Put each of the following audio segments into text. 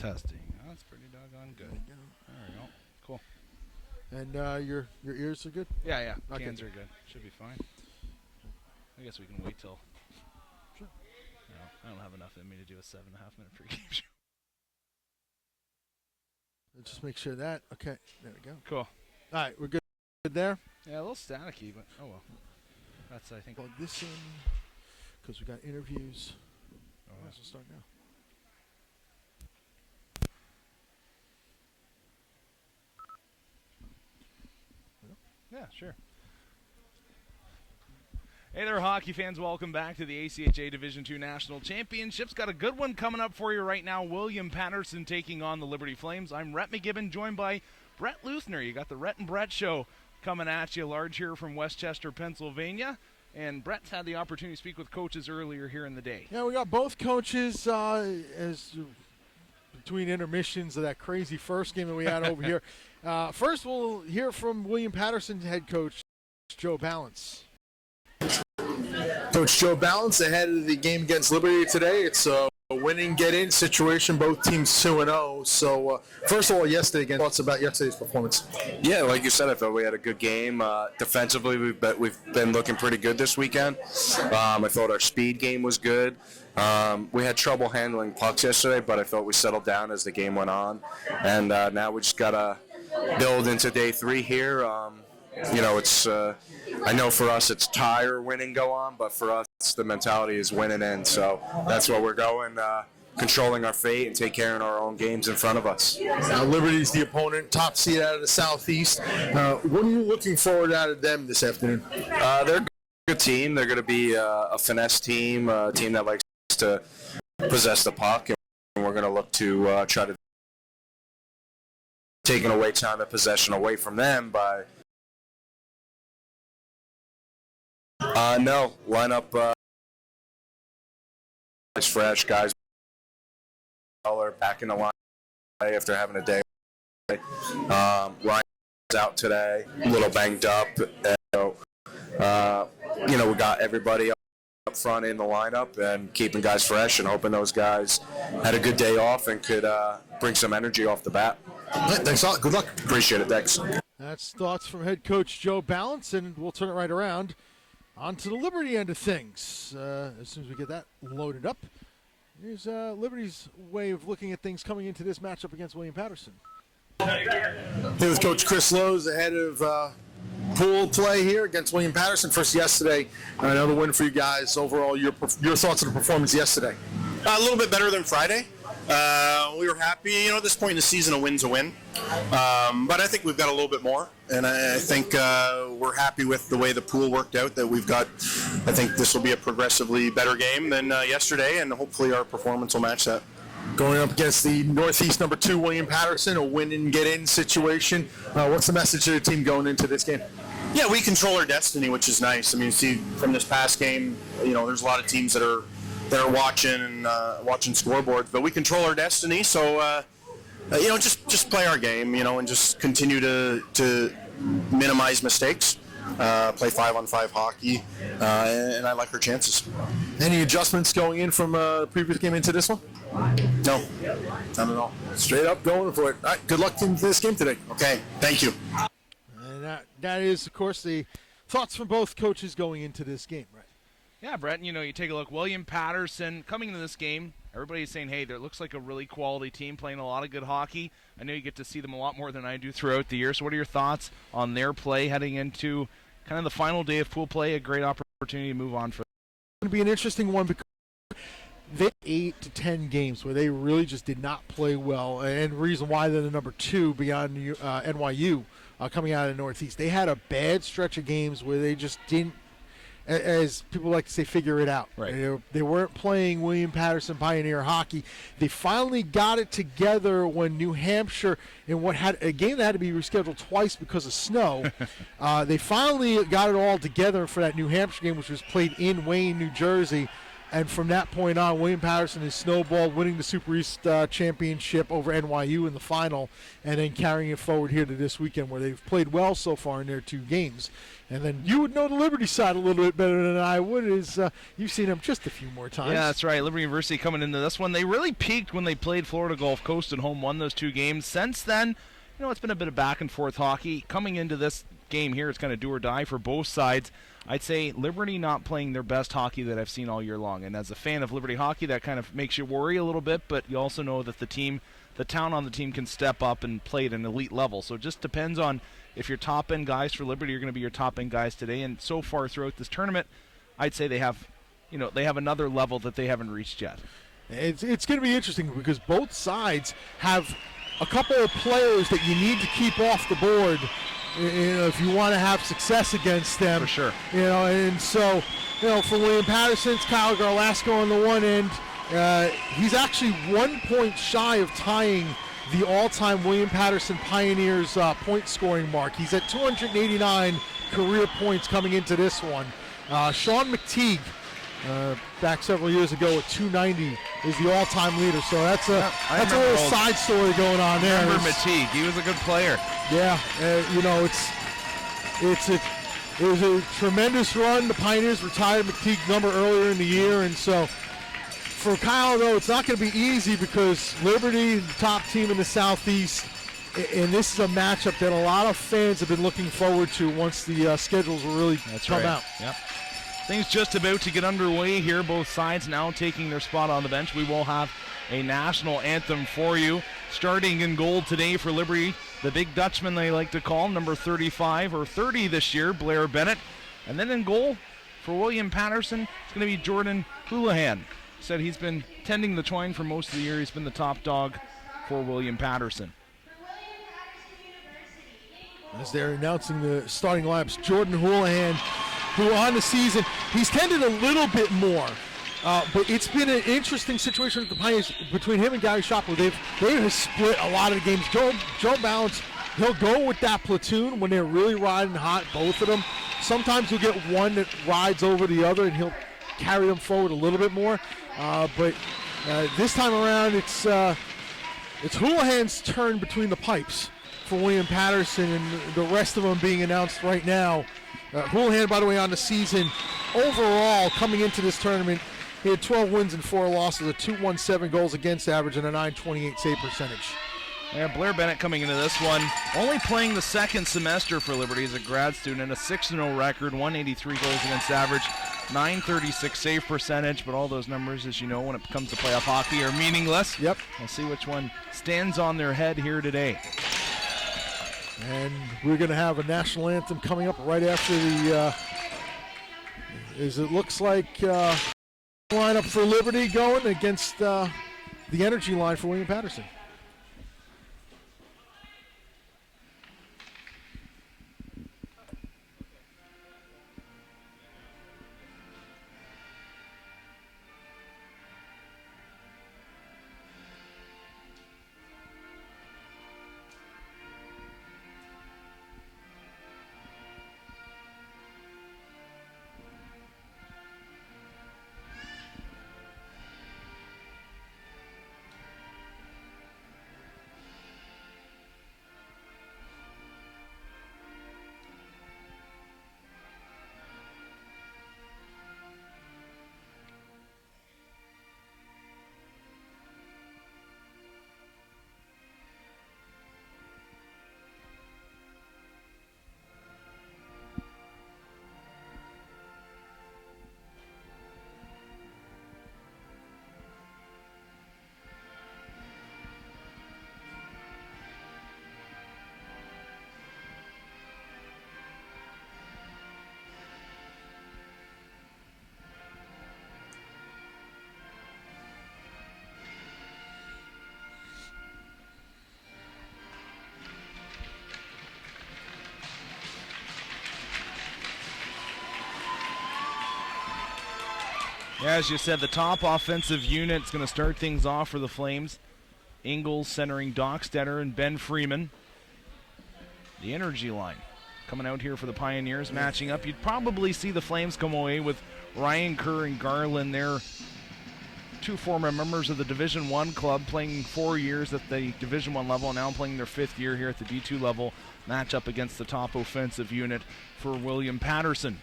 Testing. Oh, that's pretty doggone good. There we go. Cool. And your ears are good? Yeah. Okay. Cans are good. Should be fine. I guess we can wait till. Sure. No, I don't have enough in me to do a 7.5-minute pregame show. Let's just make sure that. Okay, there we go. Cool. All right, we're good there? Yeah, a little staticky, but oh well. That's, I think. Plug this in because we got interviews. Might as well start now. Yeah, sure. Hey there, hockey fans. Welcome back to the ACHA Division II National Championships. Got a good one coming up for you right now. William Patterson taking on the Liberty Flames. I'm Rhett McGibbon, joined by Brett Luthner. You got the Rhett and Brett Show coming at you, large here from Westchester, Pennsylvania. And Brett's had the opportunity to speak with coaches earlier here in the day. Yeah, we got both coaches as between intermissions of that crazy first game that we had over here. First, we'll hear from William Patterson head coach Joe Balance. Coach Joe Balance ahead of the game against Liberty today. It's a winning get-in situation. Both teams 2-0. So, first of all, yesterday, thoughts about yesterday's performance? Yeah, like you said, I thought we had a good game. Defensively, we've been looking pretty good this weekend. I thought our speed game was good. We had trouble handling pucks yesterday, but I thought we settled down as the game went on. And now we just got to build into day 3 here. It's I know for us it's tie or win and go on, but for us the mentality is win and end. So that's where we're going, controlling our fate and take care of our own games in front of us. Now, Liberty's the opponent, top seed out of the Southeast. What are you looking forward out of them this afternoon? They're a good team. They're going to be a finesse team, a team that likes to possess the puck, and we're going to look to try to take away time of possession away from them by no, line up guys fresh, guys back in the line after having a day. Ryan's out today, a little banged up. So, we got everybody up front in the lineup and keeping guys fresh and hoping those guys had a good day off and could bring some energy off the bat. Thanks a lot. Good luck. Appreciate it. Thanks. That's thoughts from head coach Joe Balance, and we'll turn it right around onto the Liberty end of things. As soon as we get that loaded up, here's Liberty's way of looking at things coming into this matchup against William Patterson. Here with Coach Chris Lowe's ahead of pool play here against William Patterson. First yesterday, another win for you guys. Overall, your thoughts on the performance yesterday? A little bit better than Friday. We were happy. At this point in the season, a win's a win. But I think we've got a little bit more. And I think we're happy with the way the pool worked out, that we've got. I think this will be a progressively better game than yesterday, and hopefully our performance will match that. Going up against the Northeast number 2, William Patterson, a win and get in situation. What's the message to the team going into this game? Yeah, we control our destiny, which is nice. I mean, see from this past game, there's a lot of teams that are watching and watching scoreboards, but we control our destiny. So just play our game, and just continue to minimize mistakes. Play 5-on-5 hockey, and I like our chances. Any adjustments going in from the previous game into this one? No, none at all. Straight up going for it. All right, good luck in this game today. Okay, thank you. And that is, of course, the thoughts from both coaches going into this game, right? Yeah, Brett, you take a look. William Patterson coming into this game, everybody's saying, hey, there looks like a really quality team playing a lot of good hockey. I know you get to see them a lot more than I do throughout the year. So what are your thoughts on their play heading into kind of the final day of pool play? A great opportunity to move on for them. It's going to be an interesting one because they had 8 to 10 games where they really just did not play well. And the reason why they're the number 2 beyond NYU coming out of the Northeast. They had a bad stretch of games where they just didn't, as people like to say, figure it out. Right. They weren't playing William Patterson Pioneer hockey. They finally got it together when New Hampshire, in what had a game that had to be rescheduled twice because of snow, they finally got it all together for that New Hampshire game, which was played in Wayne, New Jersey. And from that point on, William Patterson has snowballed, winning the Super East Championship over NYU in the final, and then carrying it forward here to this weekend where they've played well so far in their 2 games. And then you would know the Liberty side a little bit better than I would, is you've seen them just a few more times. Yeah, that's right. Liberty University coming into this one. They really peaked when they played Florida Gulf Coast at home, won those 2 games. Since then, it's been a bit of back-and-forth hockey. Coming into this game here, it's kind of do or die for both sides. I'd say Liberty not playing their best hockey that I've seen all year long. And as a fan of Liberty hockey, that kind of makes you worry a little bit, but you also know that the talent on the team can step up and play at an elite level. So it just depends on if your top-end guys for Liberty are going to be your top-end guys today. And so far throughout this tournament, I'd say they have another level that they haven't reached yet. It's going to be interesting because both sides have a couple of players that you need to keep off the board if you want to have success against them. For sure. And so, for William Patterson, it's Kyle Garlasco on the one end. He's actually 1 point shy of tying the all-time William Patterson Pioneers point scoring mark. He's at 289 career points coming into this one. Sean McTeague, back several years ago at 290, is the all-time leader. So that's a little side story going on there. I remember McTeague. He was a good player. Yeah, it was a tremendous run. The Pioneers retired McTeague's number earlier in the year, and so for Kyle, though, it's not going to be easy because Liberty, the top team in the Southeast, and this is a matchup that a lot of fans have been looking forward to once the schedules will really come out. Yep. Things just about to get underway here. Both sides now taking their spot on the bench. We will have a national anthem for you. Starting in goal today for Liberty, the big Dutchman they like to call, number 35 or 30 this year, Blair Bennett. And then in goal for William Patterson, it's going to be Jordan Houlihan. Said he's been tending the twine for most of the year. He's been the top dog for William Patterson. As they're announcing the starting lineups, Jordan Houlihan, who on the season, he's tended a little bit more. But it's been an interesting situation with the Pioneers between him and Gary Shopper. They have split a lot of the games. Joe Balance, he'll go with that platoon when they're really riding hot, both of them. Sometimes you'll get one that rides over the other, and he'll carry them forward a little bit more. But this time around, it's Houlihan's turn between the pipes for William Patterson, and the rest of them being announced right now. Houlihan, by the way, on the season, overall, coming into this tournament, he had 12 wins and 4 losses, a 2.17 goals against average, and a 9.28 save percentage. Yeah, Blair Bennett coming into this one, only playing the second semester for Liberty as a grad student, and a 6-0 record, 183 goals against average, 936 save percentage, but all those numbers, as you know, when it comes to playoff hockey, are meaningless. Yep. We'll see which one stands on their head here today. And we're going to have a national anthem coming up right after the, as it looks like, lineup for Liberty going against the energy line for William Patterson. Yeah, as you said, the top offensive unit is going to start things off for the Flames. Ingles centering Dockstetter and Ben Freeman. The energy line. coming out here for the Pioneers, matching up. You'd probably see the Flames come away with Ryan Kerr and Garland there. Two former members of the Division I club playing 4 years at the Division I level, and now playing their 5th year here at the D2 level. Match up against the top offensive unit for William Patterson.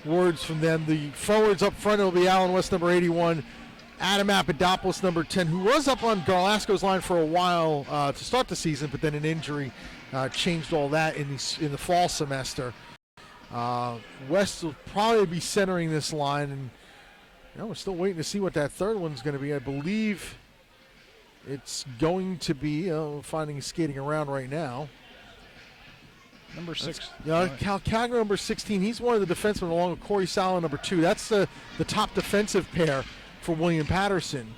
Words from them. The forwards up front will be Alan West, number 81. Adam Apadopoulos, number 10, who was up on Garlasco's line for a while to start the season, but then an injury changed all that in the fall semester. West will probably be centering this line, and we're still waiting to see what that third one's going to be. I believe it's going to be finding skating around right now. Number 6. Calcagno, number 16. He's one of the defensemen along with Corey Sala, number 2. That's the top defensive pair for William Patterson.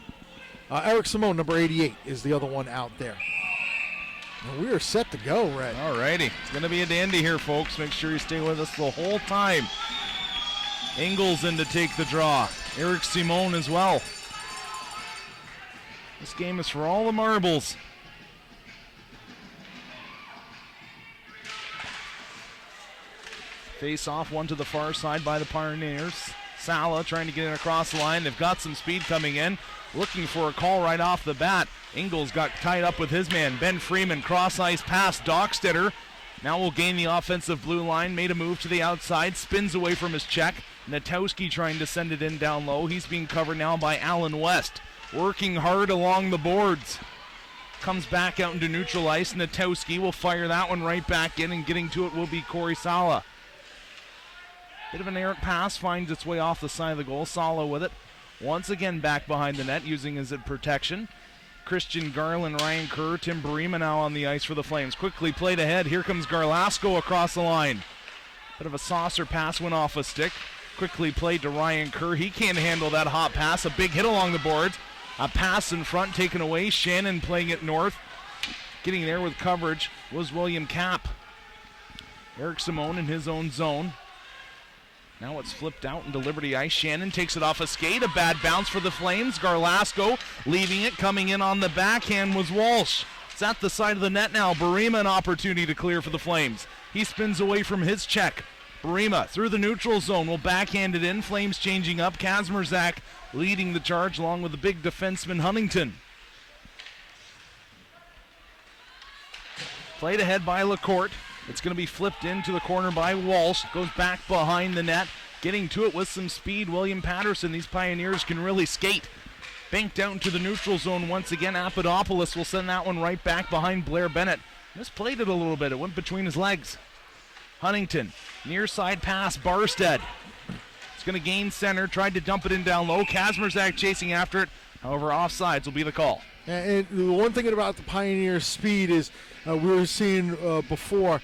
Eric Simone, number 88, is the other one out there. Well, we are set to go, Red. All righty. It's going to be a dandy here, folks. Make sure you stay with us the whole time. Engels in to take the draw. Eric Simone as well. This game is for all the marbles. Face off, one to the far side by the Pioneers. Sala trying to get in across the line. They've got some speed coming in. Looking for a call right off the bat. Ingles got tied up with his man. Ben Freeman, cross-ice pass. Dockstetter now will gain the offensive blue line. Made a move to the outside. Spins away from his check. Natowski trying to send it in down low. He's being covered now by Alan West. Working hard along the boards. Comes back out into neutral ice. Natowski will fire that one right back in, and getting to it will be Corey Sala. Bit of an errant pass, finds its way off the side of the goal. Sala with it. Once again back behind the net, using his protection. Christian Garland, Ryan Kerr, Tim Barima now on the ice for the Flames. Quickly played ahead. Here comes Garlasco across the line. Bit of a saucer pass went off a stick. Quickly played to Ryan Kerr. He can't handle that hot pass. A big hit along the boards. A pass in front taken away. Shannon playing it north. Getting there with coverage was William Kapp. Eric Simone in his own zone. Now it's flipped out into Liberty Ice. Shannon takes it off a skate. A bad bounce for the Flames. Garlasco leaving it. Coming in on the backhand was Walsh. It's at the side of the net now. Barima an opportunity to clear for the Flames. He spins away from his check. Barima through the neutral zone will backhand it in. Flames changing up. Kazmierzak leading the charge along with the big defenseman Huntington. Played ahead by LaCourte. It's going to be flipped into the corner by Walsh. Goes back behind the net. Getting to it with some speed, William Patterson. These Pioneers can really skate. Banked out into the neutral zone once again. Apadopoulos will send that one right back behind Blair Bennett. Misplayed it a little bit. It went between his legs. Huntington, near side pass, Barstead. It's going to gain center. Tried to dump it in down low. Kazmierzak chasing after it. However, offsides will be the call. And the one thing about the Pioneers' speed is we were seeing before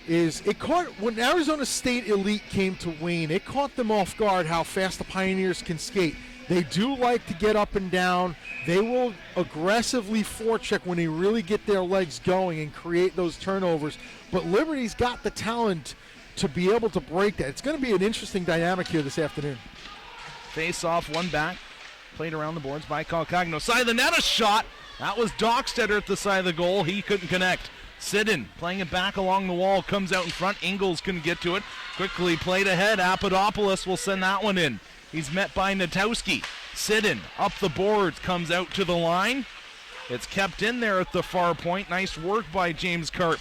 is it caught when Arizona State Elite came to Wayne. It caught them off guard how fast the Pioneers can skate. They do like to get up and down. They will aggressively forecheck when they really get their legs going and create those turnovers. But Liberty's got the talent to be able to break that. It's going to be an interesting dynamic here this afternoon. Face off, one back. Played around the boards by Calcagno. Side of the net, a shot. That was Dockstetter at the side of the goal. He couldn't connect. Sidden playing it back along the wall. Comes out in front. Ingles couldn't get to it. Quickly played ahead. Apadopoulos will send that one in. He's met by Natowski. Sidden up the boards. Comes out to the line. It's kept in there at the far point. Nice work by James Karp.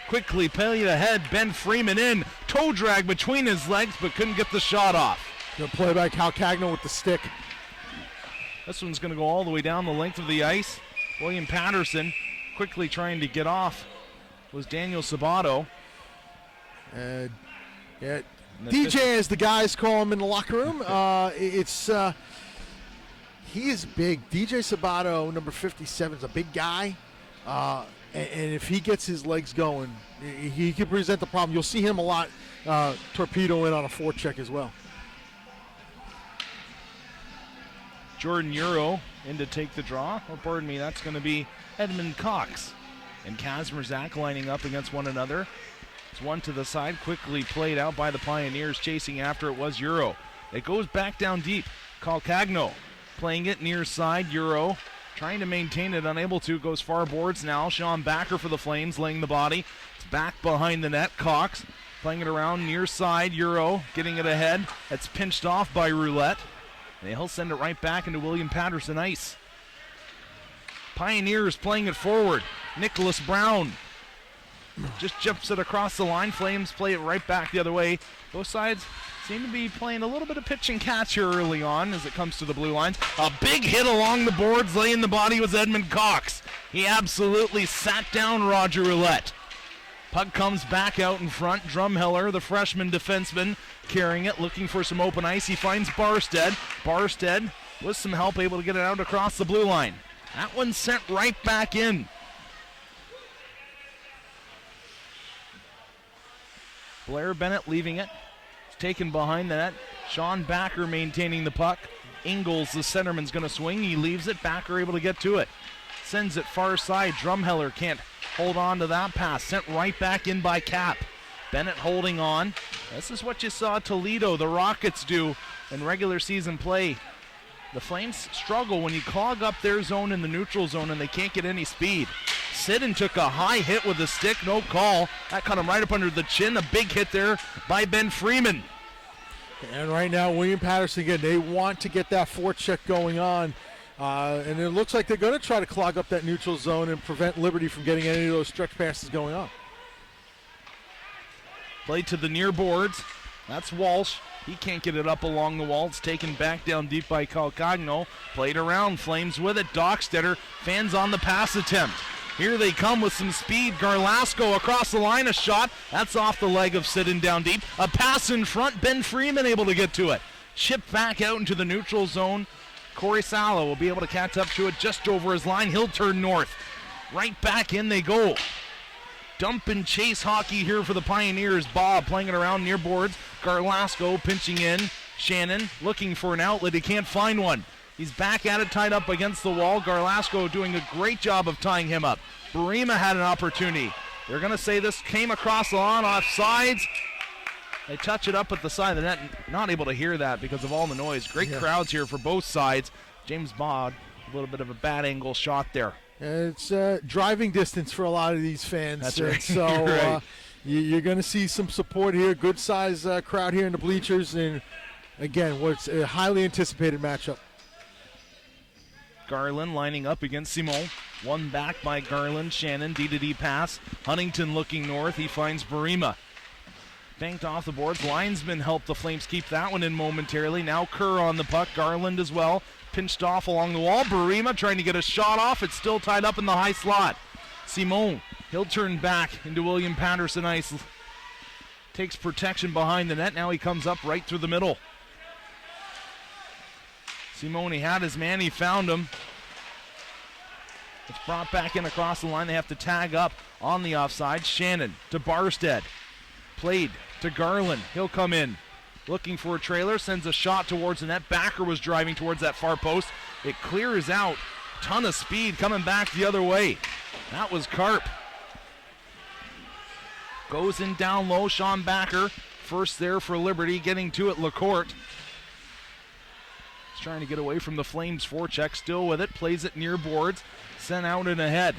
Quickly played ahead. Ben Freeman in. Toe drag between his legs, but couldn't get the shot off. Good play by Calcagno with the stick. This one's going to go all the way down the length of the ice. William Patterson quickly trying to get off was Daniel Sabato. DJ, as the guys call him in the locker room, he is big. DJ Sabato, number 57, is a big guy. And if he gets his legs going, he can present the problem. You'll see him a lot torpedo in on a forecheck as well. Jordan Euro in to take the draw. Oh, pardon me, that's going to be Edmund Cox. And Kazmierzak lining up against one another. It's one to the side, quickly played out by the Pioneers. Chasing after it was Euro. It goes back down deep. Calcagno playing it near side. Euro trying to maintain it, unable to, goes far boards now. Sean Backer for the Flames, laying the body. It's back behind the net. Cox playing it around near side. Euro getting it ahead. It's pinched off by Roulette. And he'll send it right back into William Patterson ice. Pioneers playing it forward. Nicholas Brown just jumps it across the line. Flames play it right back the other way. Both sides seem to be playing a little bit of pitch and catch here early on as it comes to the blue lines. A big hit along the boards, laying the body was Edmund Cox. He absolutely sat down Roger Roulette. Puck comes back out in front. Drumheller, the freshman defenseman, carrying it, looking for some open ice. He finds Barstead. Barstead, with some help, able to get it out across the blue line. That one sent right back in. Blair Bennett leaving it. It's taken behind the net. Sean Backer maintaining the puck. Ingles, the centerman's going to swing. He leaves it. Backer able to get to it. Sends it far side. Drumheller can't hold on to that pass. Sent right back in by Cap. Bennett holding on. This is what you saw Toledo, the Rockets, do in regular season play. The Flames struggle when you clog up their zone in the neutral zone and they can't get any speed. Siddon took a high hit with a stick, no call. That cut him right up under the chin. A big hit there by Ben Freeman. And right now, William Patterson, again, they want to get that forecheck going on. And it looks like they're going to try to clog up that neutral zone and prevent Liberty from getting any of those stretch passes going on. Play to the near boards. That's Walsh. He can't get it up along the wall. It's taken back down deep by Calcagno. Played around. Flames with it. Dockstetter fans on the pass attempt. Here they come with some speed. Garlasco across the line. A shot. That's off the leg of Siddon down deep. A pass in front. Ben Freeman able to get to it. Chipped back out into the neutral zone. Corey Sala will be able to catch up to it just over his line. He'll turn north. Right back in they go. Dump and chase hockey here for the Pioneers. Bob playing it around near boards. Garlasco pinching in. Shannon looking for an outlet. He can't find one. He's back at it, tied up against the wall. Garlasco doing a great job of tying him up. Barima had an opportunity. They're going to say this came across the lawn off sides. They touch it up at the side of the net. Not able to hear that because of all the noise. Great crowds here for both sides. James Bod, a little bit of a bad angle shot there. It's driving distance for a lot of these fans. That's right. So Right. You're going to see some support here. Good size crowd here in the bleachers. And again, what's a highly anticipated matchup. Garland lining up against Simon. One back by Garland. Shannon, D-to-D pass. Huntington looking north. He finds Barima. Banked off the boards. Linesman helped the Flames keep that one in momentarily. Now Kerr on the puck. Garland as well. Pinched off along the wall. Barima trying to get a shot off. It's still tied up in the high slot. Simon, he'll turn back into William Patterson ice. Takes protection behind the net. Now he comes up right through the middle. Simone had his man. He found him. It's brought back in across the line. They have to tag up on the offside. Shannon to Barstead. Played to Garland. He'll come in. Looking for a trailer. Sends a shot towards the net. Backer was driving towards that far post. It clears out. Ton of speed coming back the other way. That was Karp. Goes in down low. Sean Backer. First there for Liberty. Getting to it. LaCourte. He's trying to get away from the Flames forecheck. Still with it. Plays it near boards. Sent out and ahead.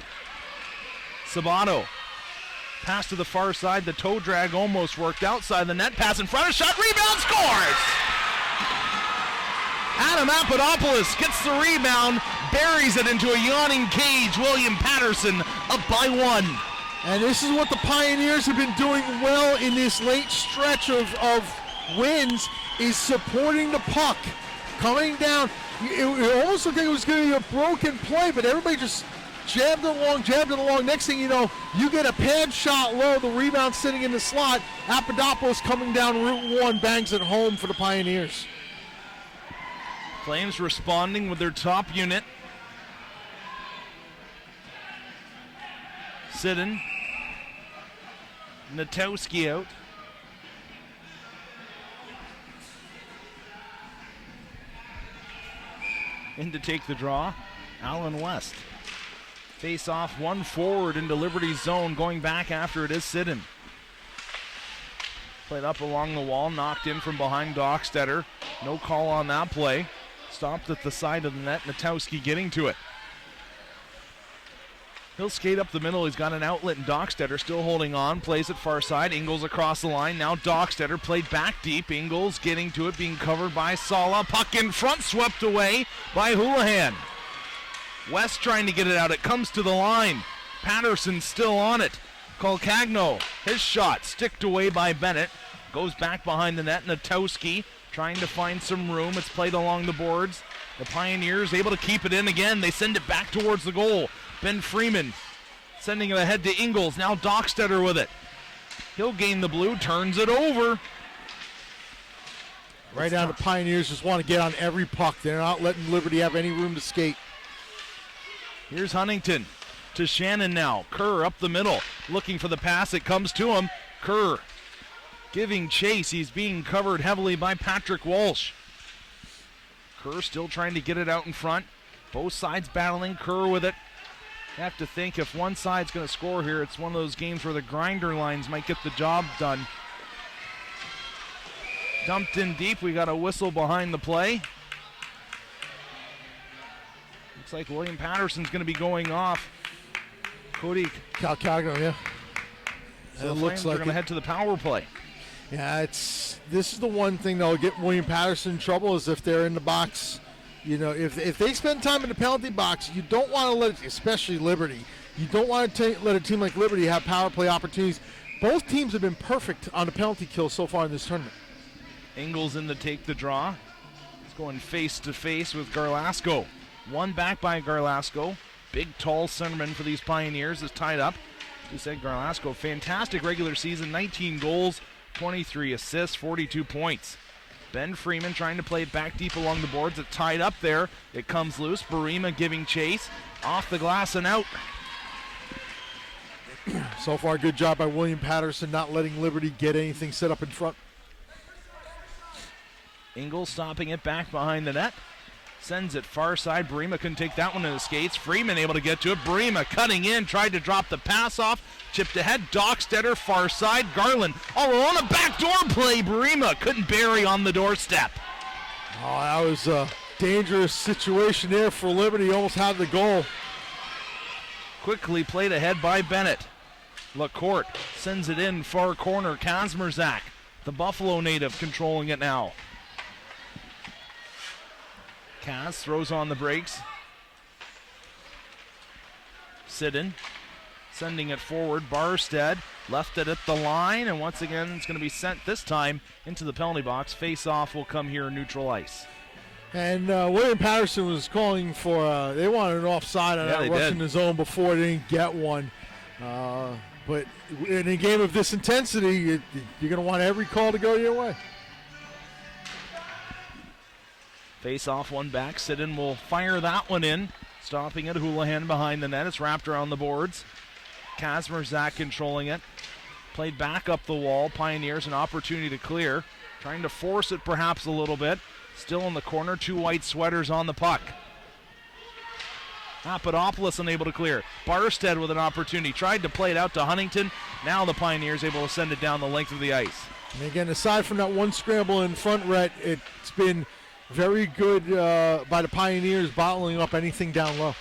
Sabato. Pass to the far side. The toe drag almost worked outside the net. Pass in front. A shot. Rebound. Scores! Adam Papadopoulos gets the rebound. Buries it into a yawning cage. William Patterson up by one. And this is what the Pioneers have been doing well in this late stretch of wins, is supporting the puck. Coming down. It almost looked like it was going to be a broken play, but everybody just jabbed it along. Next thing you know, you get a pad shot low, the rebound sitting in the slot. Papadopoulos coming down Route 1, bangs it home for the Pioneers. Flames responding with their top unit. Siddon. Natowski out. In to take the draw, Allen West. Face off, one forward into Liberty's zone. Going back after it is Siddon. Played up along the wall, knocked in from behind Dockstetter. No call on that play. Stopped at the side of the net, Natowski getting to it. He'll skate up the middle. He's got an outlet, and Dockstetter still holding on. Plays it far side. Ingles across the line. Now Dockstetter played back deep. Ingles getting to it, being covered by Sala. Puck in front, swept away by Houlihan. West trying to get it out. It comes to the line. Patterson still on it. Colcagno, his shot sticked away by Bennett. Goes back behind the net. Natowski trying to find some room. It's played along the boards. The Pioneers able to keep it in again. They send it back towards the goal. Ben Freeman sending it ahead to Ingles. Now Dockstetter with it. He'll gain the blue, turns it over. Right now, the Pioneers just want to get on every puck. They're not letting Liberty have any room to skate. Here's Huntington to Shannon now. Kerr up the middle, looking for the pass. It comes to him. Kerr giving chase. He's being covered heavily by Patrick Walsh. Kerr still trying to get it out in front. Both sides battling. Kerr with it. You have to think if one side's going to score here, it's one of those games where the grinder lines might get the job done. Dumped in deep. We got a whistle behind the play. Looks like William Patterson's going to be going off. Cody Calcagno, yeah. So the Flames are going to head to the power play. Yeah, this is the one thing that'll get William Patterson in trouble is if they're in the box. You know, if they spend time in the penalty box, you don't want to let it, especially Liberty, you don't want to let a team like Liberty have power play opportunities. Both teams have been perfect on the penalty kill so far in this tournament. Ingles in to take the draw. He's going face to face with Garlasco. One back by Garlasco. Big, tall centerman for these Pioneers is tied up. As you said, Garlasco, fantastic regular season, 19 goals, 23 assists, 42 points. Ben Freeman trying to play it back deep along the boards. It's tied up there. It comes loose. Barima giving chase. Off the glass and out. So far, good job by William Patterson not letting Liberty get anything set up in front. Ingles stopping it back behind the net. Sends it far side. Barima couldn't take that one in the skates. Freeman able to get to it. Barima cutting in. Tried to drop the pass off. Chipped ahead. Dockstetter far side. Garland all alone. A backdoor play. Barima couldn't bury on the doorstep. Oh, that was a dangerous situation there for Liberty. Almost had the goal. Quickly played ahead by Bennett. LaCourte sends it in far corner. Kazmerzak, the Buffalo native, controlling it now. Kaz throws on the brakes. Sidden sending it forward. Barstead left it at the line, and once again it's going to be sent this time into the penalty box. Face-off will come here neutral ice. And William Patterson was calling for, they wanted an offside on that rush in the zone before. They didn't get one. But in a game of this intensity, you're going to want every call to go your way. Face off, one back. Sidden will fire that one in. Stopping it. Houlihan behind the net. It's wrapped around the boards. Kazmerzak controlling it. Played back up the wall. Pioneers an opportunity to clear. Trying to force it perhaps a little bit. Still in the corner. Two white sweaters on the puck. Papadopoulos unable to clear. Barstead with an opportunity. Tried to play it out to Huntington. Now the Pioneers able to send it down the length of the ice. And again, aside from that one scramble in front, Rhett, it's been very good by the Pioneers bottling up anything down low.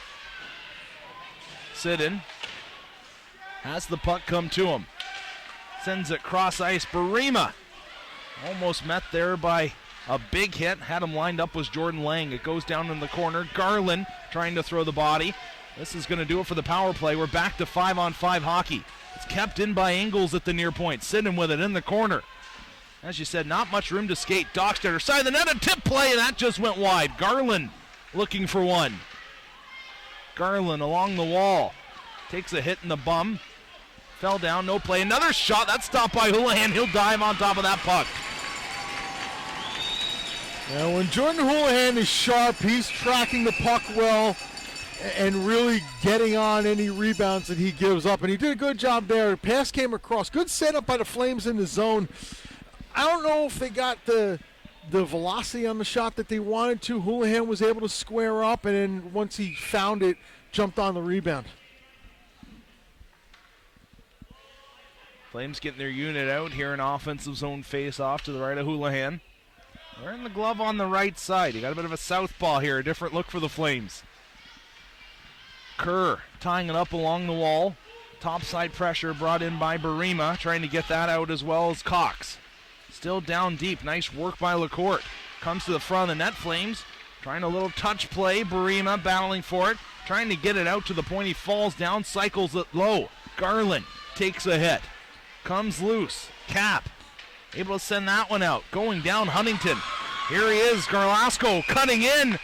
Sidden has the puck come to him. Sends it cross ice. Barima almost met there by a big hit. Had him lined up was Jordan Lang. It goes down in the corner. Garland trying to throw the body. This is going to do it for the power play. We're back to 5-on-5 hockey. It's kept in by Ingles at the near point. Sidden with it in the corner. As you said, not much room to skate. Dockstetter side of the net, a tip play, and that just went wide. Garland looking for one. Garland along the wall. Takes a hit in the bum. Fell down, no play. Another shot, that's stopped by Houlihan. He'll dive on top of that puck. Now, when Jordan Houlihan is sharp, he's tracking the puck well and really getting on any rebounds that he gives up. And he did a good job there. Pass came across. Good setup by the Flames in the zone. I don't know if they got the velocity on the shot that they wanted to. Houlihan was able to square up, and then once he found it, jumped on the rebound. Flames getting their unit out here in offensive zone face-off to the right of Houlihan. Wearing the glove on the right side. You got a bit of a southpaw here, a different look for the Flames. Kerr tying it up along the wall. Topside pressure brought in by Barima, trying to get that out as well as Cox. Still down deep. Nice work by LaCourte. Comes to the front of the net. Flames trying a little touch play. Barima battling for it. Trying to get it out to the point. He falls down, cycles it low. Garland takes a hit. Comes loose. Cap able to send that one out. Going down Huntington. Here he is. Garlasco cutting in.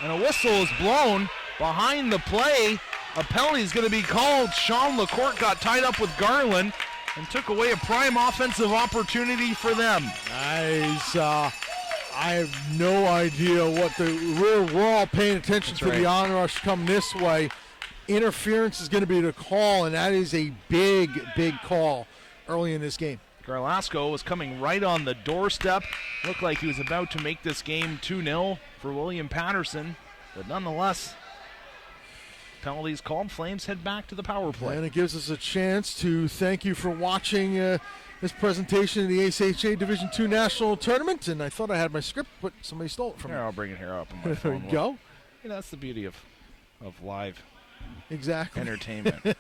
And a whistle is blown behind the play. A penalty is going to be called. Sean LaCourte got tied up with Garland and took away a prime offensive opportunity for them. Nice. I have no idea what we're all paying attention That's to right. the onrush come this way. Interference is going to be the call, and that is a big, big call early in this game. Garlasco was coming right on the doorstep. Looked like he was about to make this game 2-0 for William Patterson, but nonetheless, penalties called. Flames head back to the power play. And it gives us a chance to thank you for watching this presentation of the ACHA Division II National Tournament. And I thought I had my script, but somebody stole it from Here, me. I'll bring it here up on my There phone. we go. Yeah, that's the beauty of live Exactly. entertainment.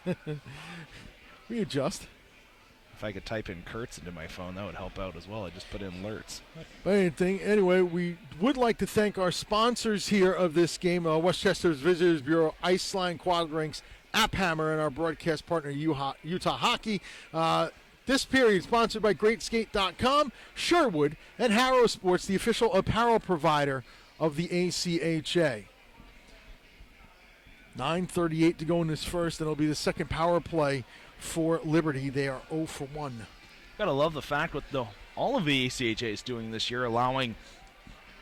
We adjust. If I could type in Kurtz into my phone, that would help out as well. I just put in alerts. But anyway, we would like to thank our sponsors here of this game, Westchester's Visitors Bureau, Iceline Quadranks, App Hammer, and our broadcast partner, Utah Hockey. This period sponsored by GreatSkate.com, Sherwood, and Harrow Sports, the official apparel provider of the ACHA. 9:38 to go in this first, and it'll be the second power play for Liberty. They are 0 for 1. Gotta love the fact what all of the ACHA is doing this year, allowing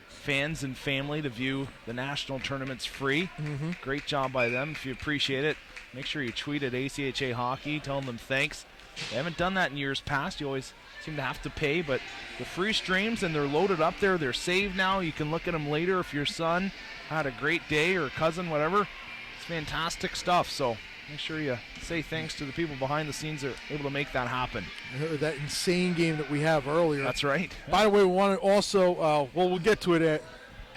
fans and family to view the national tournaments free. Mm-hmm. Great job by them. If you appreciate it, make sure you tweet at ACHA Hockey, telling them thanks. They haven't done that in years past. You always seem to have to pay, but the free streams, and they're loaded up there. They're saved now. You can look at them later if your son had a great day or cousin, whatever. It's fantastic stuff. So make sure you say thanks to the people behind the scenes that are able to make that happen. That insane game that we have earlier. That's right. By the way, we want to also, we'll get to it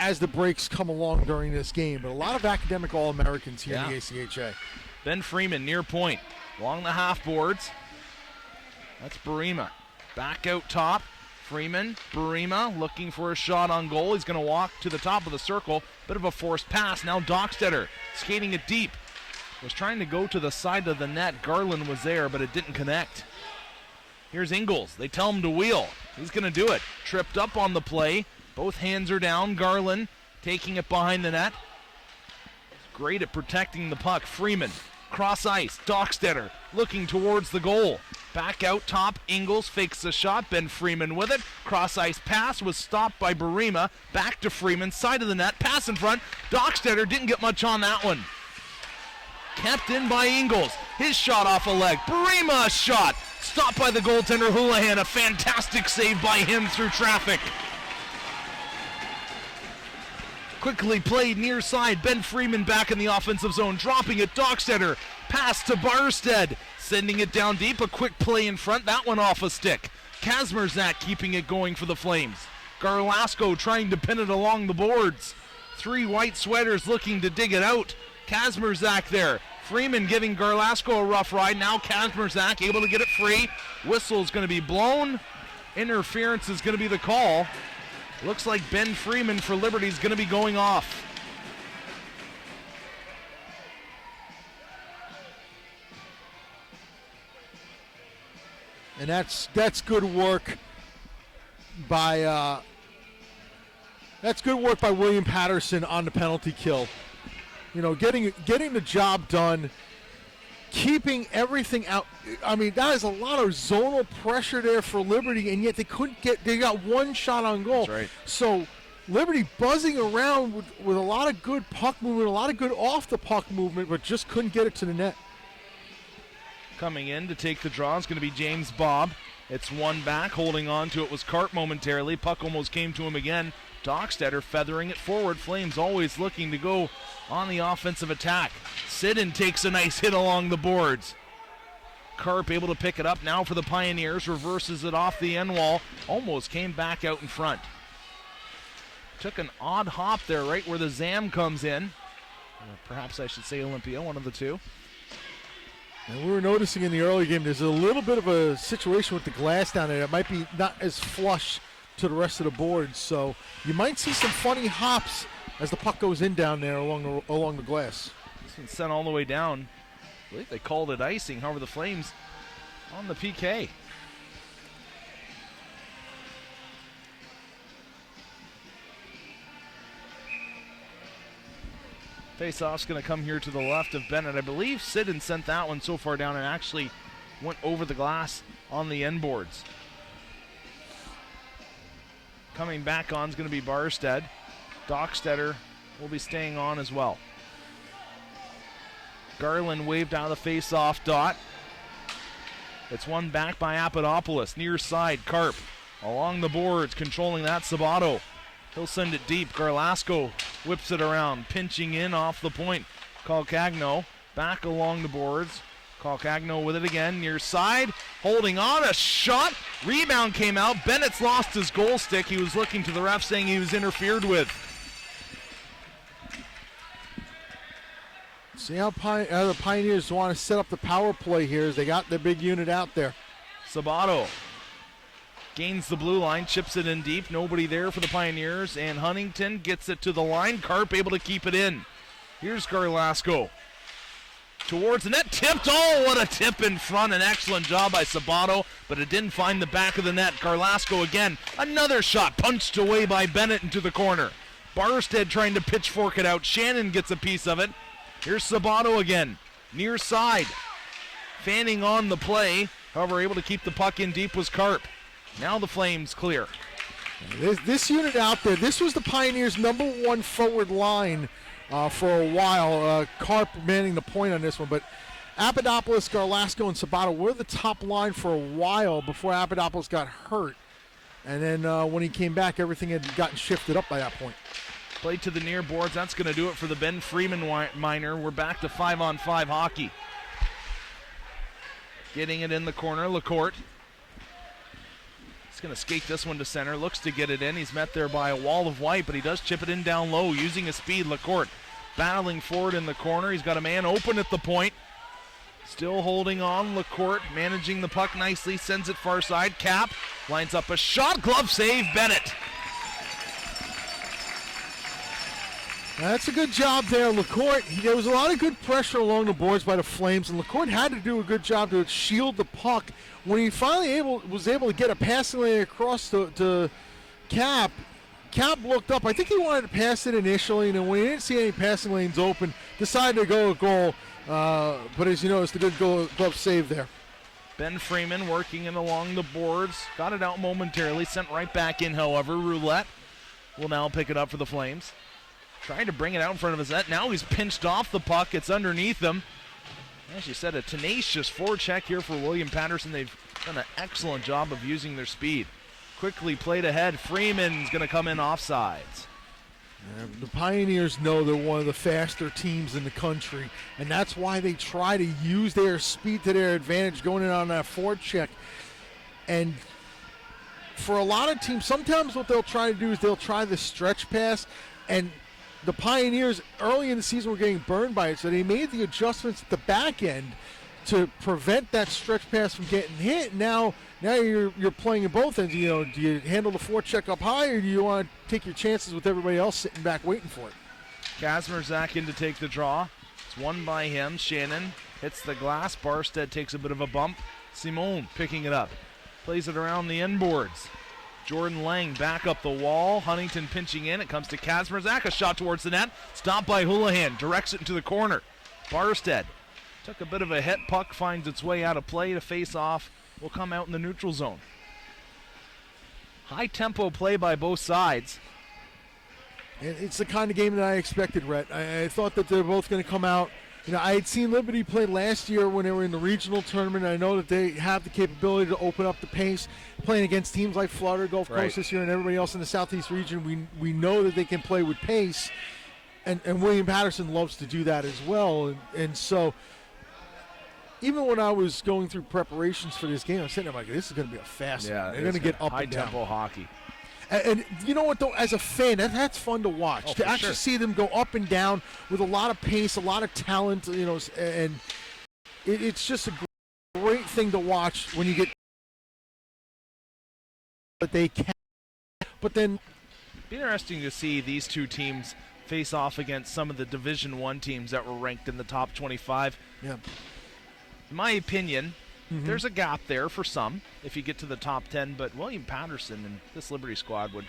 as the breaks come along during this game, but a lot of academic All-Americans here in the ACHA. Ben Freeman near point, along the half boards. That's Barima. Back out top. Freeman, Barima looking for a shot on goal. He's going to walk to the top of the circle. Bit of a forced pass. Now Dockstetter skating it deep. Was trying to go to the side of the net. Garland was there, but it didn't connect. Here's Ingles. They tell him to wheel. He's going to do it. Tripped up on the play. Both hands are down. Garland taking it behind the net. Great at protecting the puck. Freeman, cross ice. Dockstetter looking towards the goal. Back out top. Ingles fakes the shot. Ben Freeman with it. Cross ice pass was stopped by Barima. Back to Freeman. Side of the net. Pass in front. Dockstetter didn't get much on that one. Kept in by Ingles. His shot off a leg. Barima shot. Stopped by the goaltender Houlihan. A fantastic save by him through traffic. Quickly played near side. Ben Freeman back in the offensive zone. Dropping it. Dockstetter. Pass to Barstead. Sending it down deep. A quick play in front. That one off a stick. Kazmierzak keeping it going for the Flames. Garlasco trying to pin it along the boards. Three white sweaters looking to dig it out. Kazmierzak there. Freeman giving Garlasco a rough ride. Now Kazmierzak able to get it free. Whistle's going to be blown. Interference is going to be the call. Looks like Ben Freeman for Liberty is going to be going off. And that's good work by William Patterson on the penalty kill. You know, getting the job done, keeping everything out. I mean, that is a lot of zonal pressure there for Liberty, and yet they got one shot on goal. That's right. So Liberty buzzing around with a lot of good puck movement, a lot of good off the puck movement, but just couldn't get it to the net. Coming in to take the draw is going to be James Bobb. It's one back. Holding on to it was Cart momentarily. Puck almost came to him again. Dockstetter feathering it forward. Flames always looking to go on the offensive attack. Sidden takes a nice hit along the boards. Carp able to pick it up now for the Pioneers. Reverses it off the end wall. Almost came back out in front. Took an odd hop there right where the Zam comes in. Perhaps I should say Olympia, one of the two. And we were noticing in the early game, there's a little bit of a situation with the glass down there. It might be not as flush to the rest of the board, so you might see some funny hops as the puck goes in down there along the glass. This one's sent all the way down. I believe they called it icing. However, the Flames on the PK. Face-off's going to come here to the left of Bennett. I believe Sidden sent that one so far down and actually went over the glass on the end boards. Coming back on is going to be Barstead. Dockstetter will be staying on as well. Garland waved out of the face-off dot. It's won back by Papadopoulos. Near side, Karp along the boards, controlling that. Sabato. He'll send it deep. Garlasco whips it around, pinching in off the point. Calcagno back along the boards. Calcagno with it again, near side, holding on, a shot. Rebound came out. Bennett's lost his goal stick. He was looking to the ref saying he was interfered with. See how the Pioneers want to set up the power play here as they got their big unit out there. Sabato gains the blue line, chips it in deep. Nobody there for the Pioneers, and Huntington gets it to the line. Karp able to keep it in. Here's Garlasco. Towards the net, tipped. Oh, what a tip in front. An excellent job by Sabato, but it didn't find the back of the net. Garlasco again. Another shot punched away by Bennett into the corner. Barstead trying to pitchfork it out. Shannon gets a piece of it. Here's Sabato again. Near side. Fanning on the play. However, able to keep the puck in deep was Karp. Now the Flames clear. This unit out there, this was the Pioneers' #1 forward line for a while. Karp manning the point on this one, but Papadopoulos, Garlasco, and Sabato were the top line for a while before Papadopoulos got hurt. And then when he came back, everything had gotten shifted up by that point. Play to the near boards. That's going to do it for the Ben Freeman minor. We're back to 5-on-5 hockey. Getting it in the corner, LaCourte. He's going to skate this one to center. Looks to get it in. He's met there by a wall of white, but he does chip it in down low using his speed. LaCourte battling forward in the corner. He's got a man open at the point. Still holding on. LaCourte managing the puck nicely. Sends it far side. Cap lines up a shot. Glove save. Bennett. That's a good job there, LaCourte. There was a lot of good pressure along the boards by the Flames, and LaCourte had to do a good job to shield the puck. When he finally was able to get a passing lane across to Cap, Cap looked up. I think he wanted to pass it initially, and then when he didn't see any passing lanes open, decided to go a goal. But as you know, it's the good glove save there. Ben Freeman working it along the boards. Got it out momentarily. Sent right back in, however. Roulette will now pick it up for the Flames. Trying to bring it out in front of his net. Now he's pinched off the puck. It's underneath him. As you said, a tenacious forecheck here for William Patterson. They've done an excellent job of using their speed. Quickly played ahead. Freeman's going to come in offsides. The Pioneers know they're one of the faster teams in the country, and that's why they try to use their speed to their advantage going in on that forecheck. And for a lot of teams, sometimes what they'll try to do is they'll try the stretch pass, and the Pioneers early in the season were getting burned by it, so they made the adjustments at the back end to prevent that stretch pass from getting hit. Now you're playing in both ends. You know, do you handle the forecheck up high, or do you want to take your chances with everybody else sitting back waiting for it? Kazmierzak in to take the draw. It's won by him. Shannon hits the glass. Barstead takes a bit of a bump. Simone picking it up. Plays it around the end boards. Jordan Lang back up the wall. Huntington pinching in. It comes to Kazmierzak. A shot towards the net. Stopped by Houlihan. Directs it into the corner. Barstead took a bit of a hit. Puck finds its way out of play to face off. Will come out in the neutral zone. High tempo play by both sides. It's the kind of game that I expected, Rhett. I thought that they're both going to come out. You know, I had seen Liberty play last year when they were in the regional tournament. I know that they have the capability to open up the pace, playing against teams like Florida, Gulf Coast this year, and everybody else in the Southeast region. We know that they can play with pace, and William Patterson loves to do that as well. And so, even when I was going through preparations for this game, I was sitting there like, this is going to be a fast one. They're going to get up and down. High tempo hockey. And you know what, though? As a fan, that's fun to watch. Oh, to for actually sure. see them go up and down with a lot of pace, a lot of talent, and it's just a great thing to watch when you get that they can. But then, It'd be interesting to see these two teams face off against some of the Division I teams that were ranked in the top 25. yeah, In my opinion, there's a gap there for some if you get to the top 10, but William Patterson and this Liberty squad would,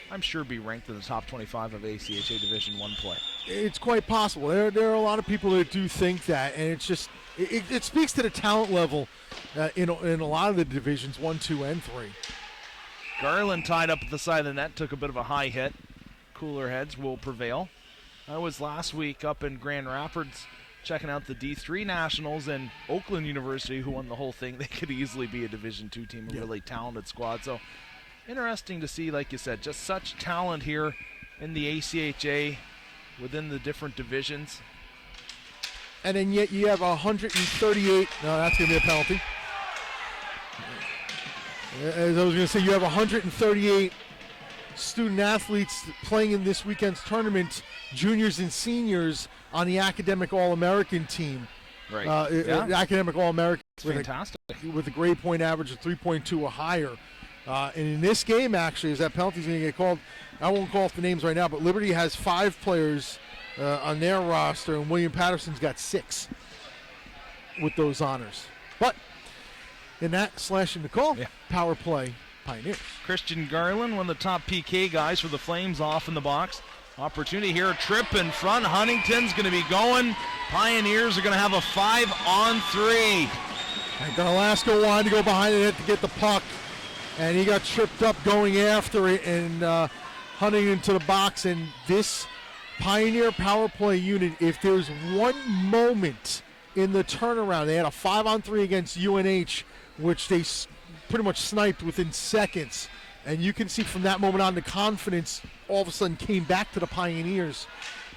I'm sure, be ranked in the top 25 of ACHA Division I play. it's quite possible. There are a lot of people that do think that, and it's just it speaks to the talent level in a lot of the divisions 1, 2, and 3. Garland tied up at the side of the net, took a bit of a high hit. Cooler heads will prevail. I was last week up in Grand Rapids checking out the D3 Nationals, and Oakland University, who won the whole thing, they could easily be a Division II team, a really talented squad. So interesting to see, like you said, just such talent here in the ACHA within the different divisions. And then yet you have 138. No, that's going to be a penalty. As I was going to say, you have 138 student athletes playing in this weekend's tournament, juniors and seniors, on the academic All-American team. Right. Academic All-American Fantastic. with a grade point average of 3.2 or higher. And in this game, actually, as that penalty is going to get called, I won't call off the names right now, but Liberty has 5 players on their roster, and William Patterson's got 6 with those honors. But in that slashing the call, power play, Pioneers. Christian Garland, one of the top PK guys for the Flames, off in the box. Opportunity here, a trip in front. Huntington's going to be going. Pioneers are going to have a 5-on-3. And Garlasco wanted to go behind the net to get the puck, and he got tripped up going after it, and Huntington to the box. And this Pioneer power play unit, if there's one moment in the turnaround, they had a 5-on-3 against UNH, which they pretty much sniped within seconds. And you can see from that moment on, the confidence all of a sudden came back to the Pioneers.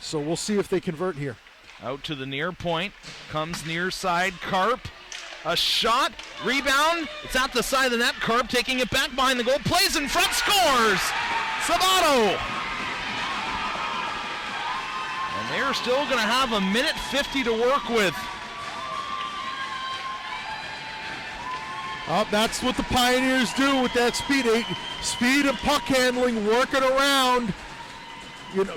So we'll see if they convert here. Out to the near point, comes near side, Karp. A shot, rebound, it's at the side of the net. Karp taking it back behind the goal, plays in front, scores! Sabato! And they're still going to have 1:50 to work with. That's what the Pioneers do with that speed. Speed and puck handling, working around.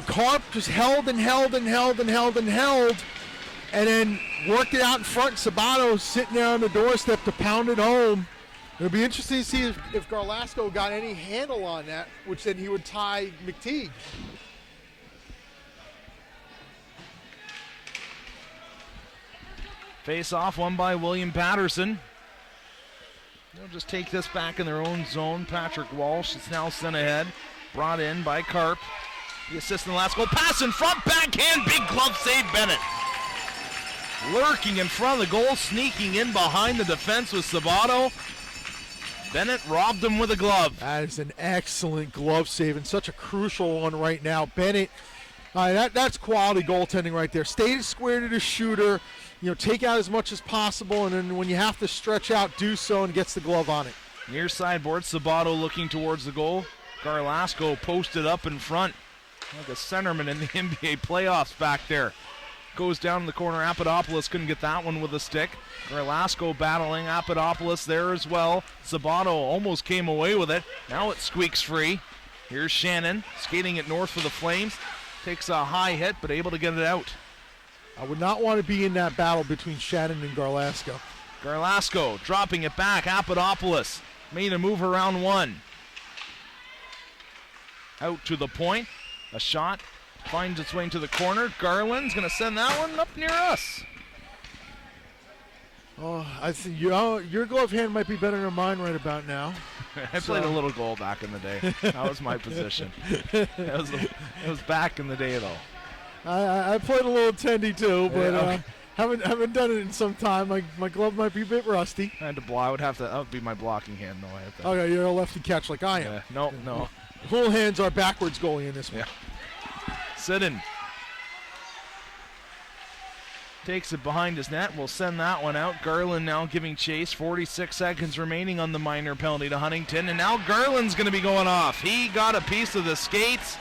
Karp just held and held and held and held and held, and then worked it out in front. Sabato sitting there on the doorstep to pound it home. It'll be interesting to see if Garlasco got any handle on that, which then he would tie McTeague. Face off, won by William Patterson. They'll just take this back in their own zone. Patrick Walsh is now sent ahead. Brought in by Karp. The assist in the last goal. Pass in front, backhand, big glove save, Bennett. Lurking in front of the goal, sneaking in behind the defense with Sabato. Bennett robbed him with a glove. That is an excellent glove save and such a crucial one right now. Bennett, that's quality goaltending right there. Stay square to the shooter, take out as much as possible, and then when you have to stretch out, do so, and gets the glove on it. Near sideboard, Sabato looking towards the goal. Garlasco posted up in front like a centerman in the NBA playoffs back there. Goes down in the corner. Papadopoulos couldn't get that one with a stick. Garlasco battling Papadopoulos there as well. Sabato almost came away with it. Now it squeaks free. Here's Shannon skating it north for the Flames. Takes a high hit, but able to get it out. I would not want to be in that battle between Shannon and Garlasco. Garlasco dropping it back. Papadopoulos made a move around one. Out to the point. A shot finds its way into the corner. Garland's going to send that one up near us. Oh, I think your glove hand might be better than mine right about now. I played a little goal back in the day. That was my position. It was back in the day, though. I played a little tendy too, but okay. haven't done it in some time. My glove might be a bit rusty. I had to block. That would be my blocking hand, though. I had to. Okay, you're a lefty catch like I am. No. Full hands are backwards goalie in this one. Yeah. Sidden. Takes it behind his net. We'll send that one out. Garland now giving chase. 46 seconds remaining on the minor penalty to Huntington. And now Garland's going to be going off. He got a piece of the skates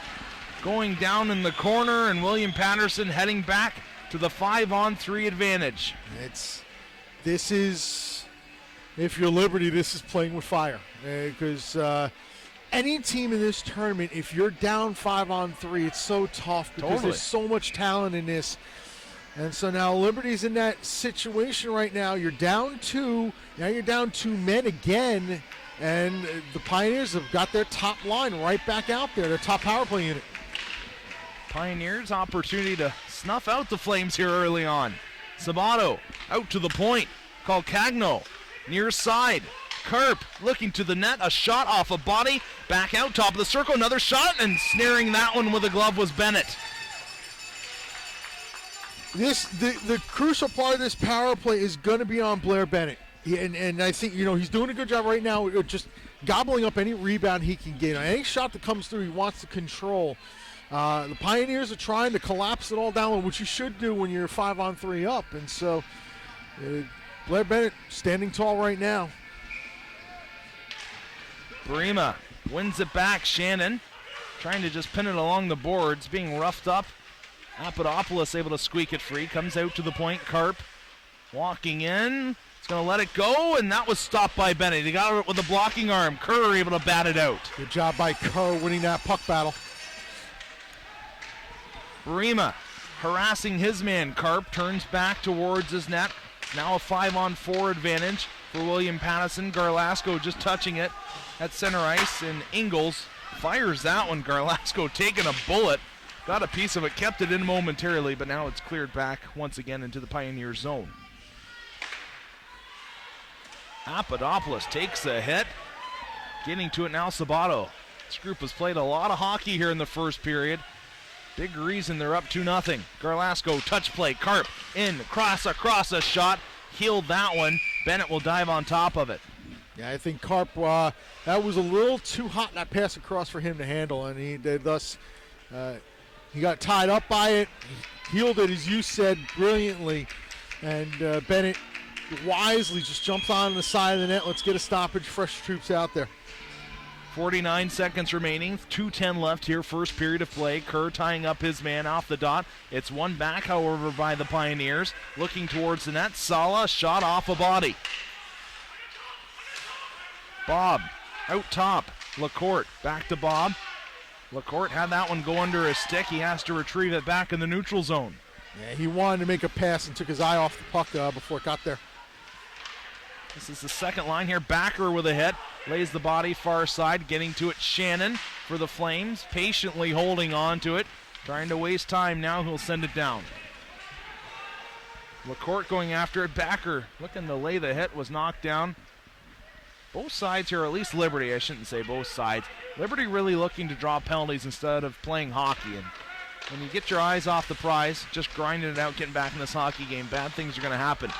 going down in the corner, and William Patterson heading back to the 5-on-3 advantage. This is, if you're Liberty, this is playing with fire. Because any team in this tournament, if you're down 5-on-3, it's so tough because there's so much talent in this. And so now Liberty's in that situation right now. You're down 2. Now you're down 2 men again. And the Pioneers have got their top line right back out there, their top power play unit. Pioneers opportunity to snuff out the Flames here early on. Sabato out to the point. Calcagno near side. Karp looking to the net. A shot off a body. Back out top of the circle. Another shot, and snaring that one with a glove was Bennett. The crucial part of this power play is going to be on Blair Bennett. And I think, he's doing a good job right now just gobbling up any rebound he can get. Any shot that comes through, he wants to control. The Pioneers are trying to collapse it all down, which you should do when you're 5-on-3 up. And so Blair Bennett standing tall right now. Barima wins it back. Shannon trying to just pin it along the boards, being roughed up. Papadopoulos able to squeak it free. Comes out to the point. Karp walking in. He's going to let it go, and that was stopped by Bennett. He got it with a blocking arm. Kerr able to bat it out. Good job by Kerr winning that puck battle. Barima harassing his man. Karp turns back towards his net. Now a 5-on-4 advantage for William Patterson. Garlasco just touching it at center ice, and Ingles fires that one. Garlasco taking a bullet. Got a piece of it, kept it in momentarily, but now it's cleared back once again into the Pioneer zone. Papadopoulos takes a hit. Getting to it now, Sabato. This group has played a lot of hockey here in the first period. Big reason they're up 2-0. Garlasco, touch play. Karp in, across a shot. Healed that one. Bennett will dive on top of it. Yeah, I think Karp, that was a little too hot, that pass across for him to handle, and he got tied up by it. He healed it, as you said, brilliantly. And Bennett wisely just jumps on the side of the net. Let's get a stoppage. Fresh troops out there. 49 seconds remaining. 2:10 left here. First period of play. Kerr tying up his man off the dot. It's won back, however, by the Pioneers. Looking towards the net. Sala, shot off a body. Bob out top. LaCourte back to Bob. LaCourte had that one go under his stick. He has to retrieve it back in the neutral zone. Yeah, he wanted to make a pass and took his eye off the puck before it got there. This is the second line here. Backer with a hit. Lays the body far side. Getting to it, Shannon for the Flames. Patiently holding on to it. Trying to waste time now. He'll send it down. LaCourte going after it. Backer looking to lay the hit. Was knocked down. Both sides here, at least Liberty, I shouldn't say both sides. Liberty really looking to draw penalties instead of playing hockey. And when you get your eyes off the prize, just grinding it out, getting back in this hockey game, bad things are going to happen.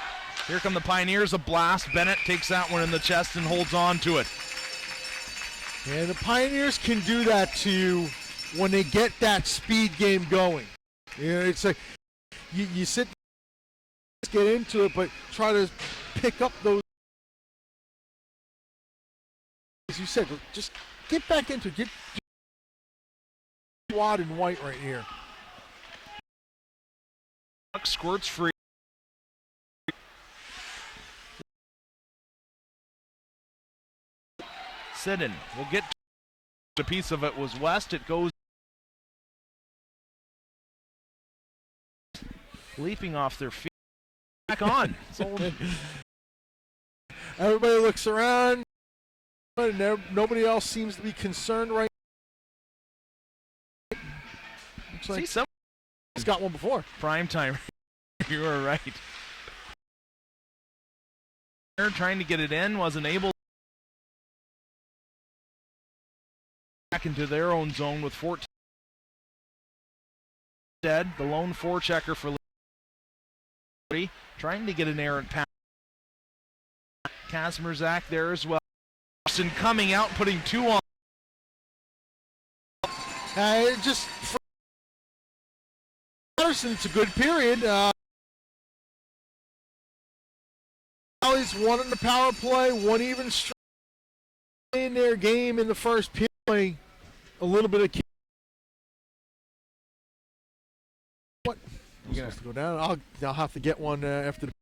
Here come the Pioneers, a blast. Bennett takes that one in the chest and holds on to it. And the Pioneers can do that to you when they get that speed game going. It's like you sit, get into it, but try to pick up those. As you said, just get back into it. Get wad and white right here. Puck squirts free. Sidden will get a piece of it. Was West. It goes leaping off their feet. Back on. Everybody looks around. Nobody else seems to be concerned right now. Looks like someone's got one before. Prime time. You are right. They're trying to get it in, wasn't able. Back into their own zone with 14. Dead, the lone forechecker for Liberty, trying to get an errant pass. Kazmierzak there as well. Coming out, putting 2 on. Just for Patterson, it's a good period. rallies, one in the power play, one even in their game in the first period. A little bit of what? You're supposed to go down. I'll have to get one after the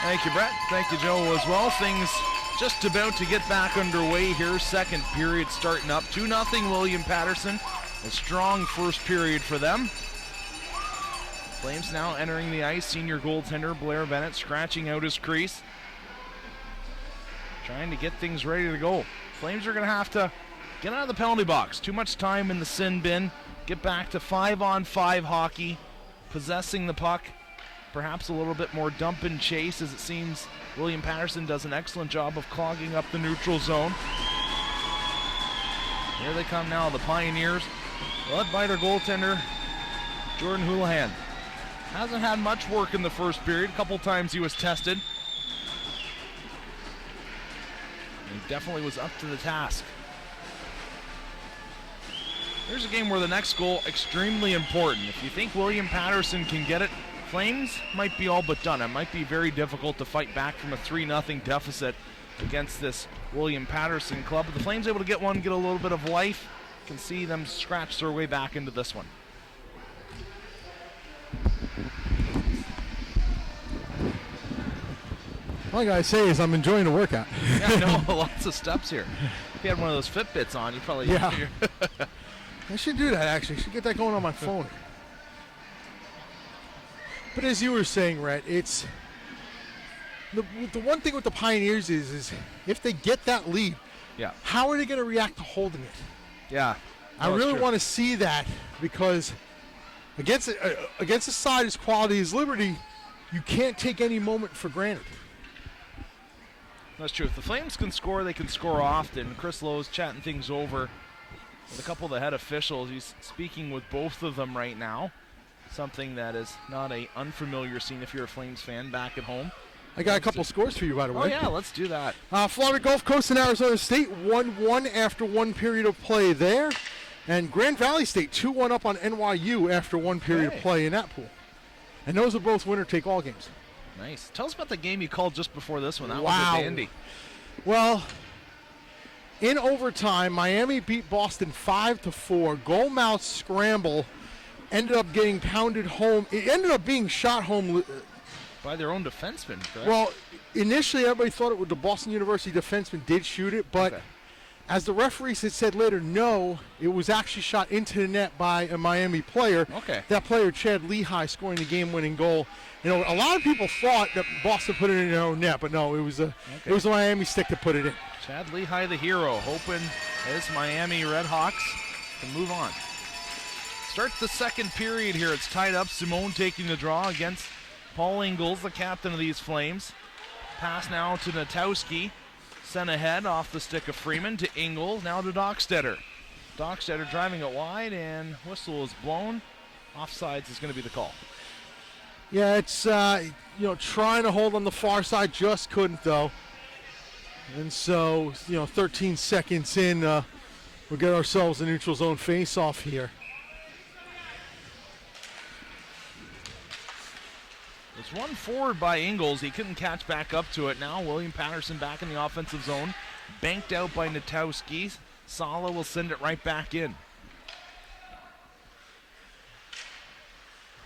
Thank you, Brett. Thank you, Joe, as well. Things just about to get back underway here. Second period starting up. 2-0 William Patterson. A strong first period for them. Flames now entering the ice. Senior goaltender Blair Bennett scratching out his crease. Trying to get things ready to go. Flames are going to have to get out of the penalty box. Too much time in the sin bin. Get back to 5-on-5 hockey. Possessing the puck. Perhaps a little bit more dump and chase, as it seems William Patterson does an excellent job of clogging up the neutral zone. Here they come now, the Pioneers, led by their goaltender, Jordan Houlihan. Hasn't had much work in the first period. A couple times he was tested. He definitely was up to the task. Here's a game where the next goal extremely important. If you think William Patterson can get it, Flames might be all but done. It might be very difficult to fight back from a 3-0 deficit against this William Patterson club. But the Flames able to get one, get a little bit of life. You can see them scratch their way back into this one. All I gotta say is I'm enjoying the workout. Yeah, I know, lots of steps here. If you had one of those Fitbits on, you probably... Yeah. I should do that, actually. I should get that going on my phone. But as you were saying, Rhett, it's the one thing with the Pioneers is if they get that lead, Yeah. how are they going to react to holding it? Yeah. I really want to see that, because against a side as quality as Liberty, you can't take any moment for granted. That's true. If the Flames can score, they can score often. Chris Lowe's chatting things over with a couple of the head officials. He's speaking with both of them right now. Something that is not an unfamiliar scene if you're a Flames fan back at home. I got a couple scores for you, by the way. Oh, yeah, let's do that. Florida Gulf Coast and Arizona State 1-1 after one period of play there. And Grand Valley State 2-1 up on NYU after one period of play in that pool. And those are both winner-take-all games. Nice. Tell us about the game you called just before this one. That was a dandy. Well, in overtime, Miami beat Boston 5-4. Goalmouth scramble ended up getting pounded home. It ended up being shot home by their own defenseman, correct? Well, initially everybody thought it was the Boston University defenseman did shoot it, but as the referees had said later, no, it was actually shot into the net by a Miami player. Okay. That player, Chad Lehigh, scoring the game-winning goal. You know, a lot of people thought that Boston put it in their own net, but no, it was a Miami stick that put it in. Chad Lehigh, the hero, hoping his Miami Redhawks can move on. Start the second period here. It's tied up. Simone taking the draw against Paul Ingalls, the captain of these Flames. Pass now to Natowski. Sent ahead off the stick of Freeman to Ingalls. Now to Dockstetter. Dockstetter driving it wide, and whistle is blown. Offsides is going to be the call. Yeah, it's, trying to hold on the far side, just couldn't, though. And so, 13 seconds in, we'll get ourselves a neutral zone face-off here. It's run forward by Ingalls. He couldn't catch back up to it. Now William Patterson back in the offensive zone. Banked out by Natowski. Sala will send it right back in.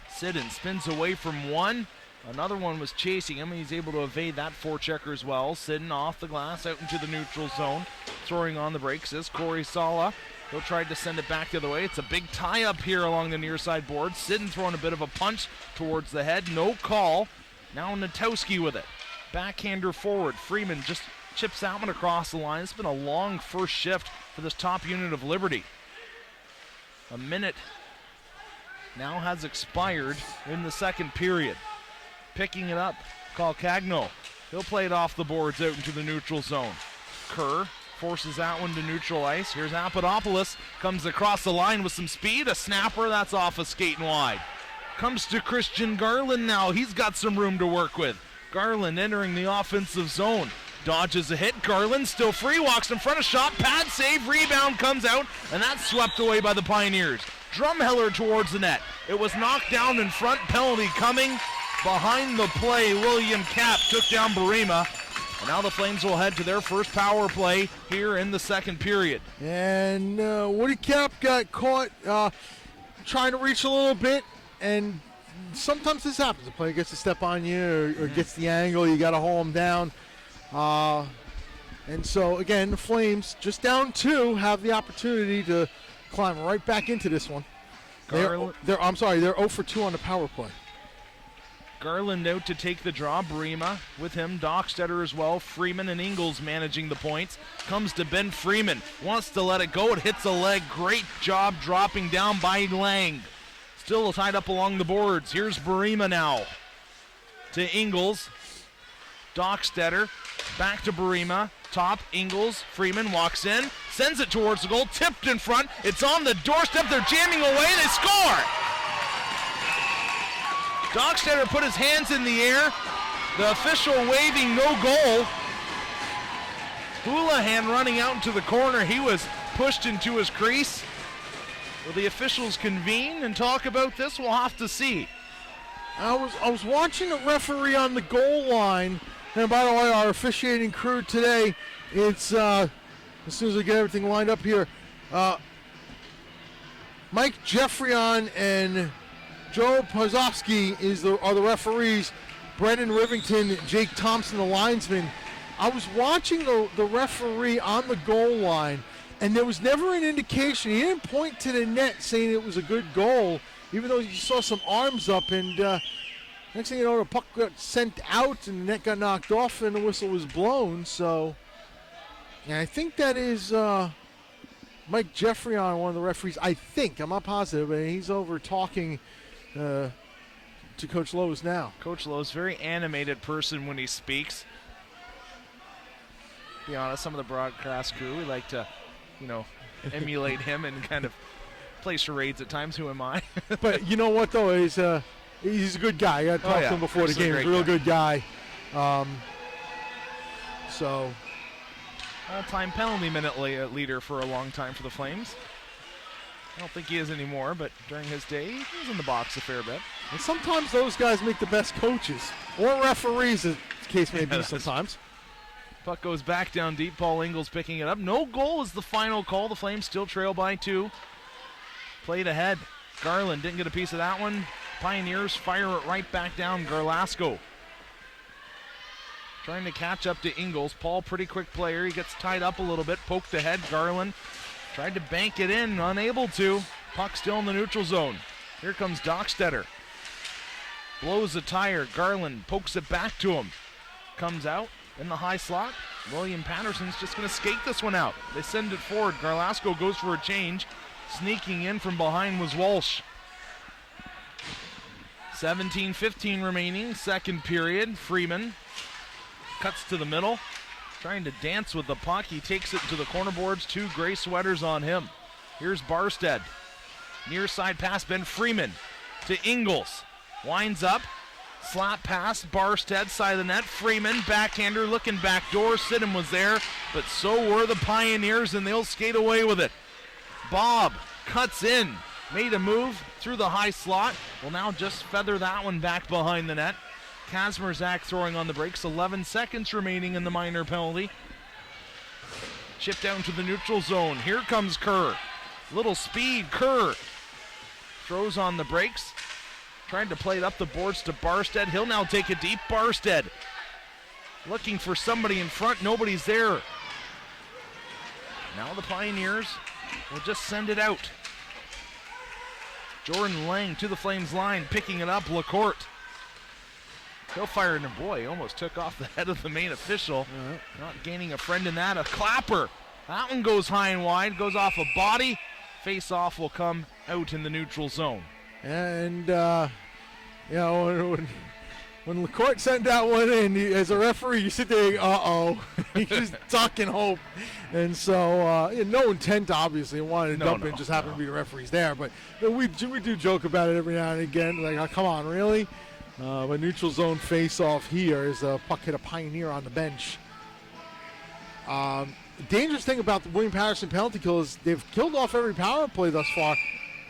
Sidden spins away from one. Another one was chasing him, and he's able to evade that forechecker as well. Sidden off the glass out into the neutral zone. Throwing on the brakes is Corey Sala. He'll try to send it back the other way. It's a big tie-up here along the near side board. Sidden throwing a bit of a punch towards the head. No call. Now Natowski with it. Backhander forward. Freeman just chips that one across the line. It's been a long first shift for this top unit of Liberty. A minute now has expired in the second period. Picking it up, Calcagno. He'll play it off the boards out into the neutral zone. Kerr forces that one to neutral ice. Here's Papadopoulos. Comes across the line with some speed. A snapper, that's off a skating wide. Comes to Christian Garland now. He's got some room to work with. Garland entering the offensive zone. Dodges a hit. Garland still free. Walks in front of shot. Pad save. Rebound comes out. And that's swept away by the Pioneers. Drumheller towards the net. It was knocked down in front. Penalty coming. Behind the play, William Kapp took down Barima. And now the Flames will head to their first power play here in the second period. And Woody Kapp got caught trying to reach a little bit, and sometimes this happens. The player gets to step on you or gets the angle. You got to haul him down. And so, again, the Flames, just down 2, have the opportunity to climb right back into this one. They're 0 for 2 on the power play. Garland out to take the draw. Brema with him. Dockstetter as well. Freeman and Ingles managing the points. Comes to Ben Freeman. Wants to let it go. It hits a leg. Great job dropping down by Lang. Still tied up along the boards. Here's Brema now. To Ingles. Dockstetter. Back to Brema. Top. Ingles. Freeman walks in. Sends it towards the goal. Tipped in front. It's on the doorstep. They're jamming away. They score! Dockstetter put his hands in the air. The official waving no goal. Houlihan running out into the corner. He was pushed into his crease. Will the officials convene and talk about this? We'll have to see. I was watching the referee on the goal line. And by the way, our officiating crew today, it's as soon as I get everything lined up here, Mike Jeffrion and Joe Pozowski are the referees. Brendan Rivington, Jake Thompson, the linesman. I was watching the referee on the goal line, and there was never an indication. He didn't point to the net saying it was a good goal, even though you saw some arms up. And next thing you know, the puck got sent out, and the net got knocked off, and the whistle was blown. So, and I think that is Mike Jeffrion, one of the referees. I think, I'm not positive, but he's over talking to Coach Lowe's now. Coach Lowe's very animated person when he speaks. To be honest, some of the broadcast crew, we like to, emulate him and kind of play charades at times. Who am I? But you know what, though? He's a good guy. I talked to him before the game. He's a real good guy. So, all-time penalty minute leader for a long time for the Flames. I don't think he is anymore, but during his day, he was in the box a fair bit. And sometimes those guys make the best coaches, or referees, as the case may be sometimes. Puck goes back down deep. Paul Ingles picking it up. No goal is the final call. The Flames still trail by 2. Played ahead. Garland didn't get a piece of that one. Pioneers fire it right back down. Garlasco trying to catch up to Ingles. Paul, pretty quick player. He gets tied up a little bit. Poked ahead. Garland tried to bank it in, unable to. Puck still in the neutral zone. Here comes Dockstetter. Blows the tire. Garland pokes it back to him. Comes out in the high slot. William Patterson's just going to skate this one out. They send it forward. Garlasco goes for a change. Sneaking in from behind was Walsh. 17:15 remaining, second period. Freeman cuts to the middle. Trying to dance with the puck. He takes it to the corner boards. 2 gray sweaters on him. Here's Barstead. Near side pass, Ben Freeman to Ingles. Winds up. Slap pass. Barstead, side of the net. Freeman, backhander, looking back door. Sidham was there, but so were the Pioneers, and they'll skate away with it. Bob cuts in. Made a move through the high slot. Will now just feather that one back behind the net. Kazmierzak throwing on the brakes. 11 seconds remaining in the minor penalty. Chip down to the neutral zone. Here comes Kerr. Little speed. Kerr throws on the brakes. Trying to play it up the boards to Barstead. He'll now take it deep. Barstead looking for somebody in front. Nobody's there. Now the Pioneers will just send it out. Jordan Lang to the Flames line. Picking it up. LaCourte. He'll fire it, and boy, almost took off the head of the main official. Not gaining a friend in that. A clapper. That one goes high and wide, goes off a body. Face-off will come out in the neutral zone. And, when LaCourte sent that one in, as a referee, you sit there, you just duck and hope. And so, no intent, obviously, wanted to dump in, just happened to be the referees there. But we do joke about it every now and again, like, oh, come on, really? But neutral zone face-off here is a puck hit a Pioneer on the bench. The dangerous thing about the William Patterson penalty kill is they've killed off every power play thus far,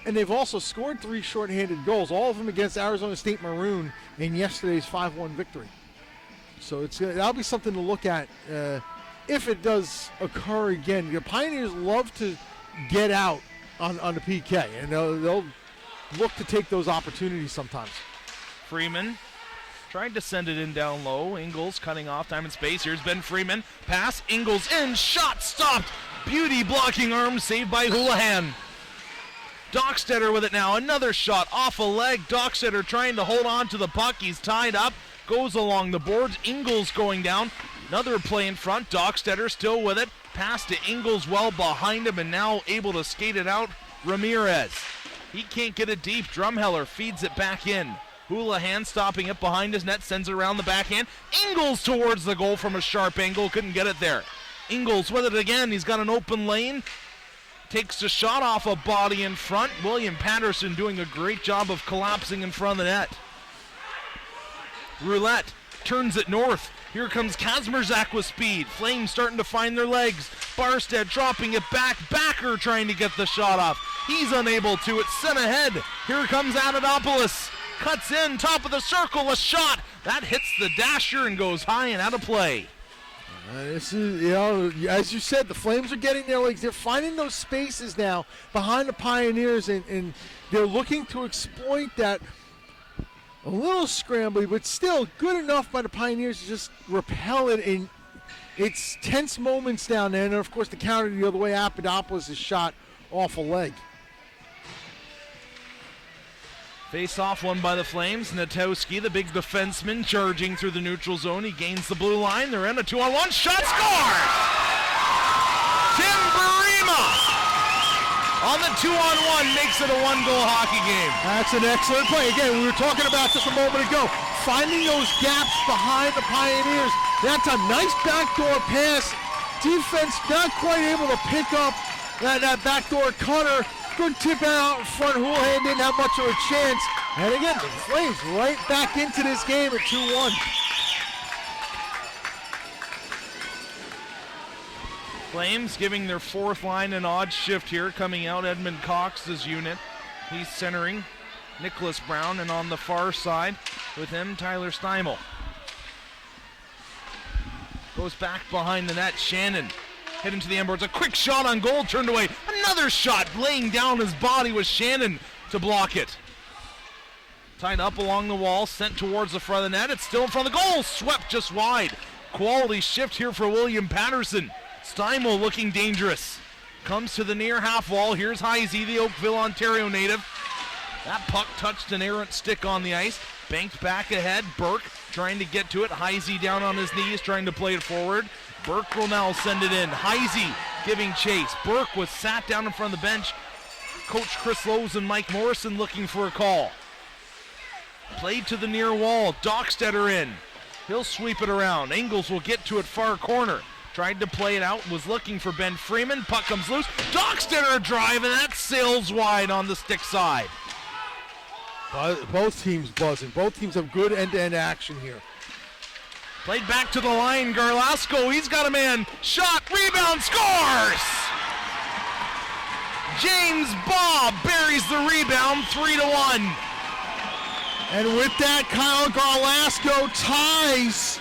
and they've also scored 3 shorthanded goals, all of them against Arizona State Maroon in yesterday's 5-1 victory. So that'll be something to look at if it does occur again. The Pioneers love to get out on the PK, and they'll look to take those opportunities sometimes. Freeman tried to send it in down low. Ingles cutting off time and space. Here's Ben Freeman. Pass. Ingles in. Shot stopped. Beauty blocking arm saved by Houlihan. Dockstetter with it now. Another shot off a leg. Dockstetter trying to hold on to the puck. He's tied up. Goes along the boards. Ingles going down. Another play in front. Dockstetter still with it. Pass to Ingles well behind him and now able to skate it out. Ramirez. He can't get it deep. Drumheller feeds it back in. Houlihan stopping it behind his net, sends it around the backhand. Ingles towards the goal from a sharp angle, couldn't get it there. Ingles with it again, he's got an open lane. Takes a shot off a body in front. William Patterson doing a great job of collapsing in front of the net. Roulette turns it north. Here comes Kazmerzak with speed. Flames starting to find their legs. Barstead dropping it back. Backer trying to get the shot off. He's unable to. It's sent ahead. Here comes Anadopoulos. Cuts in, top of the circle, a shot. That hits the dasher and goes high and out of play. This is, as you said, the Flames are getting their legs. They're finding those spaces now behind the Pioneers, and they're looking to exploit that. A little scrambly, but still good enough by the Pioneers to just repel it. And it's tense moments down there. And, of course, the counter the other way, Papadopoulos is shot off a leg. Face-off won by the Flames. Natowski, the big defenseman, charging through the neutral zone. He gains the blue line. They're in a 2-on-1. Shot scored! Tim Barima on the 2-on-1 makes it a one-goal hockey game. That's an excellent play. Again, we were talking about just a moment ago, finding those gaps behind the Pioneers. That's a nice backdoor pass. Defense not quite able to pick up that backdoor cutter. Good tip out in front. Houlihan didn't have much of a chance. And again, the Flames right back into this game at 2-1. Flames giving their fourth line an odd shift here, coming out Edmund Cox's unit. He's centering Nicholas Brown, and on the far side with him, Tyler Steimel. Goes back behind the net, Shannon. Head into the end boards, a quick shot on goal, turned away. Another shot, laying down his body was Shannon to block it. Tied up along the wall, sent towards the front of the net. It's still in front of the goal, swept just wide. Quality shift here for William Patterson. Steimel looking dangerous. Comes to the near half wall. Here's Heisey, the Oakville, Ontario native. That puck touched an errant stick on the ice. Banked back ahead. Burke trying to get to it. Heisey down on his knees trying to play it forward. Burke will now send it in. Heisey giving chase. Burke was sat down in front of the bench. Coach Chris Lowe's and Mike Morrison looking for a call. Played to the near wall. Dockstetter in. He'll sweep it around. Ingles will get to it far corner. Tried to play it out, was looking for Ben Freeman. Puck comes loose. Dockstetter a drive, and that sails wide on the stick side. Both teams buzzing. Both teams have good end-to-end action here. Played back to the line. Garlasco, he's got a man. Shot, rebound, scores! James Bob buries the rebound, 3-1. And with that, Kyle Garlasco ties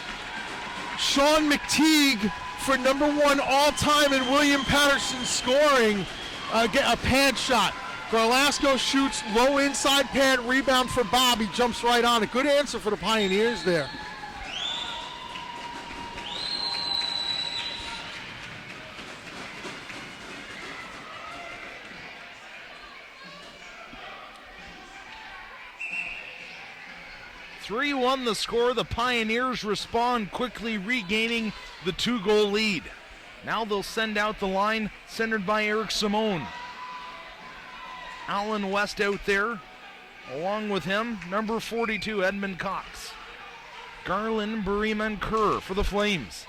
Sean McTeague for #1 all-time in William Patterson scoring a pad shot. Garlasco shoots low inside pad, rebound for Bob. He jumps right on it. Good answer for the Pioneers there. (3-1) the score. The Pioneers respond quickly, regaining the 2-goal lead. Now they'll send out the line centered by Eric Simone. Alan West out there. Along with him, number 42, Edmund Cox. Garland, Barima, and Kerr for the Flames.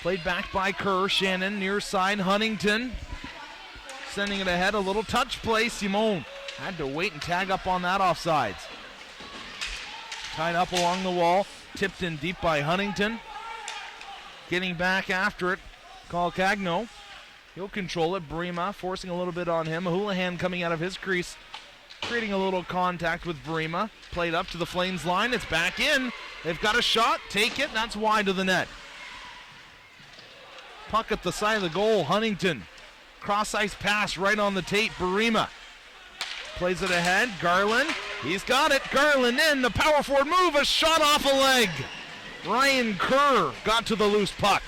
Played back by Kerr. Shannon near side. Huntington sending it ahead. A little touch play. Simone had to wait and tag up on that offsides. Tied up along the wall. Tipped in deep by Huntington. Getting back after it, Carl Cagno. He'll control it. Barima forcing a little bit on him. Houlihan coming out of his crease, creating a little contact with Barima. Played up to the Flames line. It's back in. They've got a shot. Take it. That's wide of the net. Puck at the side of the goal. Huntington. Cross-ice pass right on the tape. Barima plays it ahead. Garland He's got it. Garland in. The power forward move. A shot off a leg. Ryan Kerr got to the loose puck.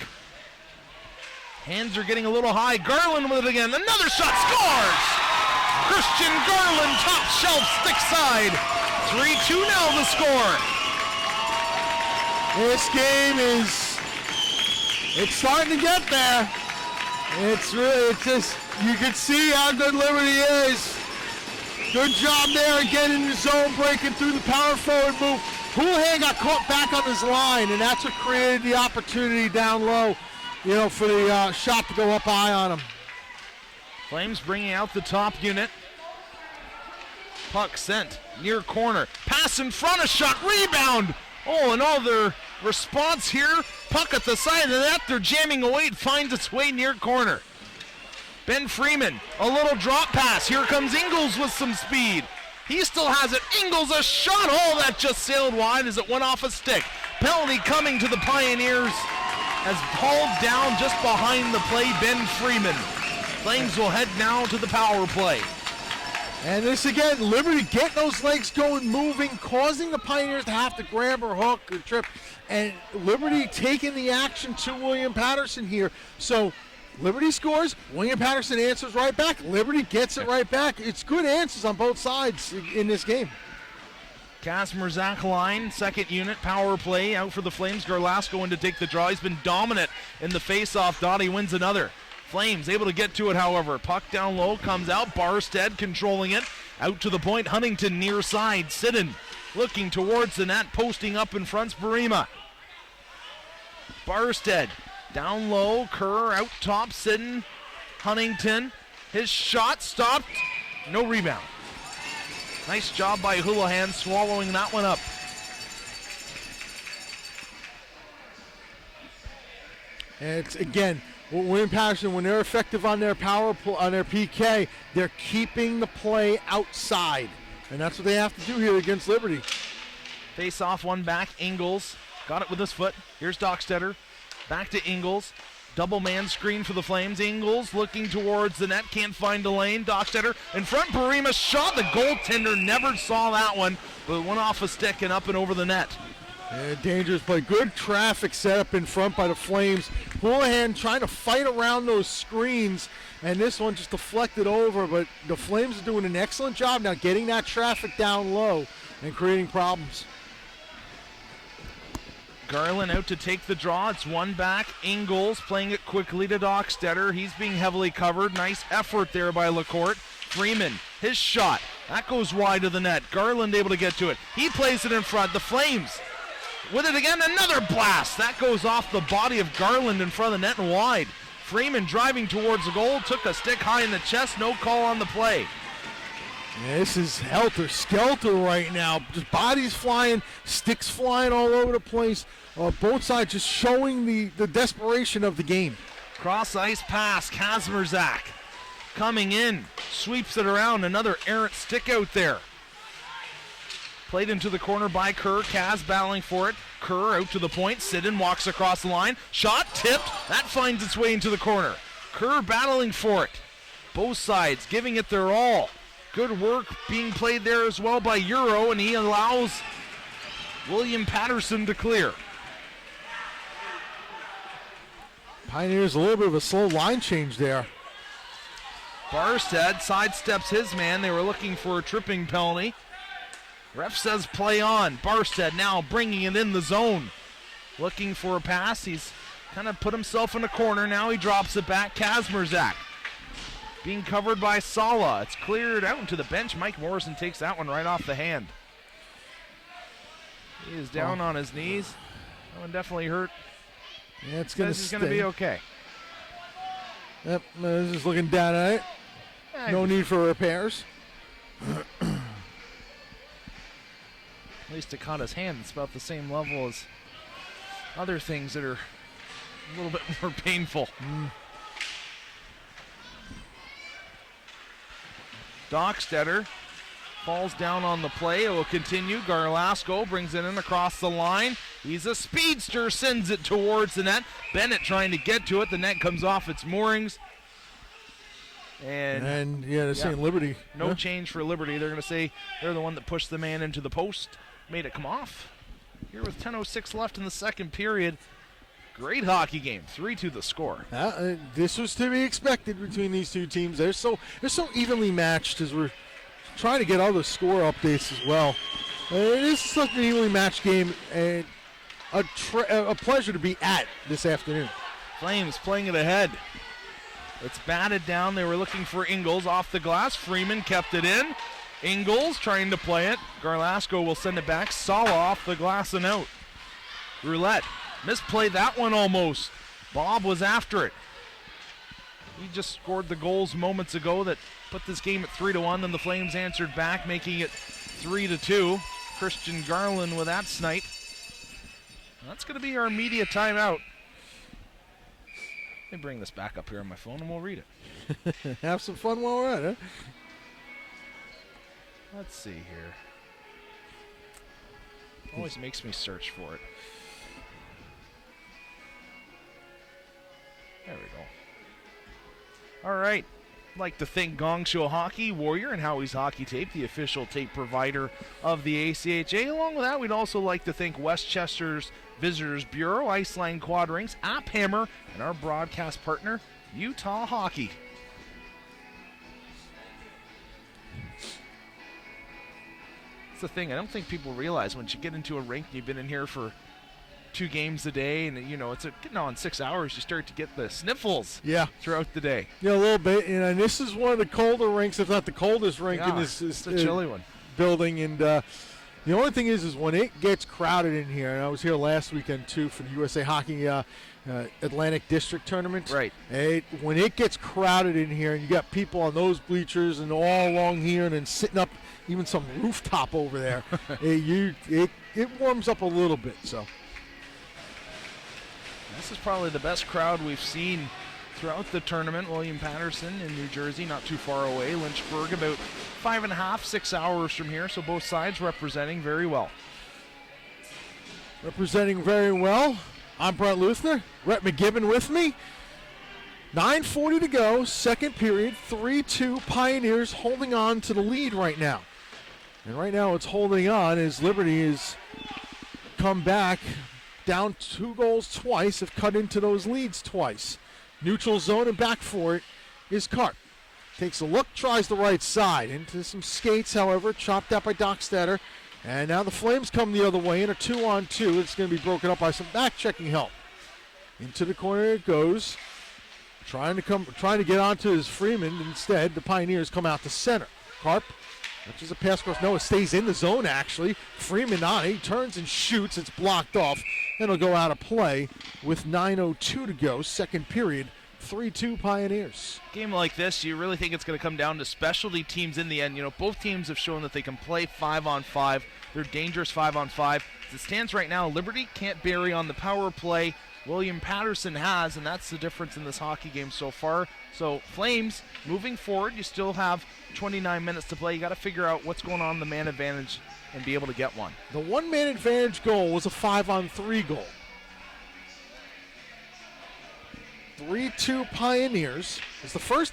Hands are getting a little high. Garland with it again. Another shot. Scores! Christian Garland, top shelf, stick side. 3-2 now the score. This game it's starting to get there. It's just, you can see how good Liberty is. Good job there again in the zone, breaking through the power forward move. Houlihan got caught back on his line, and that's what created the opportunity down low, for the shot to go up high on him. Flames bringing out the top unit. Puck sent near corner. Pass in front, a shot, rebound. Oh, another response here. Puck at the side of the net. They're jamming away. It finds its way near corner. Ben Freeman, a little drop pass. Here comes Ingles with some speed. He still has it. Ingles, a shot. Oh, that just sailed wide as it went off a stick. Penalty coming to the Pioneers as hauled down just behind the play, Ben Freeman. Flames will head now to the power play. And this again, Liberty getting those legs going, moving, causing the Pioneers to have to grab or hook or trip. And Liberty taking the action to William Patterson here. So Liberty scores, William Patterson answers right back. Liberty gets it right back. It's good answers on both sides in this game. Kasmerzak line, second unit, power play, out for the Flames. Garlasco in to take the draw. He's been dominant in the face-off. Dottie wins another. Flames able to get to it, however. Puck down low, comes out. Barstead controlling it. Out to the point, Huntington near side. Sidden looking towards the net, posting up in front. Barima. Barstead down low. Kerr out top. Sidden. Huntington. His shot stopped. No rebound. Nice job by Houlihan swallowing that one up. And it's again, William Patterson, when they're effective on their power play, on their PK, they're keeping the play outside. And that's what they have to do here against Liberty. Face off, one back. Ingles got it with his foot. Here's Dockstetter. Back to Ingles. Double man screen for the Flames. Ingles looking towards the net. Can't find a lane. Dockstetter in front. Barima shot. The goaltender never saw that one, but it went off a stick and up and over the net. Yeah, dangerous play. Good traffic set up in front by the Flames. Houlihan trying to fight around those screens, and this one just deflected over, but the Flames are doing an excellent job now getting that traffic down low and creating problems. Garland out to take the draw. It's one back. Ingles playing it quickly to Dockstetter. He's being heavily covered. Nice effort there by LaCourte. Freeman, his shot. That goes wide of the net. Garland able to get to it. He plays it in front. The Flames with it again. Another blast. That goes off the body of Garland in front of the net and wide. Freeman driving towards the goal. Took a stick high in the chest. No call on the play. Yeah, this is helter-skelter right now. Just bodies flying, sticks flying all over the place. Both sides just showing the desperation of the game. Cross-ice pass, Kasmerzak coming in, sweeps it around. Another errant stick out there. Played into the corner by Kerr. Kaz battling for it. Kerr out to the point. Sidden walks across the line. Shot tipped. That finds its way into the corner. Kerr battling for it. Both sides giving it their all. Good work being played there as well by Euro, and he allows William Patterson to clear. Pioneers a little bit of a slow line change there. Barstead sidesteps his man. They were looking for a tripping penalty. Ref says play on. Barstead now bringing it in the zone. Looking for a pass. He's kind of put himself in a corner. Now he drops it back. Kasmerzak being covered by Sala. It's cleared out into the bench. Mike Morrison takes that one right off the hand. He is down on his knees. That one definitely hurt. Yeah, it's going to be okay. Yep, this is looking down at it. No need for repairs. At least it caught his hand. It's about the same level as other things that are a little bit more painful. Dockstetter falls down on the play. It will continue. Garlasco brings it in across the line. He's a speedster, sends it towards the net. Bennett trying to get to it. The net comes off its moorings. And they're saying Liberty. No change for Liberty. They're going to say they're the one that pushed the man into the post, made it come off. Here with 10:06 left in the second period. Great hockey game, 3-2 the score. This was to be expected between these two teams. They're so evenly matched as we're trying to get other score updates as well. It is such an evenly matched game, and a pleasure to be at this afternoon. Flames playing it ahead. It's batted down. They were looking for Ingles off the glass. Freeman kept it in. Ingles trying to play it. Garlasco will send it back. Sala off the glass and out. Roulette misplayed that one almost. Bob was after it. He just scored the goals moments ago that put this game at 3-1. Then the Flames answered back, making it 3-2. Christian Garland with that snipe. That's going to be our media timeout. Let me bring this back up here on my phone and we'll read it. Have some fun while we're at it. Let's see here. Always makes me search for it. There we go. All right. I'd like to thank Gong Show Hockey, Warrior, and Howie's Hockey Tape, the official tape provider of the ACHA. Along with that, we'd also like to thank Westchester's Visitors Bureau, Iceland Quad Rings, App Hammer, and our broadcast partner, Utah Hockey. That's the thing. I don't think people realize once you get into a rink, you've been in here for 2 games a day, and it's getting on 6 hours, you start to get the sniffles throughout the day. Yeah, a little bit. And this is one of the colder rinks, if not the coldest rink in this it's a chilly one. Building. And the only thing is when it gets crowded in here, and I was here last weekend too for the USA Hockey Atlantic District Tournament. Right. When it gets crowded in here, and you got people on those bleachers and all along here, and then sitting up even some rooftop over there, it warms up a little bit. So. This is probably the best crowd we've seen throughout the tournament. William Patterson in New Jersey, not too far away. Lynchburg, about 5.5, 6 hours from here. So both sides representing very well. Representing very well. I'm Brent Luthner. Rhett McGibbon with me. 9:40 to go, second period. 3-2 Pioneers holding on to the lead right now. And right now it's holding on as Liberty has come back. Down 2 goals twice, have cut into those leads twice. Neutral zone and back for it is Karp. Takes a look, tries the right side. Into some skates, however, chopped out by Dockstetter. And now the Flames come the other way in a 2-on-2. It's going to be broken up by some back-checking help. Into the corner it goes. Trying to get onto his Freeman. Instead, the Pioneers come out to center. Karp. Which is a pass across. No, it stays in the zone, actually. Freeman on it. He turns and shoots. It's blocked off. And it'll go out of play with 9:02 to go. Second period. 3-2 Pioneers. Game like this, you really think it's going to come down to specialty teams in the end. Both teams have shown that they can play 5-on-5. They're dangerous 5-on-5. As it stands right now, Liberty can't bury on the power play. William Patterson has, and that's the difference in this hockey game so far. So Flames, moving forward, you still have 29 minutes to play. You got to figure out what's going on in the man advantage and be able to get one. The one-man advantage goal was a 5-on-3 goal. 3-2 Pioneers. It's the first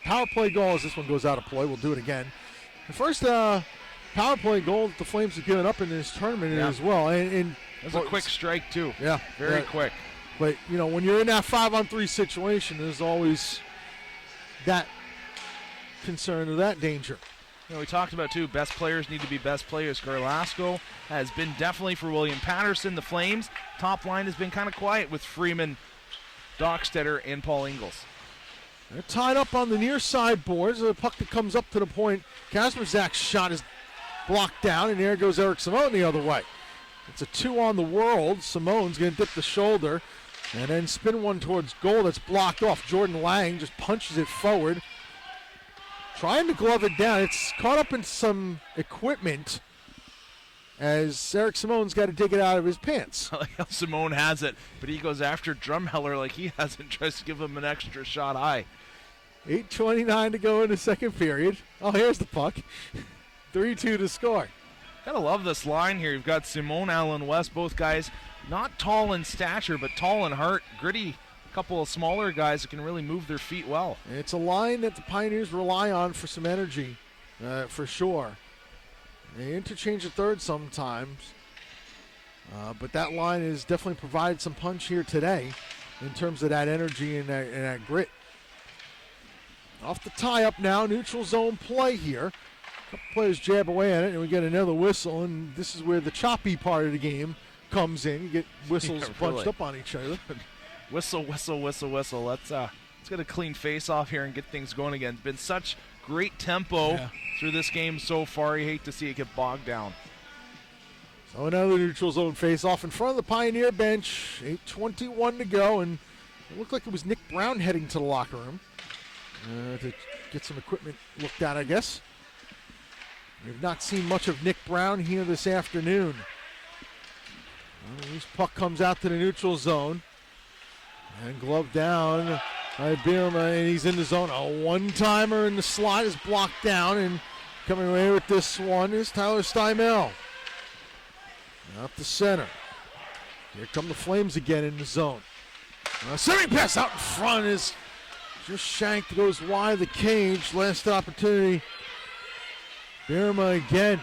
power play goal as this one goes out of play. We'll do it again. The first power play goal that the Flames have given up in this tournament as well. And it was a quick strike, too. Yeah. Very quick. But, when you're in that 5-on-3 situation, there's always that concern or that danger. We talked about, too, best players need to be best players. Garlasco has been definitely for William Patterson. The Flames, top line has been kind of quiet with Freeman, Dockstetter, and Paul Ingles. They're tied up on the near side boards. The puck that comes up to the point. Kasperzak's shot is blocked down, and there goes Eric Simone the other way. It's a 2 on the world. Simone's going to dip the shoulder and then spin one towards goal that's blocked off. Jordan Lang just punches it forward. Trying to glove it down. It's caught up in some equipment as Eric Simone's got to dig it out of his pants. I like how Simone has it, but he goes after Drumheller like he hasn't, tries to give him an extra shot high. 8:29 to go in the second period. Oh, here's the puck. 3-2 to score. Gotta love this line here. You've got Simone, Allen West, both guys not tall in stature, but tall in heart. Gritty couple of smaller guys that can really move their feet well. It's a line that the Pioneers rely on for some energy, for sure. They interchange the third sometimes, but that line has definitely provided some punch here today in terms of that energy and that grit. Off the tie-up now, neutral zone play here. A couple players jab away at it, and we get another whistle, and this is where the choppy part of the game comes in. You get whistles bunched up on each other. Whistle, whistle, whistle, whistle. Let's get a clean face off here and get things going again. It's been such great tempo through this game so far. You hate to see it get bogged down. So another neutral zone face-off in front of the Pioneer bench. 8:21 to go, and it looked like it was Nick Brown heading to the locker room to get some equipment looked at, I guess. We've not seen much of Nick Brown here this afternoon. Well, this puck comes out to the neutral zone. And glove down by Birma, and he's in the zone. A one-timer in the slot is blocked down, and coming away with this one is Tyler Stymel. Up the center. Here come the Flames again in the zone. Sending pass out in front is just shanked, goes wide of the cage. Last opportunity. Birma again.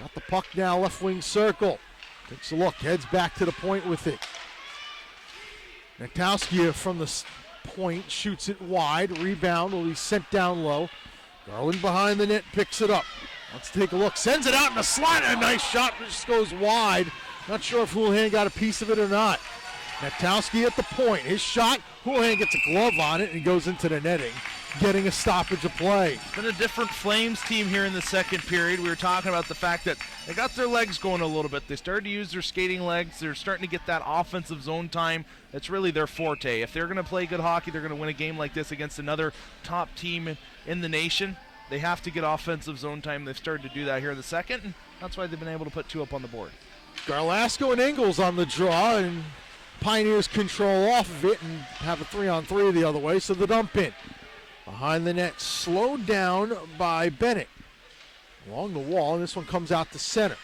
Got the puck now, left wing circle. Takes a look, heads back to the point with it. Natowski from the point shoots it wide. Rebound will be sent down low. Garland behind the net picks it up. Let's take a look. Sends it out in the slot. A nice shot, but just goes wide. Not sure if Houlihan got a piece of it or not. Natowski at the point. His shot. Houlihan gets a glove on it and he goes into the netting, getting a stoppage of play. It's been a different Flames team here in the second period. We were talking about the fact that they got their legs going a little bit. They started to use their skating legs. They're starting to get that offensive zone time. That's really their forte. If they're going to play good hockey, they're going to win a game like this against another top team in the nation. They have to get offensive zone time. They've started to do that here in the second, and that's why they've been able to put two up on the board. Garlasco and Engels on the draw, and Pioneers control off of it and have a 3-on-3 the other way, so the dump in. Behind the net, slowed down by Bennett. Along the wall, and this one comes out to center.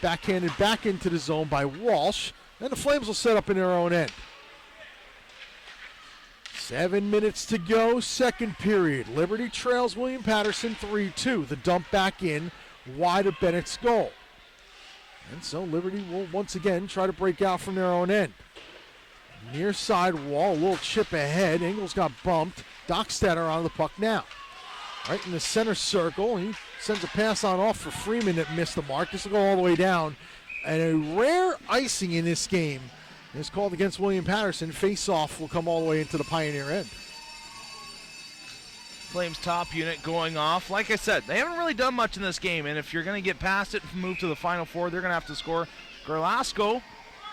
Backhanded back into the zone by Walsh, and the Flames will set up in their own end. 7 minutes to go, second period. Liberty trails William Patterson 3-2. The dump back in, wide of Bennett's goal. And so Liberty will once again try to break out from their own end. Near side wall, a little chip ahead. Engels got bumped. Dockstader on the puck now. Right in the center circle. He sends a pass on off for Freeman that missed the mark. This will go all the way down. And a rare icing in this game is called against William Patterson. Face-off will come all the way into the Pioneer end. Flames top unit going off. Like I said, they haven't really done much in this game, and if you're going to get past it and move to the Final Four, they're going to have to score. Garlasco,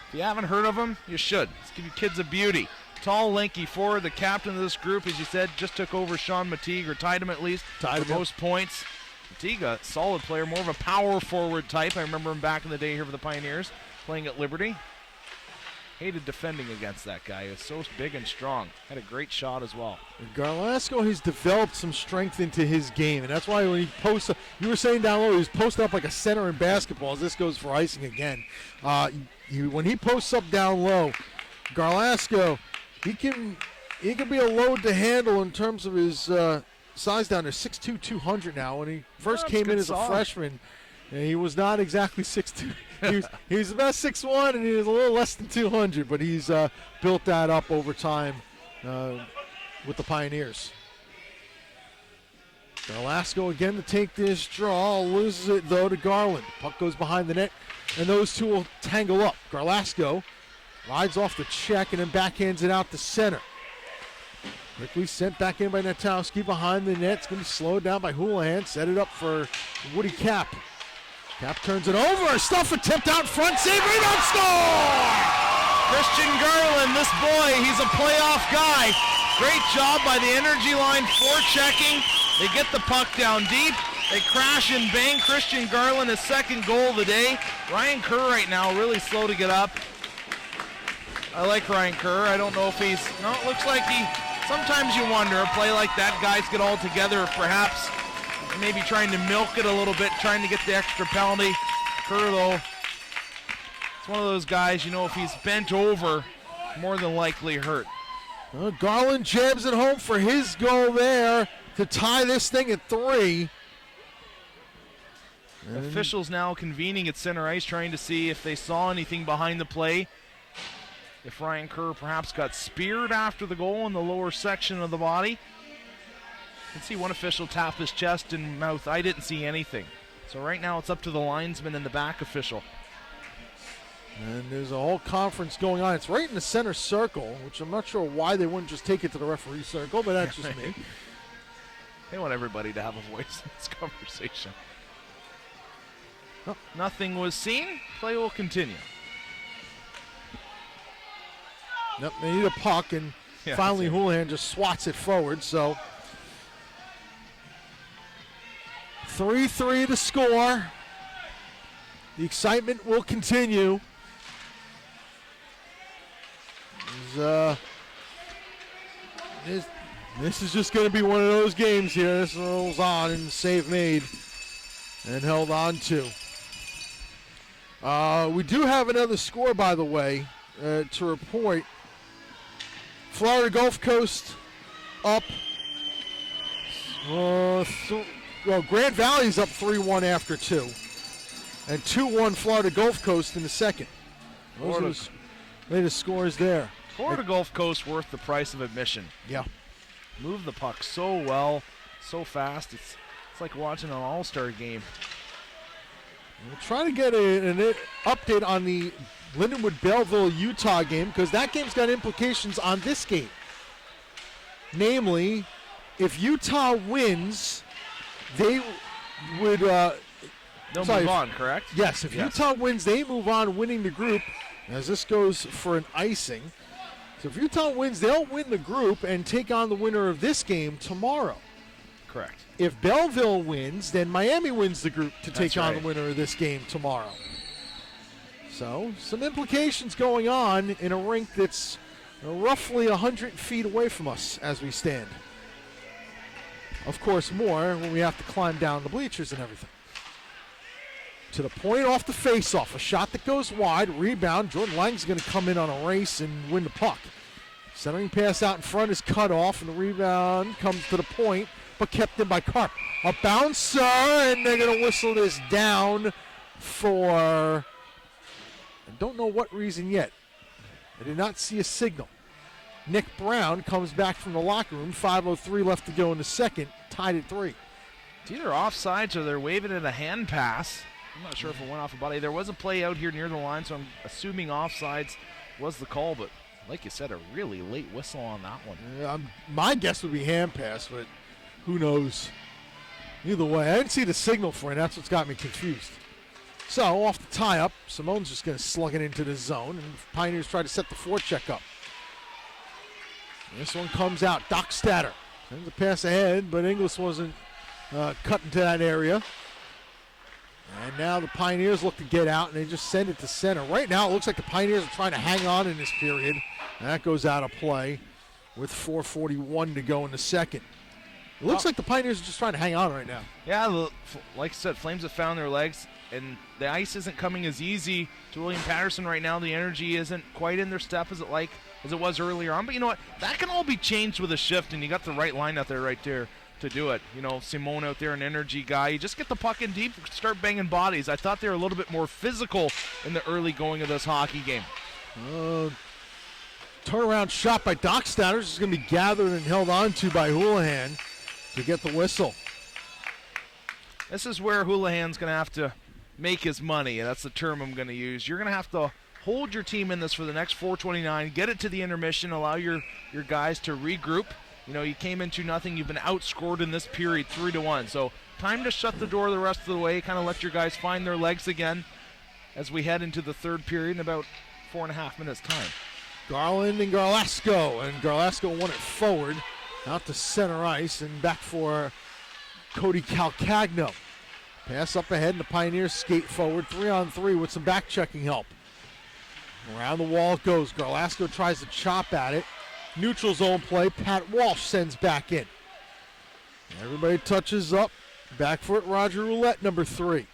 if you haven't heard of him, you should. Let's give you kids a beauty. Tall, lanky forward, the captain of this group, as you said, just took over Sean Mateague, or tied him at least, for most points. Mateague, a solid player, more of a power forward type. I remember him back in the day here for the Pioneers, playing at Liberty. Hated defending against that guy. He was so big and strong. Had a great shot as well. Garlasco has developed some strength into his game, and that's why when he posts up, you were saying down low, he was posted up like a center in basketball, as this goes for icing again. When he posts up down low, Garlasco, he can be a load to handle in terms of his size down there. 6'2", 200 now. When he first came in as a freshman, he was not exactly 6'2". He was about 6'1", and he was a little less than 200, but he's built that up over time with the Pioneers. Garlasco again to take this draw, loses it though to Garland. Puck goes behind the net, and those two will tangle up. Garlasco rides off the check and then backhands it out to center. Quickly sent back in by Natowski behind the net. It's going to be slowed down by Houlihan. Set it up for Woody Cap. Cap turns it over. Stuff attempt out front. Save, rebound, score! Christian Garland, this boy, he's a playoff guy. Great job by the energy line, forechecking. They get the puck down deep. They crash and bang. Christian Garland, his second goal of the day. Ryan Kerr right now really slow to get up. I like Ryan Kerr. I don't know if he's, no, it looks like he, sometimes you wonder, a play like that, guys get all together, perhaps maybe trying to milk it a little bit, trying to get the extra penalty. Kerr, though, it's one of those guys, you know, if he's bent over, more than likely hurt. Garland jams it home for his goal there to tie this thing at 3. Officials now convening at center ice, trying to see if they saw anything behind the play. If Ryan Kerr perhaps got speared after the goal in the lower section of the body. You can see one official tap his chest and mouth. I didn't see anything. So right now it's up to the linesman and the back official. And there's a whole conference going on. It's right in the center circle, which I'm not sure why they wouldn't just take it to the referee circle, but that's just me. They want everybody to have a voice in this conversation. Oh, nothing was seen. Play will continue. Yep, they need a puck, and finally Houlihan just swats it forward. So 3-3 to score. The excitement will continue. This is just going to be one of those games here. This rolls on, and the save made and held on to. We do have another score, by the way, to report. Florida Gulf Coast up. Grand Valley's up 3-1 after 2. And 2-1 Florida Gulf Coast in the second. Those are the latest scores there. Florida Gulf Coast worth the price of admission. Yeah. Move the puck so well, so fast. It's like watching an all-star game. We'll try to get an update on the Lindenwood-Belleville, Utah game, because that game's got implications on this game. Namely, if Utah wins, they would... They'll move on, correct? Yes, if Utah wins, they move on, winning the group, as this goes for an icing. So if Utah wins, they'll win the group and take on the winner of this game tomorrow. Correct. If Belleville wins, then Miami wins the group to take on the winner of this game tomorrow. So, some implications going on in a rink that's roughly 100 feet away from us as we stand. Of course, more when we have to climb down the bleachers and everything. To the point off the face-off, a shot that goes wide, rebound. Jordan Lang's going to come in on a race and win the puck. Centering pass out in front is cut off, and the rebound comes to the point, but kept in by Karp. A bouncer, and they're going to whistle this down for... I don't know what reason yet. I did not see a signal. Nick Brown comes back from the locker room. 5:03 left to go in the second. Tied at 3. It's either offsides or they're waving it a hand pass. I'm not sure if it went off a body. There was a play out here near the line, so I'm assuming offsides was the call, but like you said, a really late whistle on that one. My guess would be hand pass, but who knows? Either way, I didn't see the signal for it. That's what's got me confused. So, off the tie-up, Simone's just going to slug it into the zone, and Pioneers try to set the forecheck up. This one comes out. Dockstader sends a pass ahead, but Inglis wasn't cut into that area. And now the Pioneers look to get out, and they just send it to center. Right now, it looks like the Pioneers are trying to hang on in this period. And that goes out of play with 4:41 to go in the second. It looks like the Pioneers are just trying to hang on right now. Yeah, like I said, Flames have found their legs, and the ice isn't coming as easy to William Patterson right now. The energy isn't quite in their step as it was earlier on. But you know what? That can all be changed with a shift, and you got the right line out there right there to do it. You know, Simone out there, an energy guy. You just get the puck in deep, start banging bodies. I thought they were a little bit more physical in the early going of this hockey game. Turnaround shot by Dockstader is going to be gathered and held on to by Houlihan to get the whistle. This is where Houlihan's going to have to make his money, and that's the term I'm going to use. You're going to have to hold your team in this for the next 4:29, get it to the intermission, allow your guys to regroup. You know, you came in 2-0. You've been outscored in this period 3-1. So time to shut the door the rest of the way, kind of let your guys find their legs again as we head into the third period in about 4.5 minutes time. Garland and Garlasco, and Garlasco won it forward out to center ice and back for Cody Calcagno. Pass up ahead and the Pioneers skate forward 3-on-3 with some back checking help. Around the wall it goes. Garlasco tries to chop at it. Neutral zone play. Pat Walsh sends back in. Everybody touches up. Back for it, Roger Roulette, number 3.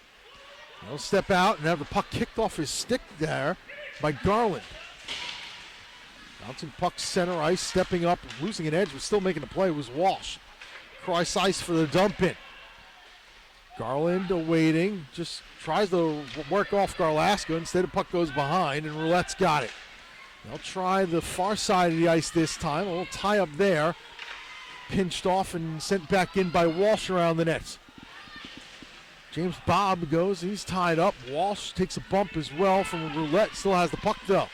He'll step out and have the puck kicked off his stick there by Garland. Bouncing puck center ice, stepping up, losing an edge, but still making the play was Walsh. Cross ice for the dump in. Garland awaiting, just tries to work off Garlasco. Instead, the puck goes behind, and Roulette's got it. They'll try the far side of the ice this time. A little tie up there. Pinched off and sent back in by Walsh around the nets. James Bobb goes, he's tied up. Walsh takes a bump as well from Roulette, still has the puck though.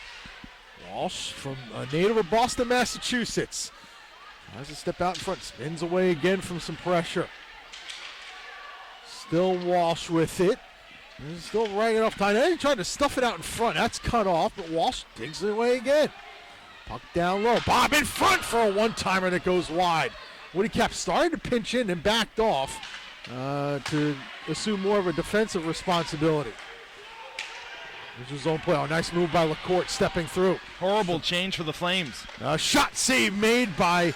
Walsh, from a native of Boston, Massachusetts. Tries to step out in front, spins away again from some pressure. Still Walsh with it. He's still right enough time. He tried to stuff it out in front. That's cut off, but Walsh digs it away again. Puck down low. Bob in front for a one-timer that goes wide. Woody Cap started to pinch in and backed off to assume more of a defensive responsibility. There's his own play. Oh, nice move by LaCourte stepping through. Horrible change for the Flames. Shot save made by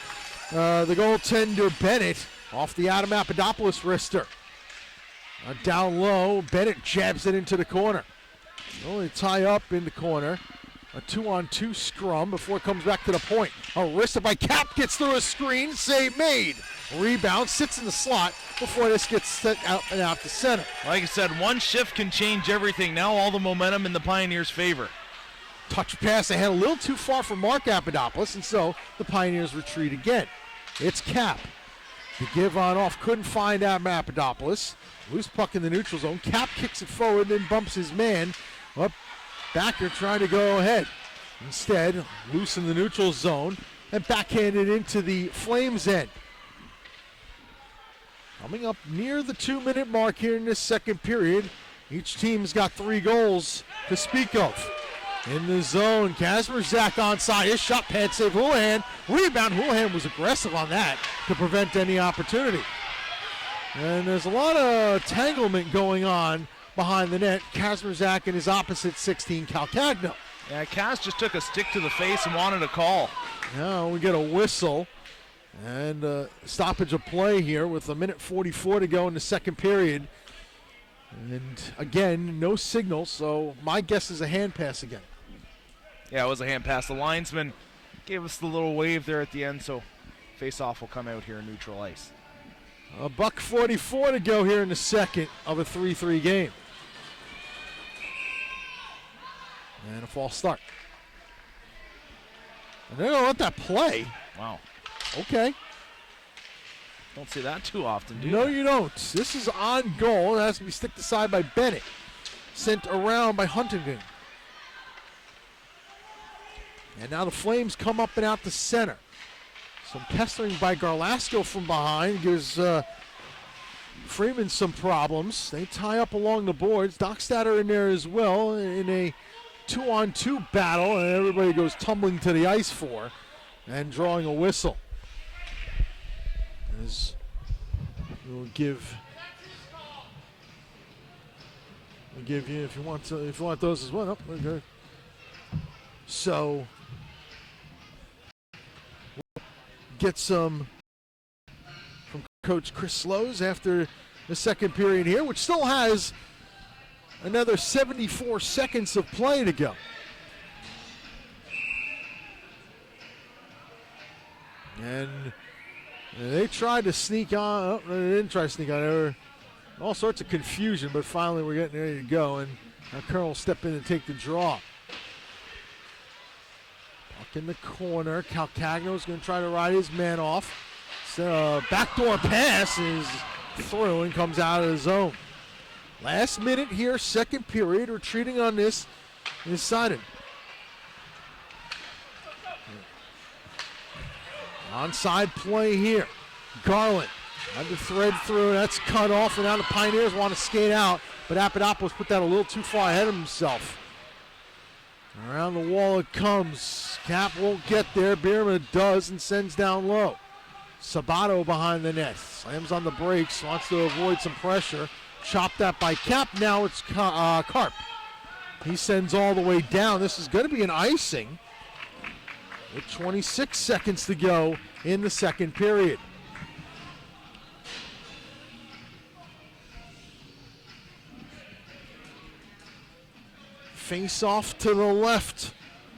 the goaltender Bennett off the Adam Papadopoulos wrister. Down low, Bennett jabs it into the corner. Only tie up in the corner. A 2-on-2 scrum before it comes back to the point. A wristed by Cap, gets through a screen, save made. Rebound, sits in the slot before this gets set out and out to center. Like I said, one shift can change everything. Now all the momentum in the Pioneers' favor. Touch pass ahead, a little too far for Mark Papadopoulos, and so the Pioneers retreat again. It's Cap. The give on off, couldn't find Papadopoulos. Loose puck in the neutral zone. Cap kicks it forward, then bumps his man. Up, backer trying to go ahead. Instead, loose in the neutral zone and backhanded into the Flames end. Coming up near the 2-minute mark here in this second period. Each team's got 3 goals to speak of. In the zone, Kazmierzak onside. His shot pad save Houlihan. Rebound. Houlihan was aggressive on that to prevent any opportunity. And there's a lot of tanglement going on behind the net. Kazmierzak and his opposite 16, Calcagno. Yeah, Kaz just took a stick to the face and wanted a call. Now we get a whistle and stoppage of play here with 1:44 to go in the second period. And again, no signal, so my guess is a hand pass again. Yeah, it was a hand pass. The linesman gave us the little wave there at the end, so face-off will come out here in neutral ice. $1:44 to go here in the second of a 3-3 game. And a false start. And they're going to let that play. Wow. Okay. Don't see that too often, do you? No, you don't. This is on goal. It has to be sticked aside by Bennett. Sent around by Huntington. And now the Flames come up and out the center. Some pestering by Garlasco from behind gives Freeman some problems. They tie up along the boards. Dockstader in there as well in a 2-on-2 battle, and everybody goes tumbling to the ice for and drawing a whistle. As we'll give you if you want those as well. Oh, okay. So we'll get some from Coach Chris Slows after the second period here, which still has another 74 seconds of play to go. And they tried to sneak on. Oh, they didn't try to sneak on. There were all sorts of confusion, but finally we're getting ready to go. And now Colonel will step in and take the draw. Puck in the corner. Calcagno's going to try to ride his man off. So backdoor pass is through and comes out of the zone. Last minute here, second period. Retreating on this is Sidon. Onside play here. Garland had to thread through. That's cut off, and now the Pioneers want to skate out, but Papadopoulos put that a little too far ahead of himself. Around the wall it comes. Cap won't get there. Bierman does and sends down low. Sabato behind the net. Slams on the brakes. Wants to avoid some pressure. Chopped that by Cap. Now it's Karp. He sends all the way down. This is going to be an icing with 26 seconds to go in the second period. Face off to the left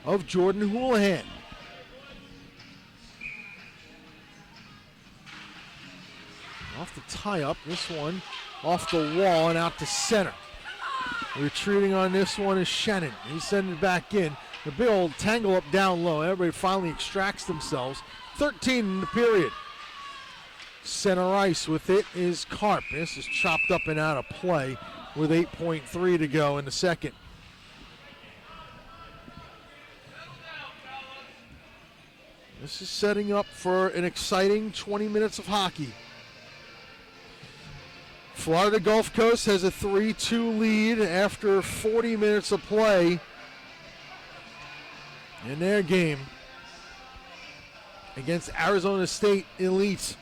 of Jordan Houlihan. tie-up. This one off the wall and out to center. Retreating on this one is Shannon. He's sending it back in. The big old tangle up down low. Everybody finally extracts themselves. 13 in the period. Center ice with it is Karp. This is chopped up and out of play with 8.3 to go in the second. This is setting up for an exciting 20 minutes of hockey. Florida Gulf Coast has a 3-2 lead after 40 minutes of play in their game against Arizona State Elite.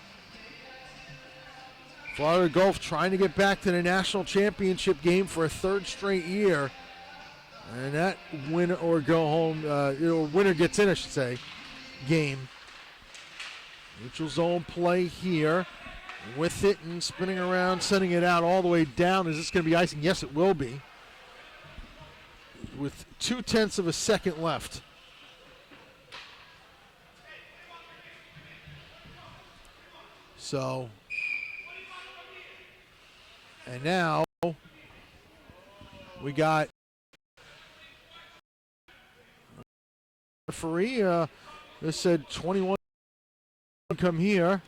Florida Gulf trying to get back to the national championship game for a third straight year. And that win or go home, winner gets in, I should say, game. Neutral zone play here. With it and spinning around, sending it out all the way down. Is this going to be icing? Yes, it will be. With 0.2 of a second left. So, and now we got referee. This said 21 come here.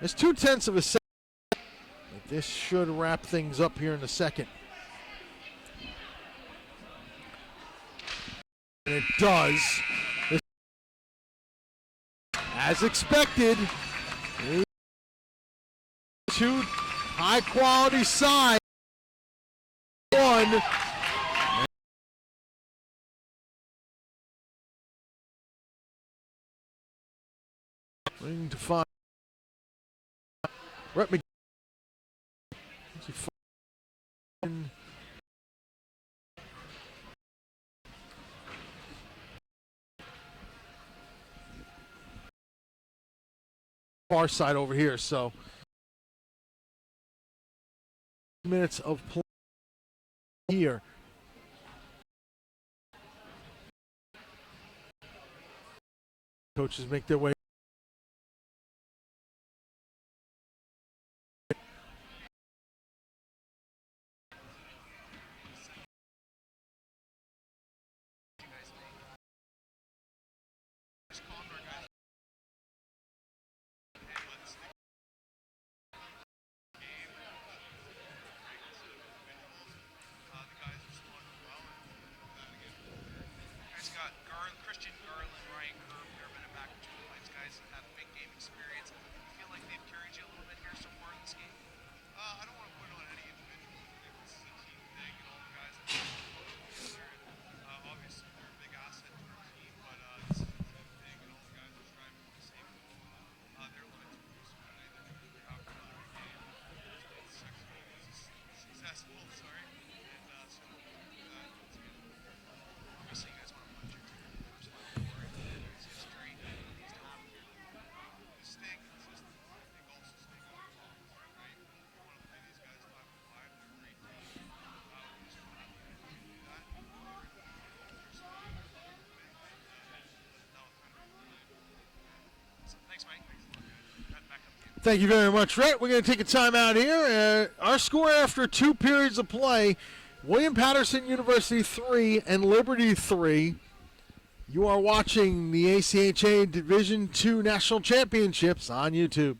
It's 0.2 of a second. But this should wrap things up here in the second. And it does. As expected, two high-quality sides. One. Waiting to find. Brett McGinn. Far side over here, so minutes of play here. Coaches make their way. Thank you very much, Rhett. We're going to take a time out here. Our score after 2 periods of play, William Patterson University 3 and Liberty 3. You are watching the ACHA Division II National Championships on YouTube.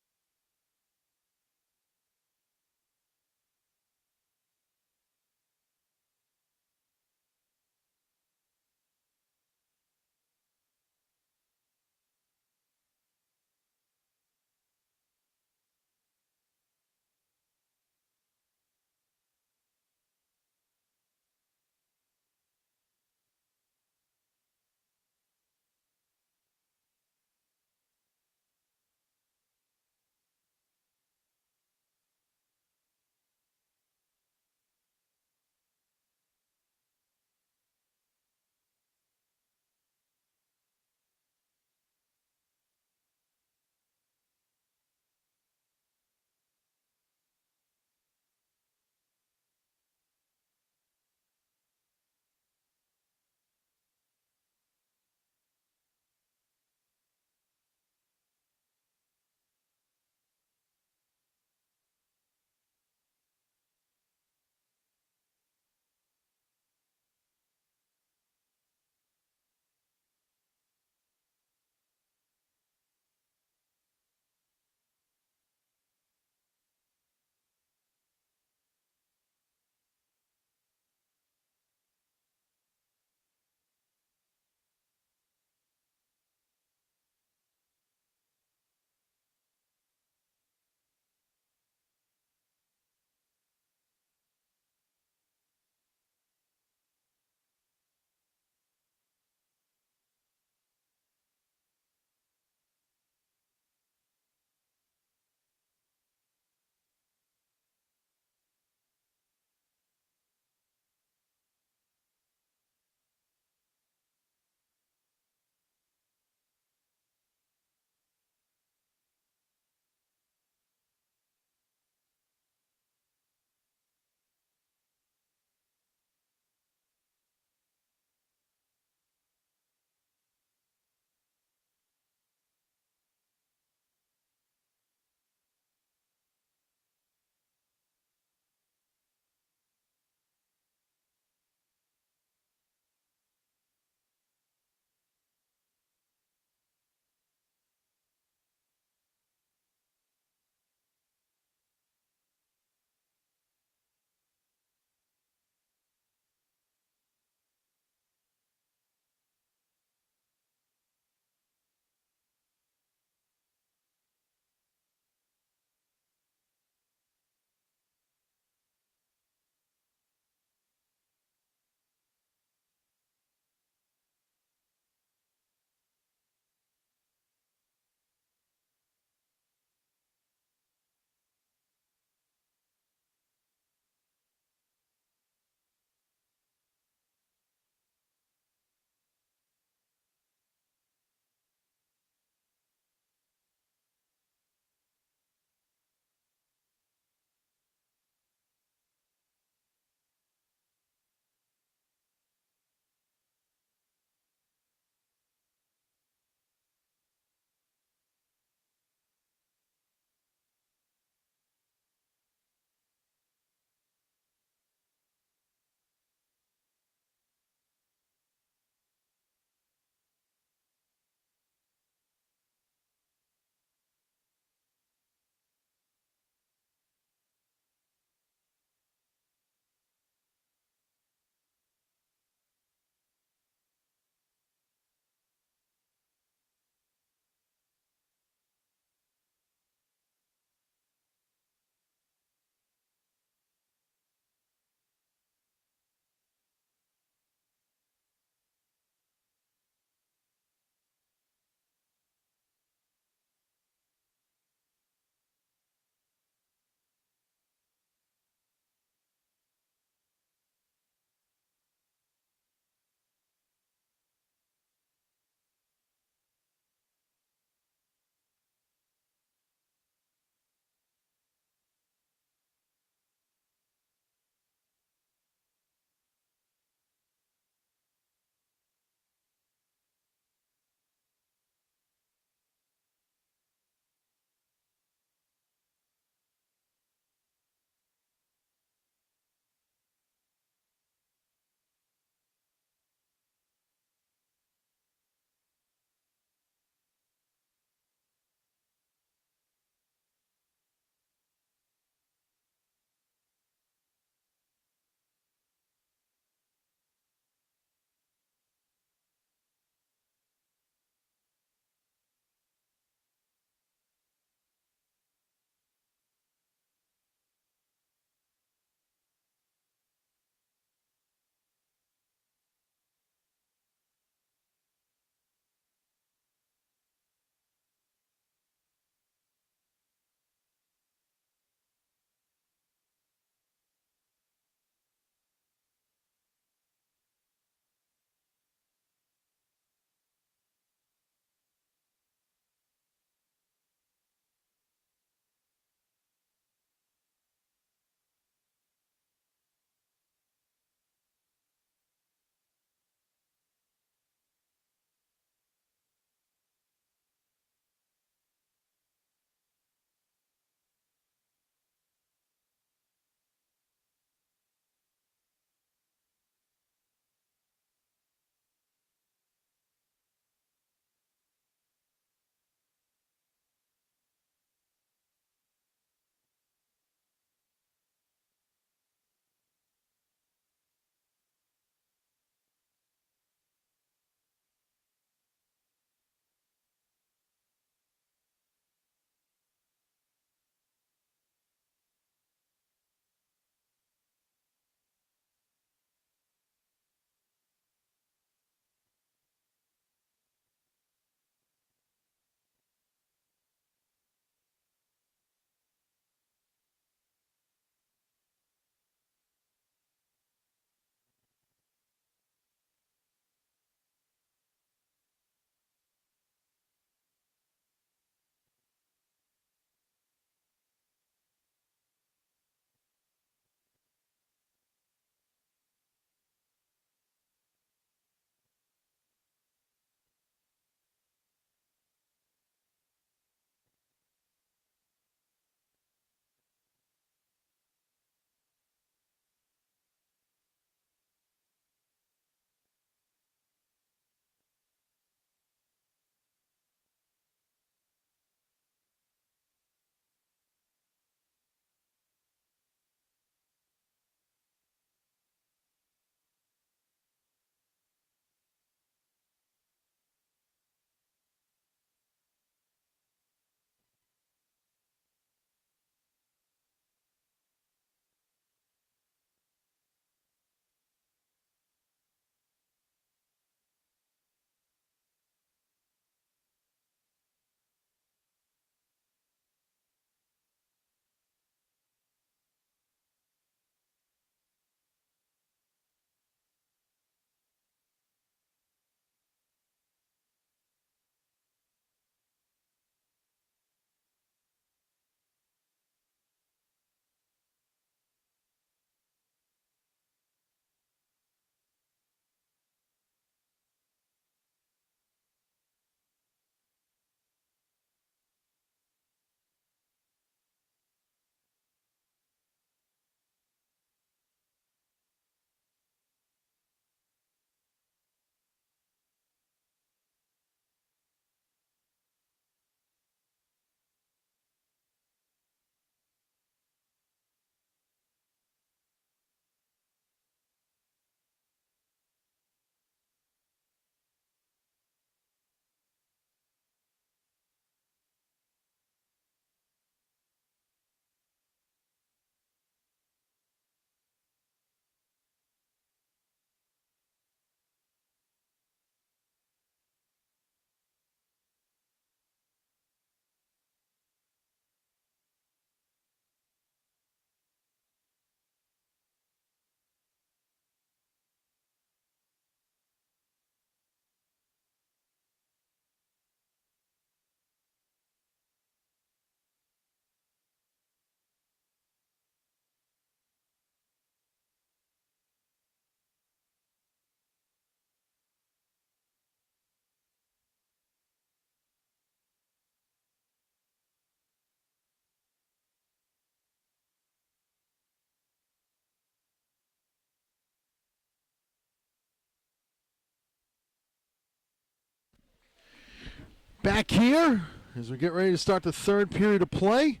back here as we get ready to start the third period of play.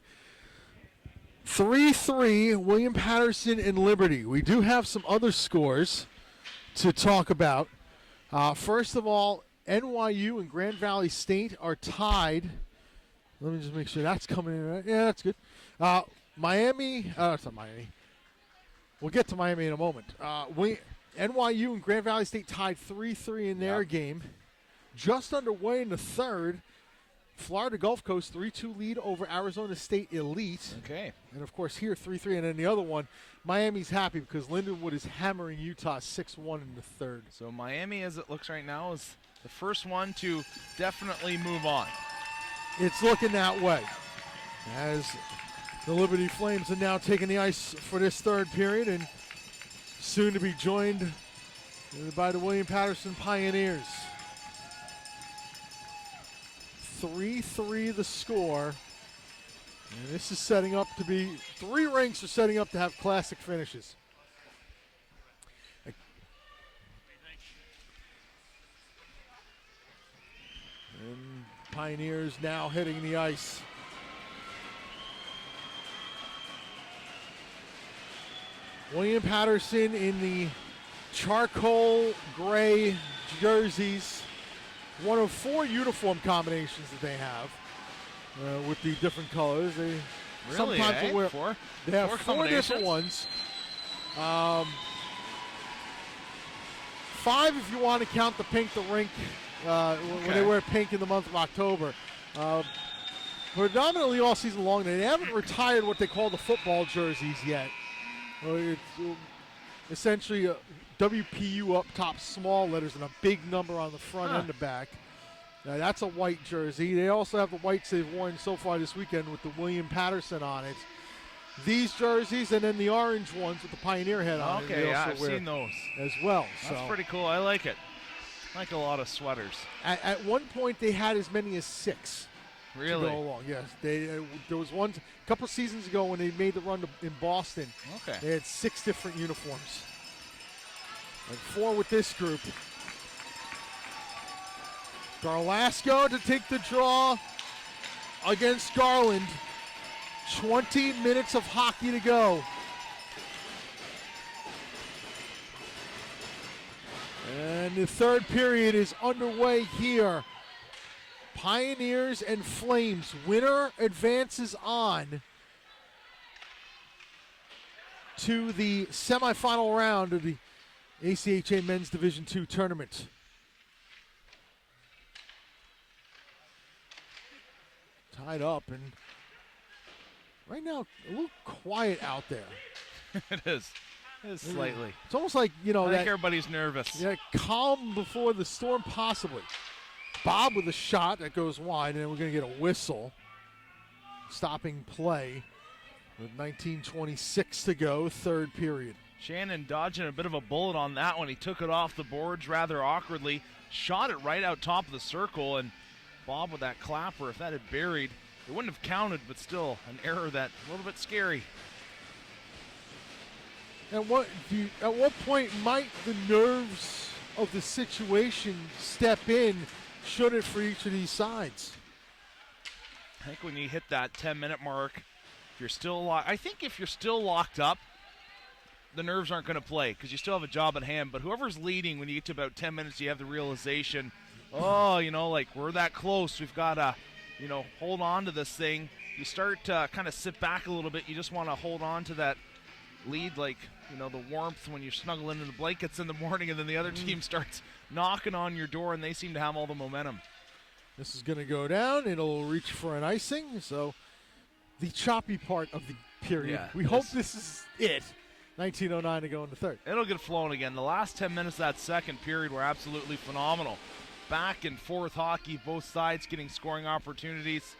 3-3, William Patterson and Liberty. We do have some other scores to talk about. First of all, NYU and Grand Valley State are tied. Let me just make sure that's coming in right. Yeah, that's good. Miami, it's not Miami. We'll get to Miami in a moment. NYU and Grand Valley State tied 3-3 in their game. Just underway in the third. Florida Gulf Coast 3-2 lead over Arizona State Elite. Okay. And, of course, here 3-3. And then the other one, Miami's happy because Lindenwood is hammering Utah 6-1 in the third. So Miami, as it looks right now, is the first one to definitely move on. It's looking that way as the Liberty Flames are now taking the ice for this third period and soon to be joined by the William Patterson Pioneers. 3-3 the score. And this is setting up to be, three ranks are setting up to have classic finishes. And Pioneers now hitting the ice. William Patterson in the charcoal gray jerseys. One of four uniform combinations that they have with the different colors. They Really, sometimes will wear. Four? They have Four four different combinations? ones. Five if you want to count the pink, the rink, when they wear pink in the month of October. Predominantly all season long. They haven't retired what they call the football jerseys yet. It's essentially a WPU up top, small letters, and a big number on the front and the back. That's a white jersey. They also have the whites they've worn so far this weekend with the William Patterson on it. These jerseys and then the orange ones with the Pioneer head on it. Okay, yeah, I've seen those as well. That's pretty cool. I like it. I like a lot of sweaters. At one point, they had as many as 6. Really? To go along. Yes. There was one a couple seasons ago when they made the run in Boston. Okay. They had 6 different uniforms. And 4 with this group. Garlasco to take the draw against Garland. 20 minutes of hockey to go. And the third period is underway here. Pioneers and Flames. Winner advances on to the semifinal round of the ACHA Men's Division II tournament. Tied up, and right now a little quiet out there. It is. It is slightly. It's almost like, I think everybody's nervous. Yeah, calm before the storm, possibly. Bob with a shot that goes wide, and then we're going to get a whistle. Stopping play with 19:26 to go, third period. Shannon dodging a bit of a bullet on that one. He took it off the boards rather awkwardly, shot it right out top of the circle, and Bob with that clapper, if that had buried, it wouldn't have counted, but still an error that a little bit scary. At what point might the nerves of the situation step in, should it, for each of these sides? I think when you hit that 10-minute mark, if you're still I think if you're still locked up, the nerves aren't going to play because you still have a job at hand. But whoever's leading, when you get to about 10 minutes, you have the realization, like we're that close. We've got to, hold on to this thing. You start to kind of sit back a little bit. You just want to hold on to that lead, like, the warmth when you're snuggling in the blankets in the morning, and then the other team starts knocking on your door, and they seem to have all the momentum. This is going to go down. It'll reach for an icing. So the choppy part of the period. Yeah, we hope this is it. 19:09 to go in the third. It'll get flowing again. The last 10 minutes of that second period were absolutely phenomenal. Back and forth hockey, both sides getting scoring opportunities.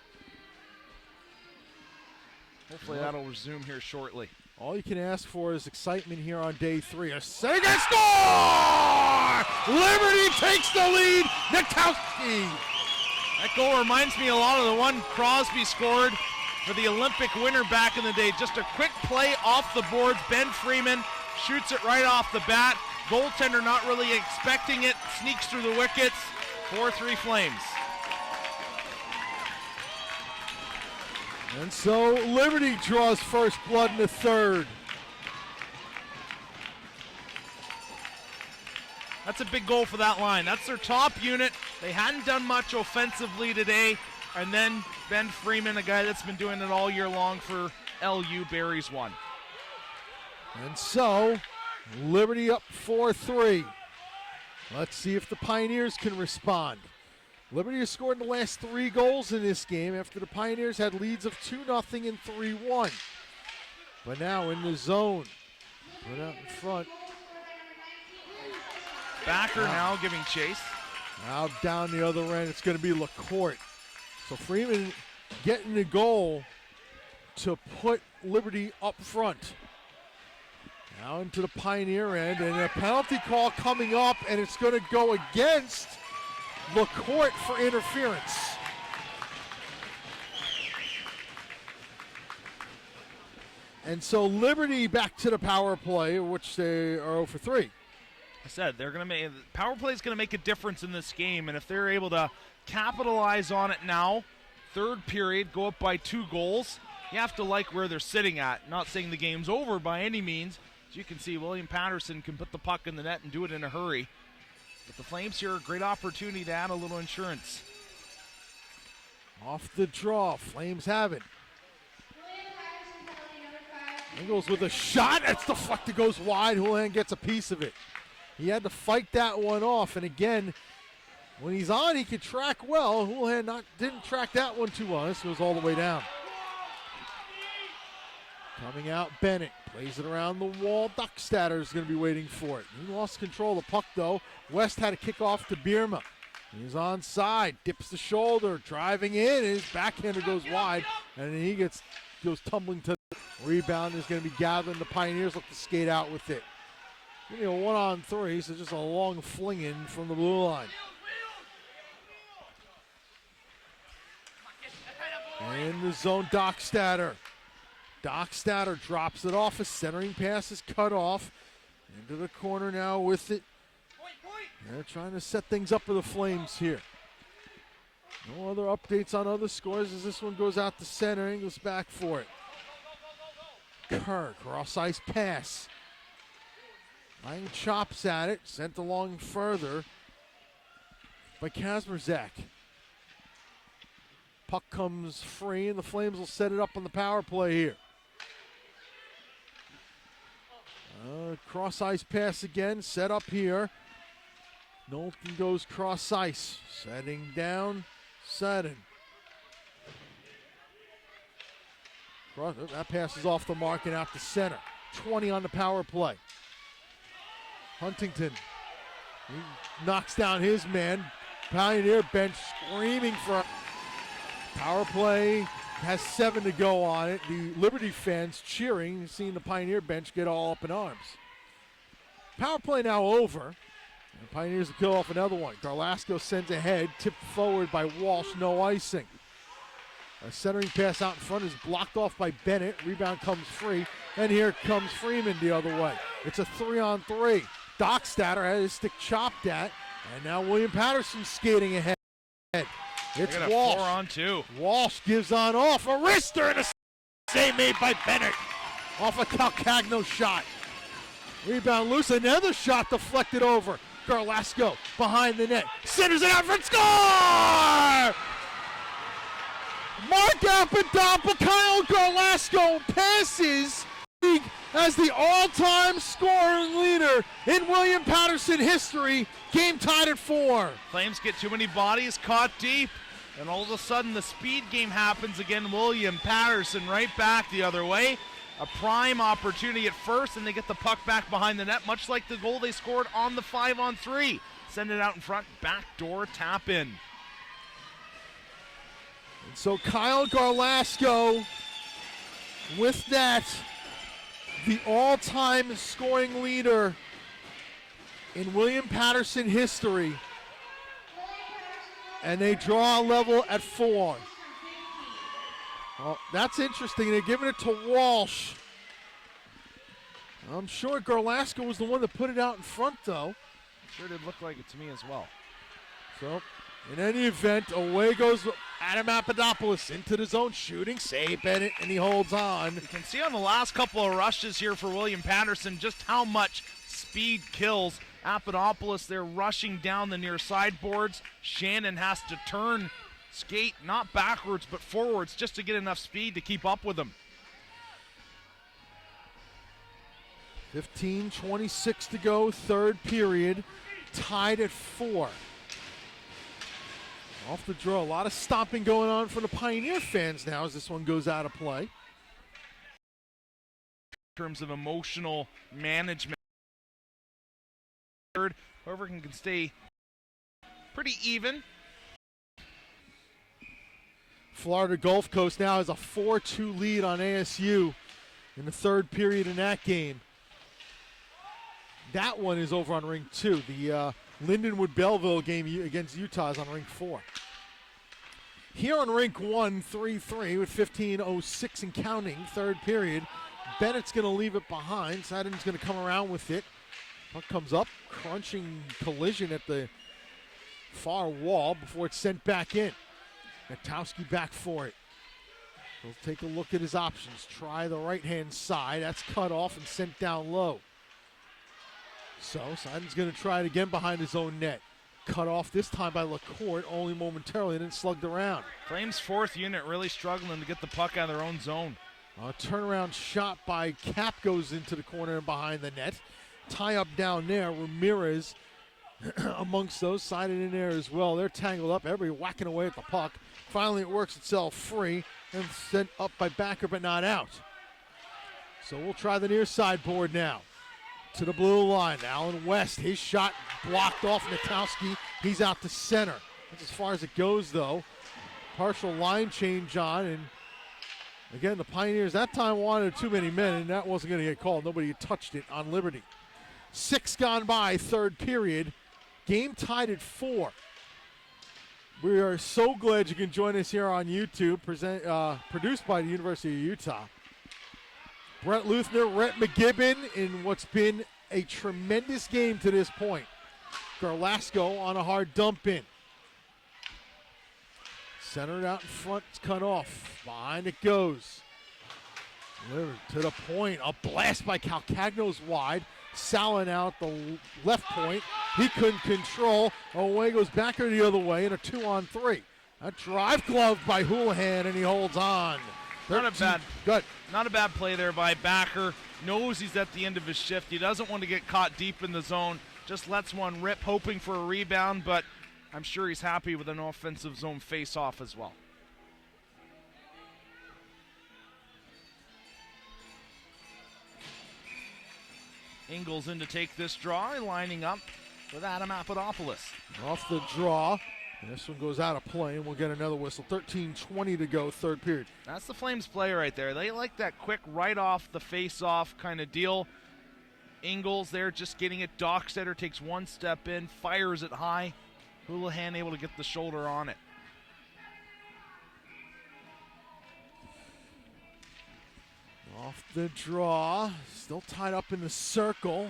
Hopefully that'll resume here shortly. All you can ask for is excitement here on day 3. A second score! Liberty takes the lead. Nikowski. That goal reminds me a lot of the one Crosby scored for the Olympic winner back in the day. Just a quick play off the boards. Ben Freeman shoots it right off the bat. Goaltender not really expecting it. Sneaks through the wickets. 4-3 Flames. And so Liberty draws first blood in the third. That's a big goal for that line. That's their top unit. They hadn't done much offensively today. And then Ben Freeman, a guy that's been doing it all year long for LU, buries one. And so Liberty up 4-3. Let's see if the Pioneers can respond. Liberty has scored the last 3 goals in this game after the Pioneers had leads of 2-0 and 3-1. But now in the zone, put out in front. Backer now giving chase. Now down the other end, it's going to be LaCourte. So Freeman getting the goal to put Liberty up front. Now into the Pioneer end, and a penalty call coming up, and it's going to go against LaCourte for interference. And so Liberty back to the power play, which they are 0 for 3. I said they're going to make power play is going to make a difference in this game, and if they're able to capitalize on it now, third period, go up by 2 goals, you have to like where they're sitting at. Not saying the game's over by any means. As you can see, William Patterson can put the puck in the net and do it in a hurry. But the Flames here, a great opportunity to add a little insurance. Off the draw, Flames have it. Ingles with a shot, that's deflected, goes wide. Houlihan gets a piece of it. He had to fight that one off, and again, when he's on, he can track well. Houlihan didn't track that one too well. This goes all the way down. Coming out, Bennett plays it around the wall. Dockstader is going to be waiting for it. He lost control of the puck, though. West had a kickoff to Bierma. He's onside, dips the shoulder, driving in, and his backhander goes wide, and then he goes tumbling to the rebound. Is going to be gathering. The Pioneers look to skate out with it. Give me a 1-on-3, so just a long fling in from the blue line. In the zone, Dockstader. Dockstader drops it off. A centering pass is cut off. Into the corner now with it. They're trying to set things up for the Flames here. No other updates on other scores as this one goes out to center and goes back for it. Kerr, cross-ice pass. Lang chops at it, sent along further by Kazmierzak. Puck comes free, and the Flames will set it up on the power play here. Cross-ice pass again, set up here. Knowlton goes cross-ice, setting down, setting. That pass is off the mark and out to center. 20 on the power play. Huntington, he knocks down his man. Pioneer bench screaming for a power play. Has 7 to go on it. The Liberty fans cheering, seeing the Pioneer bench get all up in arms. Power play now over. The Pioneers will kill off another one. Garlasco sends ahead, tipped forward by Walsh, no icing. A centering pass out in front is blocked off by Bennett. Rebound comes free. And here comes Freeman the other way. It's a 3-on-3. Dockstader had his stick chopped at. And now William Patterson skating ahead. It's Walsh. 4-on-2. Walsh gives on off. A wrister and a save made by Bennett. Off a Calcagno shot. Rebound loose. Another shot deflected over. Garlasco behind the net. Centers it out for score! Mark Apadampa, Kyle Garlasco passes as the all-time scoring leader in William Patterson history. Game tied at 4. Flames get too many bodies caught deep, and all of a sudden the speed game happens again. William Patterson right back the other way. A prime opportunity at first, and they get the puck back behind the net, much like the goal they scored on the 5-on-3. Send it out in front, backdoor tap in. And so Kyle Garlasco, with that, the all-time scoring leader in William Patterson history. And they draw a level at 4. Well, that's interesting. They're giving it to Walsh. I'm sure Garlasco was the one that put it out in front, though. Sure did look like it to me as well. So In any event, away goes Adam Papadopoulos into the zone, shooting, save Bennett, and he holds on. You can see on the last couple of rushes here for William Patterson just how much speed kills. Papadopoulos there rushing down the near sideboards. Shannon has to turn, skate, not backwards, but forwards just to get enough speed to keep up with him. 15:26 to go, third period, tied at 4. Off the draw, a lot of stomping going on for the Pioneer fans now as this one goes out of play. In terms of emotional management, whoever can stay pretty even. Florida Gulf Coast now has a 4-2 lead on ASU in the third period in that game. That one is over on ring 2. The Lindenwood Belleville game against Utah is on ring 4. Here on rink 1, 3-3 with 15:06 and counting, third period. Bennett's going to leave it behind. Sadin's going to come around with it. Puck comes up, crunching collision at the far wall before it's sent back in. Natowski back for it. He'll take a look at his options. Try the right-hand side. That's cut off and sent down low. So Sadin's going to try it again behind his own net. Cut off this time by LaCourte, only momentarily, and then slugged around. Flames' fourth unit really struggling to get the puck out of their own zone. A turnaround shot by Cap goes into the corner and behind the net. Tie up down there. Ramirez amongst those, sided in there as well. They're tangled up. Everybody whacking away at the puck. Finally, it works itself free and sent up by Backer, but not out. So we'll try the near sideboard now. To the blue line. Allen West, his shot blocked off Natowski. He's out to center. That's as far as it goes, though. Partial line change on, and again, the Pioneers that time wanted too many men, and that wasn't going to get called. Nobody had touched it on Liberty. 6 gone by, third period. Game tied at 4. We are so glad you can join us here on YouTube, produced by the University of Utah. Brett Luthner, Rhett McGibbon in what's been a tremendous game to this point. Garlasco on a hard dump in. Centered out in front, it's cut off. Behind it goes. Delivered to the point. A blast by Calcagno's wide. Salin out the left point. He couldn't control. Away goes Backer the other way in a 2-on-3. A drive glove by Houlihan, and he holds on. Not a bad play there by Backer. Knows he's at the end of his shift. He doesn't want to get caught deep in the zone. Just lets one rip, hoping for a rebound, but I'm sure he's happy with an offensive zone face-off as well. Ingles in to take this draw, lining up with Adam Papadopoulos. Off the draw. And this one goes out of play, and we'll get another whistle. 13:20 to go, third period. That's the Flames play right there. They like that quick right off the face-off kind of deal. Ingles there just getting it. Dockstetter takes one step in, fires it high. Houlihan able to get the shoulder on it. Off the draw, still tied up in the circle.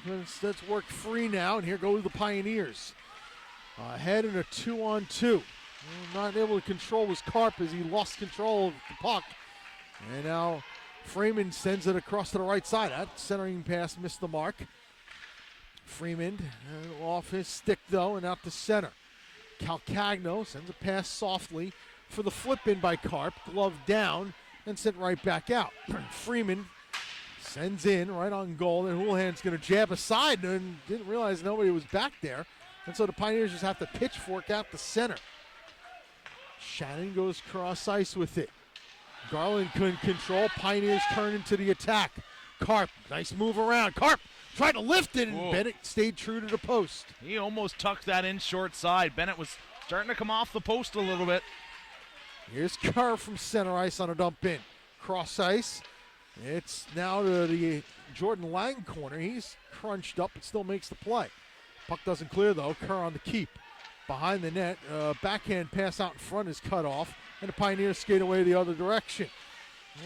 Let's work free now, and here go the Pioneers. Ahead in a 2-on-2. Not able to control was Karp as he lost control of the puck. And now Freeman sends it across to the right side. That centering pass missed the mark. Freeman off his stick though and out to center. Calcagno sends a pass softly for the flip in by Karp. Glove down and sent right back out. Freeman sends in right on goal, and Houlihan's going to jab aside and didn't realize nobody was back there. And so the Pioneers just have to pitchfork out the center. Shannon goes cross ice with it. Garland couldn't control. Pioneers turn into the attack. Karp, nice move around. Karp tried to lift it, and Bennett stayed true to the post. He almost tucked that in short side. Bennett was starting to come off the post a little bit. Here's Kerr from center ice on a dump in. Cross ice. It's now to the Jordan Lang corner. He's crunched up but still makes the play. Puck doesn't clear though. Kerr on the keep. Behind the net, backhand pass out in front is cut off, and the Pioneers skate away the other direction.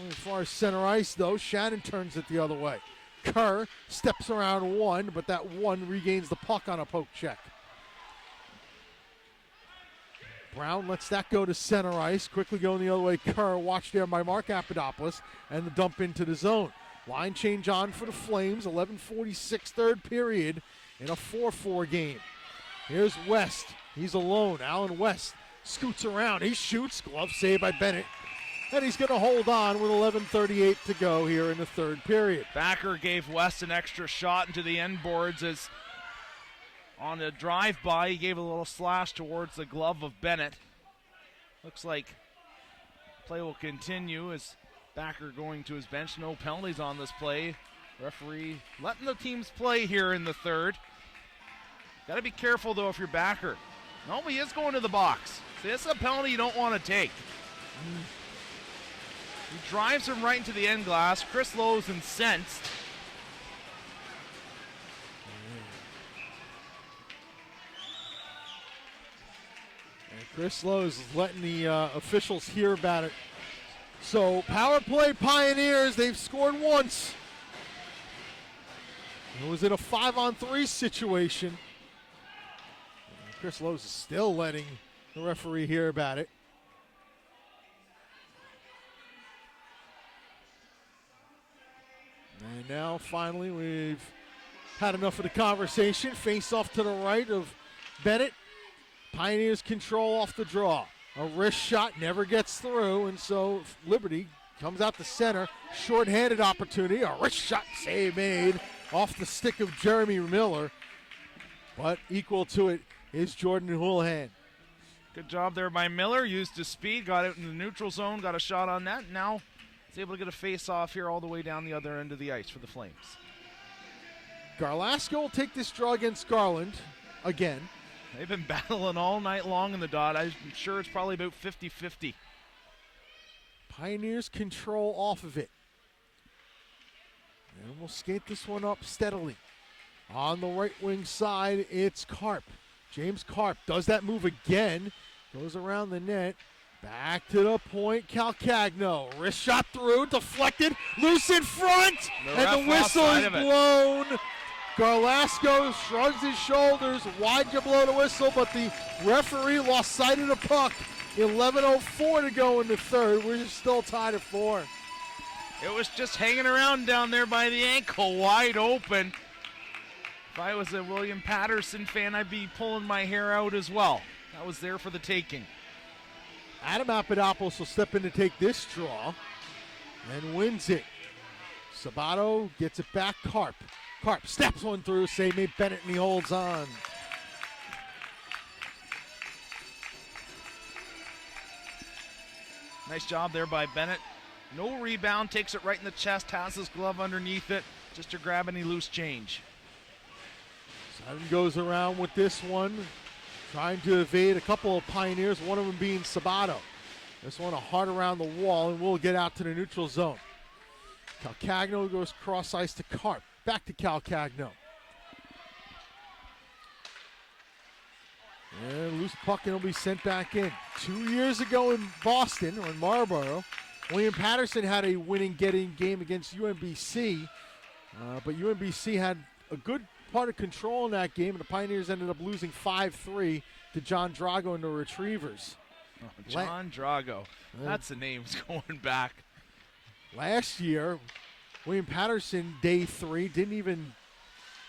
As far as center ice though, Shannon turns it the other way. Kerr steps around one, but that one regains the puck on a poke check. Brown lets that go to center ice. Quickly going the other way. Kerr watched there by Mark Papadopoulos, and the dump into the zone. Line change on for the Flames. 11:46 third period in a 4-4 game. Here's West. He's alone. Allen West scoots around. He shoots. Glove save by Bennett. And he's going to hold on with 11:38 to go here in the third period. Backer gave West an extra shot into the end boards as on a drive-by, he gave a little slash towards the glove of Bennett. Looks like play will continue as Backer going to his bench. No penalties on this play. Referee letting the teams play here in the third. Got to be careful, though, if you're Backer. No, he is going to the box. See, this is a penalty you don't want to take. He drives him right into the end glass. Chris Lowe's incensed. And Chris Lowe's letting the officials hear about it. So, power play Pioneers, they've scored once. It was in a 5-on-3 situation. And Chris Lowe's is still letting the referee hear about it. And now, finally, we've had enough of the conversation. Face off to the right of Bennett. Pioneers control off the draw. A wrist shot never gets through, and so Liberty comes out the center. Short-handed opportunity. A wrist shot save made off the stick of Jeremy Miller. But equal to it is Jordan Houlihan. Good job there by Miller. Used his speed, got it in the neutral zone, got a shot on that. Now he's able to get a face-off here all the way down the other end of the ice for the Flames. Garlasco will take this draw against Garland again. They've been battling all night long in the dot. I'm sure it's probably about 50-50. Pioneers control off of it. And we'll skate this one up steadily. On the right wing side, it's Karp. James Karp does that move again. Goes around the net. Back to the point, Calcagno. Wrist shot through, deflected, loose in front, and the whistle is blown. Garlasco shrugs his shoulders. Why'd you blow the whistle? But the referee lost sight of the puck. 11:04 to go in the third. We're still tied at 4. It was just hanging around down there by the ankle, wide open. If I was a William Patterson fan, I'd be pulling my hair out as well. That was there for the taking. Adam Papadopoulos will step in to take this draw and wins it. Sabato gets it back. Karp. Karp steps one through, save made Bennett, and he holds on. Nice job there by Bennett. No rebound, takes it right in the chest, has his glove underneath it, just to grab any loose change. Sutton goes around with this one, trying to evade a couple of Pioneers, one of them being Sabato. This one a hard around the wall, and we'll get out to the neutral zone. Calcagno goes cross ice to Karp. Back to Calcagno. And loose puck, and it'll be sent back in. 2 years ago in Boston, or in Marlborough, William Patterson had a winning getting game against UMBC, but UMBC had a good part of control in that game, and the Pioneers ended up losing 5-3 to John Drago and the Retrievers. Oh, John Drago. That's the names going back. Last year, William Patterson, day 3, didn't even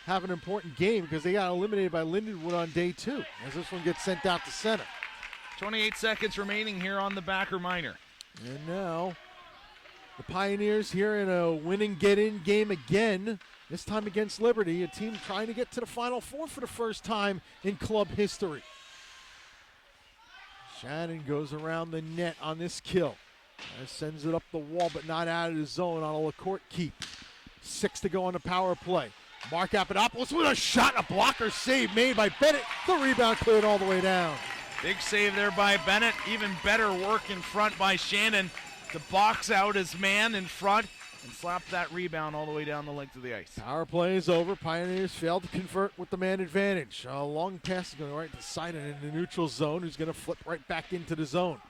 have an important game because they got eliminated by Lindenwood on day 2, as this one gets sent out to center. 28 seconds remaining here on the Backer Minor. And now, the Pioneers here in a winning get-in game again, this time against Liberty, a team trying to get to the Final Four for the first time in club history. Shannon goes around the net on this kill. Sends it up the wall, but not out of the zone on a LaCourte keep. 6 to go on the power play. Mark Papadopoulos with a shot, a blocker save made by Bennett. The rebound cleared all the way down. Big save there by Bennett. Even better work in front by Shannon to box out his man in front and slap that rebound all the way down the length of the ice. Power play is over. Pioneers failed to convert with the man advantage. A long pass is going right to Sidon in the neutral zone, who's going to flip right back into the zone.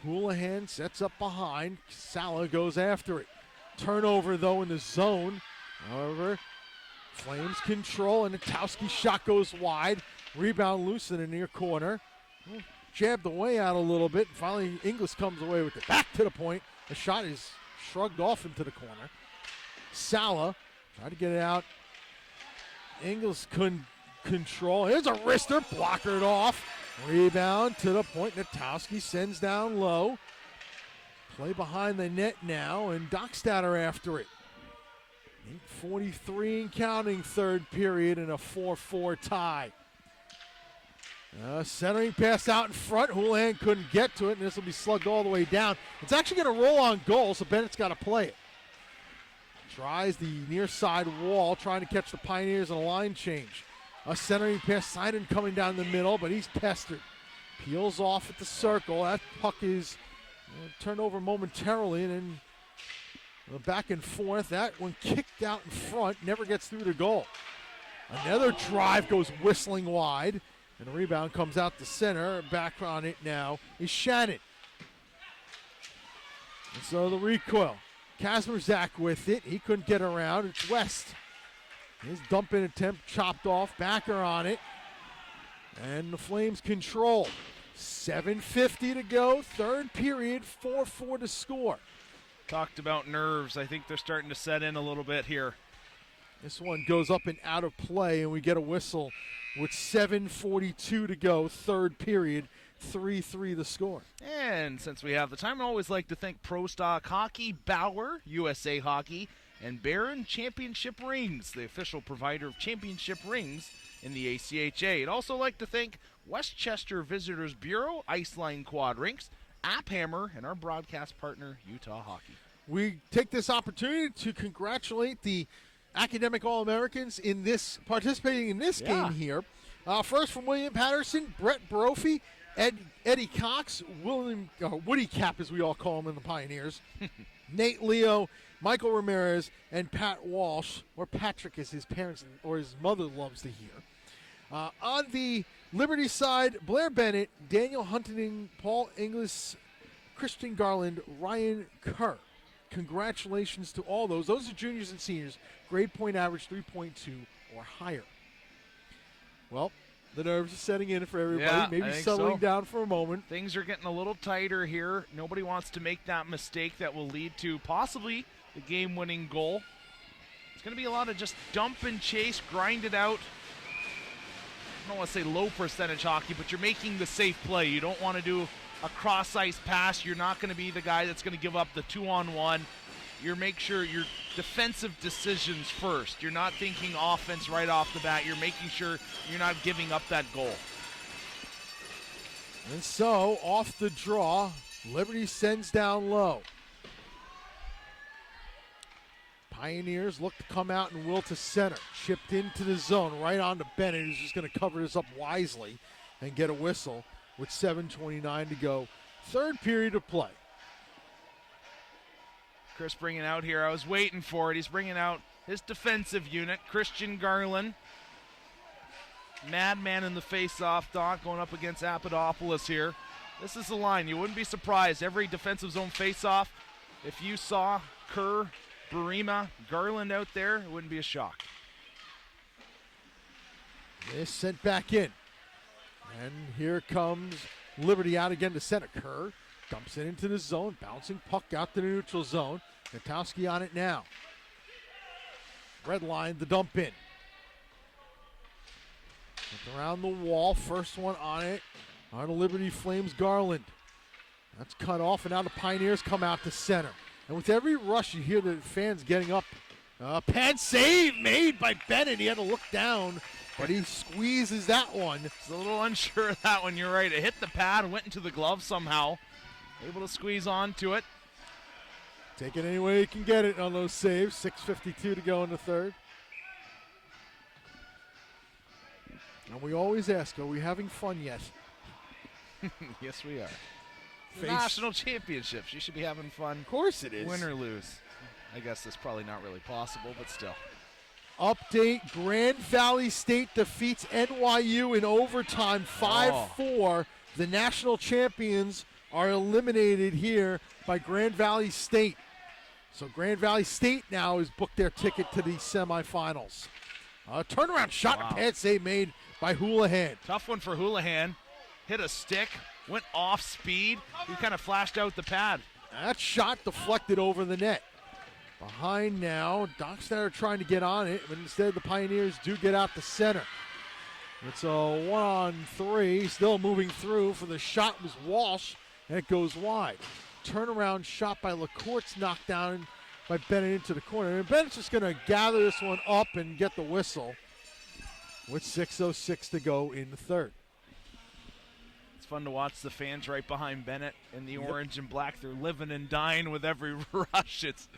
Houlihan sets up behind. Sala goes after it. Turnover, though, in the zone. However, Flames control, and the Towski shot goes wide. Rebound loose in the near corner. jabbed away out a little bit. Finally, Inglis comes away with it. Back to the point. The shot is shrugged off into the corner. Sala tried to get it out. Inglis couldn't control. Here's a wrister. Blocker it off. Rebound to the point. Natowski sends down low. Play behind the net now, and Dockstader after it. 8:43 and counting, third period, and a 4-4 tie. Centering pass out in front. Houlihan couldn't get to it, and this will be slugged all the way down. It's actually going to roll on goal, so Bennett's got to play it. Tries the near side wall, trying to catch the Pioneers in a line change. A centering pass, Sidon coming down the middle, but he's pestered. Peels off at the circle. That puck is turned over momentarily, and then back and forth. That one kicked out in front, never gets through the goal. Another drive goes whistling wide, and the rebound comes out the center. Back on it now is Shannon. And so the recoil. Kazmierzak with it. He couldn't get around. It's West. His dump-in attempt chopped off. Backer on it. And the Flames control. 7:50 to go. Third period. 4-4 to score. Talked about nerves. I think they're starting to set in a little bit here. This one goes up and out of play, and we get a whistle with 7:42 to go. Third period. 3-3 the score. And since we have the time, I always like to thank Pro Stock Hockey, Bauer, USA Hockey, and Barron Championship Rings, the official provider of championship rings in the ACHA. I'd also like to thank Westchester Visitors Bureau, Iceline Quad Rinks, App Hammer, and our broadcast partner, Utah Hockey. We take this opportunity to congratulate the academic All-Americans in this participating in this game here. First from William Patterson, Brett Brophy, Eddie Cox, Woody Cap as we all call him in the Pioneers, Nate Leo, Michael Ramirez, and Pat Walsh, or Patrick as his parents or his mother loves to hear. On the Liberty side, Blair Bennett, Daniel Huntington, Paul Inglis, Christian Garland, Ryan Kerr. Congratulations to all those. Those are juniors and seniors. Grade point average 3.2 or higher. Well, the nerves are setting in for everybody. Yeah, Maybe I think settling so. down for a moment. Things are getting a little tighter here. Nobody wants to make that mistake that will lead to possibly the game-winning goal. It's going to be a lot of just dump and chase, grind it out. I don't want to say low percentage hockey, but you're making the safe play. You don't want to do a cross-ice pass. You're not going to be the guy that's going to give up the 2-on-1. You make sure your defensive decisions first. You're not thinking offense right off the bat. You're making sure you're not giving up that goal. And so, off the draw, Liberty sends down low. Pioneers look to come out and will to center. Chipped into the zone, right on to Bennett, who's just going to cover this up wisely and get a whistle with 7:29 to go. Third period of play. Chris bringing out here. I was waiting for it. He's bringing out his defensive unit, Christian Garland. Madman in the face-off, Doc, going up against Papadopoulos here. This is the line. You wouldn't be surprised. Every defensive zone face-off, if you saw Kerr, Burima, Garland out there, it wouldn't be a shock. This sent back in. And here comes Liberty out again to center. Kerr dumps it into the zone, bouncing puck out to the neutral zone. Natowski on it now. Red line, the dump in. Look around the wall, first one on it. On the Liberty Flames, Garland. That's cut off, and now the Pioneers come out to center. And with every rush, you hear the fans getting up. Pad save made by Bennett. He had to look down, but he squeezes that one. He's a little unsure of that one. You're right. It hit the pad, went into the glove somehow. Able to squeeze onto it. Take it any way you can get it on those saves. 6:52 to go in the third. And we always ask, are we having fun yet? Yes, we are. Face- National championships. You should be having fun. Of course it is. Win or lose. I guess that's probably not really possible, but still. Update, Grand Valley State defeats NYU in overtime 5-4. The national champions are eliminated here by Grand Valley State. So Grand Valley State now has booked their ticket to the semifinals. Turnaround shot and pad save made by Houlihan. Tough one for Houlihan. Hit a stick, went off speed. He kind of flashed out the pad. That shot deflected over the net. Behind now, Dockstader trying to get on it, but instead the Pioneers do get out the center. It's a 1-on-3, still moving through. For the shot was Walsh, and it goes wide. Turnaround shot by LaCourte's knocked down by Bennett into the corner. And Bennett's just going to gather this one up and get the whistle with 6:06 to go in the third. It's fun to watch the fans right behind Bennett in the orange and black. They're living and dying with every rush. It's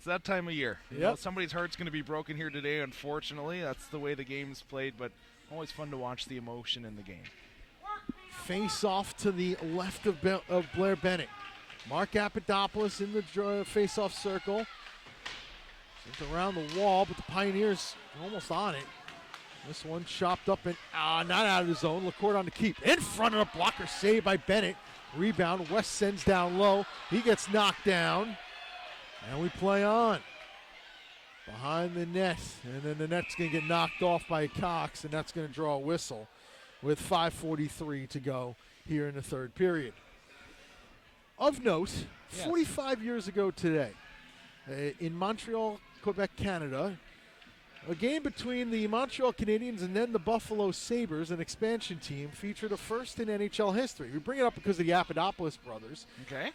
that time of year. You know, somebody's heart's going to be broken here today, unfortunately. That's the way the game's played, but always fun to watch the emotion in the game. Face off to the left of Blair Bennett. Mark Papadopoulos in the face-off circle. It's around the wall, but the Pioneers are almost on it. This one chopped up and not out of the zone. LaCourte on the keep. In front of the blocker, saved by Bennett. Rebound, West sends down low. He gets knocked down. And we play on. Behind the net. And then the net's going to get knocked off by Cox, and that's going to draw a whistle with 5:43 to go here in the third period. Of note, 45 years ago today, in Montreal, Quebec, Canada, a game between the Montreal Canadiens and then the Buffalo Sabres, an expansion team, featured a first in NHL history. We bring it up because of the Papadopoulos brothers. Okay.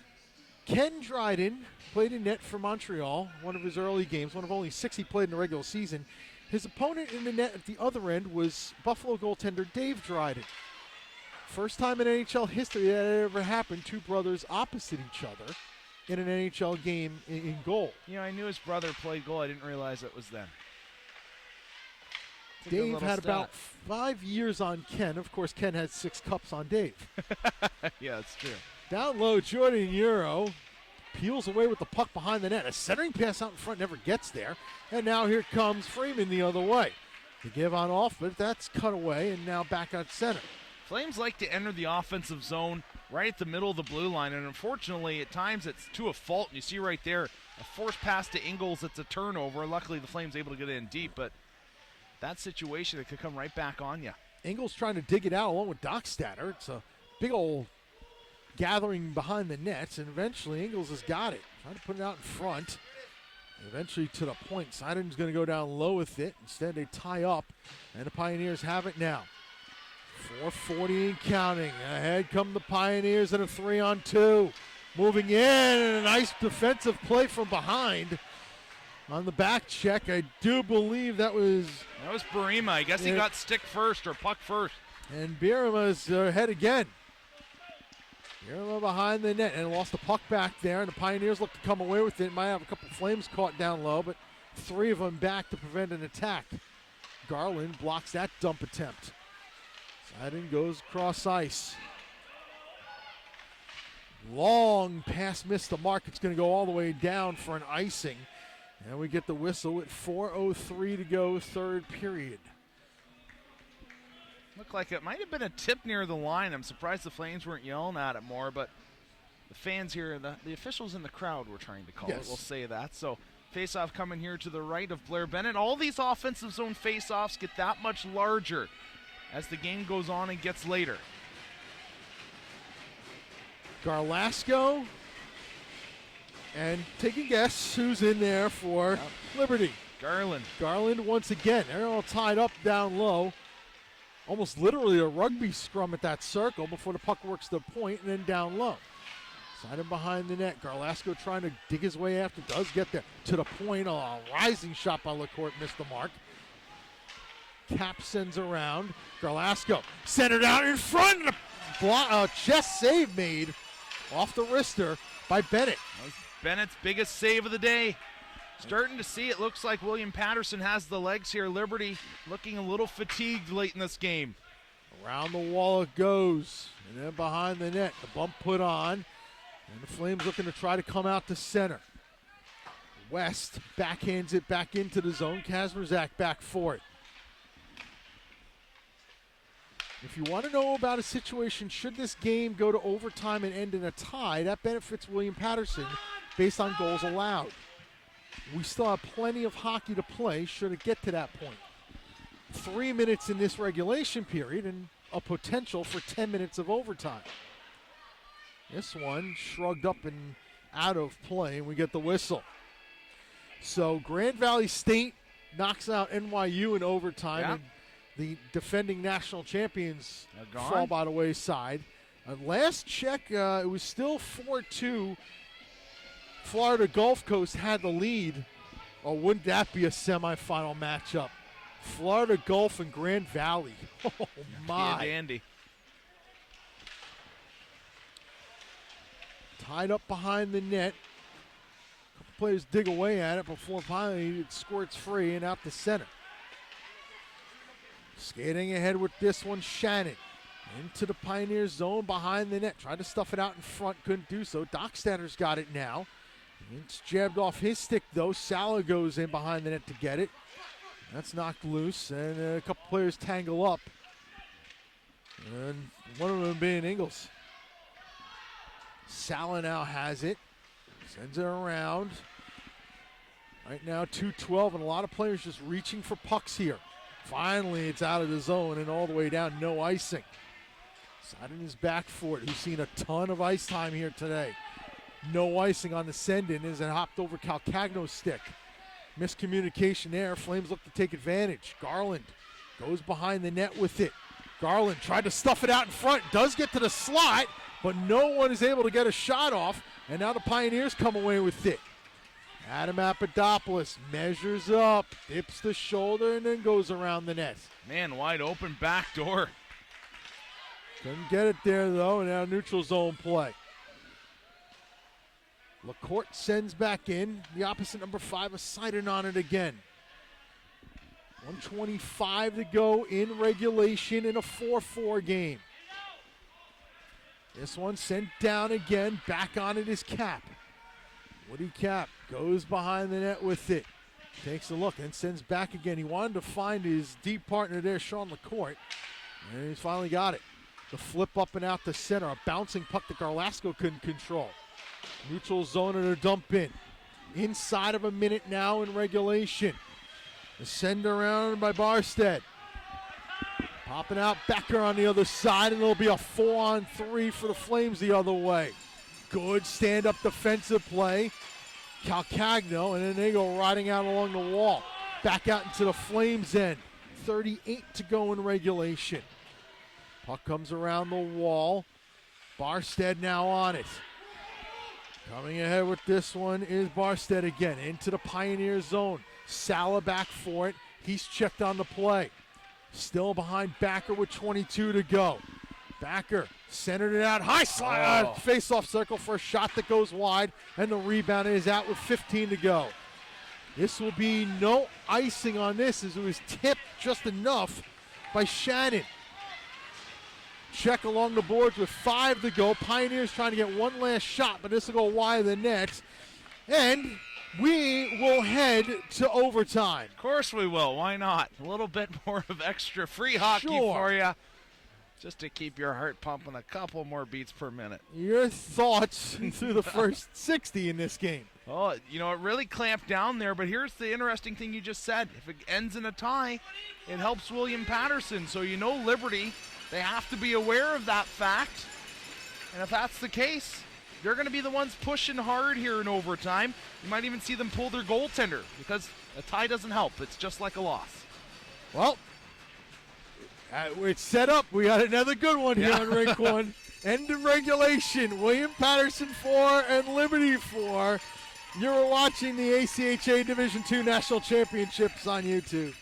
Ken Dryden played in net for Montreal, one of his early games, one of only 6 he played in the regular season. His opponent in the net at the other end was Buffalo goaltender Dave Dryden. First time in NHL history that had ever happened, two brothers opposite each other in an NHL game in goal. You know, I knew his brother played goal. I didn't realize it was them. Dave had about 5 years on Ken. Of course, Ken had 6 cups on Dave. Yeah, that's true. Down low, Jordan Euro peels away with the puck behind the net. A centering pass out in front never gets there. And now here comes Freeman the other way. To give on off, but that's cut away, and now back at center. Flames like to enter the offensive zone right at the middle of the blue line, and unfortunately at times it's to a fault. And you see right there a forced pass to Ingles. It's a turnover. Luckily the Flames able to get in deep, but that situation, it could come right back on you. Ingles trying to dig it out along with Dockstader. It's a big old gathering behind the nets, and eventually Ingles has got it. Trying to put it out in front. Eventually to the point. Seiden's going to go down low with it. Instead they tie up, and the Pioneers have it now. 4:40 and counting. Ahead come the Pioneers in a 3-on-2. Moving in, and a nice defensive play from behind. On the back check, I do believe that was Burima. I guess he got stick first or puck first. And Birima's ahead again. Birima behind the net and lost the puck back there, and the Pioneers look to come away with it. Might have a couple Flames caught down low, but 3 of them back to prevent an attack. Garland blocks that dump attempt. Seiden goes across ice. Long pass missed the mark. It's going to go all the way down for an icing. And we get the whistle with 4:03 to go, third period. Looked like it might have been a tip near the line. I'm surprised the Flames weren't yelling at it more, but the fans here, the officials in the crowd were trying to call it. We'll say that. So face-off coming here to the right of Blair Bennett. All these offensive zone face-offs get that much larger as the game goes on and gets later. Garlasco. And take a guess who's in there for Liberty. Garland. Garland once again. They're all tied up down low. Almost literally a rugby scrum at that circle before the puck works the point and then down low. Seiden behind the net. Garlasco trying to dig his way after. Does get there to the point. A rising shot by LaCourte missed the mark. Cap sends around. Garlasco centered out in front. Chest save made off the wrister by Bennett. That was Bennett's biggest save of the day. Starting to see it looks like William Patterson has the legs here. Liberty looking a little fatigued late in this game. Around the wall it goes. And then behind the net, the bump put on. And the Flames looking to try to come out to center. West backhands it back into the zone. Kazmierzak back for it. If you want to know about a situation, should this game go to overtime and end in a tie, that benefits William Patterson based on goals allowed. We still have plenty of hockey to play should it get to that point. 3 minutes in this regulation period and a potential for 10 minutes of overtime. This one shrugged up and out of play, and we get the whistle. So Grand Valley State knocks out NYU in overtime, Yeah. and the defending national champions They're gone. fall by the wayside. Last check, it was still 4-2. Florida Gulf Coast had the lead. Or wouldn't that be a semifinal matchup? Florida Gulf and Grand Valley. Oh, my. Yeah, dandy. Tied up behind the net. Couple players dig away at it before finally it squirts free and out the center. Skating ahead with this one, Shannon. Into the Pioneer zone behind the net. Tried to stuff it out in front, couldn't do so. Dockstadter's got it now. It's jabbed off his stick, though. Sala goes in behind the net to get it. That's knocked loose, and a couple players tangle up. And one of them being Ingles. Sala now has it. Sends it around. Right now, 2-12, and a lot of players just reaching for pucks here. Finally, it's out of the zone and all the way down, no icing. Siding his back for it, who's seen a ton of ice time here today. No icing on the send-in as it hopped over Calcagno's stick. Miscommunication there. Flames look to take advantage. Garland goes behind the net with it. Garland tried to stuff it out in front. Does get to the slot, but no one is able to get a shot off. And now the Pioneers come away with it. Adam Papadopoulos measures up, dips the shoulder, and then goes around the net. Man, wide open back door. Couldn't get it there, though, and now neutral zone play. LaCourte sends back in. The opposite number 5 is sighted on it again. 1:25 to go in regulation in a 4-4 game. This one sent down again. Back on it is Cap. Woody Cap goes behind the net with it. Takes a look and sends back again. He wanted to find his deep partner there, Sean LaCourte. And he's finally got it. The flip up and out the center. A bouncing puck that Garlasco couldn't control. Neutral zone and a dump in. Inside of a minute now in regulation. The send around by Barstead. Popping out Becker on the other side, and it'll be a 4-on-3 for the Flames the other way. Good stand-up defensive play. Calcagno, and then they go riding out along the wall. Back out into the Flames end. 38 to go in regulation. Puck comes around the wall. Barstead now on it. Coming ahead with this one is Barstead again. Into the Pioneer zone. Sala back for it. He's checked on the play. Still behind Backer with 22 to go. Backer centered it out. High slide. Face-off circle for a shot that goes wide. And the rebound is out with 15 to go. This will be no icing on this as it was tipped just enough by Shannon. Check along the boards with 5 to go. Pioneers trying to get one last shot, but this will go wide of the net. And we will head to overtime. Of course we will. Why not? A little bit more of extra free hockey for you, just to keep your heart pumping a couple more beats per minute. Your thoughts through the first 60 in this game? Oh, you know, it really clamped down there, but here's the interesting thing you just said. If it ends in a tie, it helps William Patterson. So you know Liberty, they have to be aware of that fact. And if that's the case, they're going to be the ones pushing hard here in overtime. You might even see them pull their goaltender because a tie doesn't help. It's just like a loss. Well, it's set up. We got another good one here on Rink 1. End of regulation. William Patterson 4 and Liberty 4. You're watching the ACHA Division II National Championships on YouTube.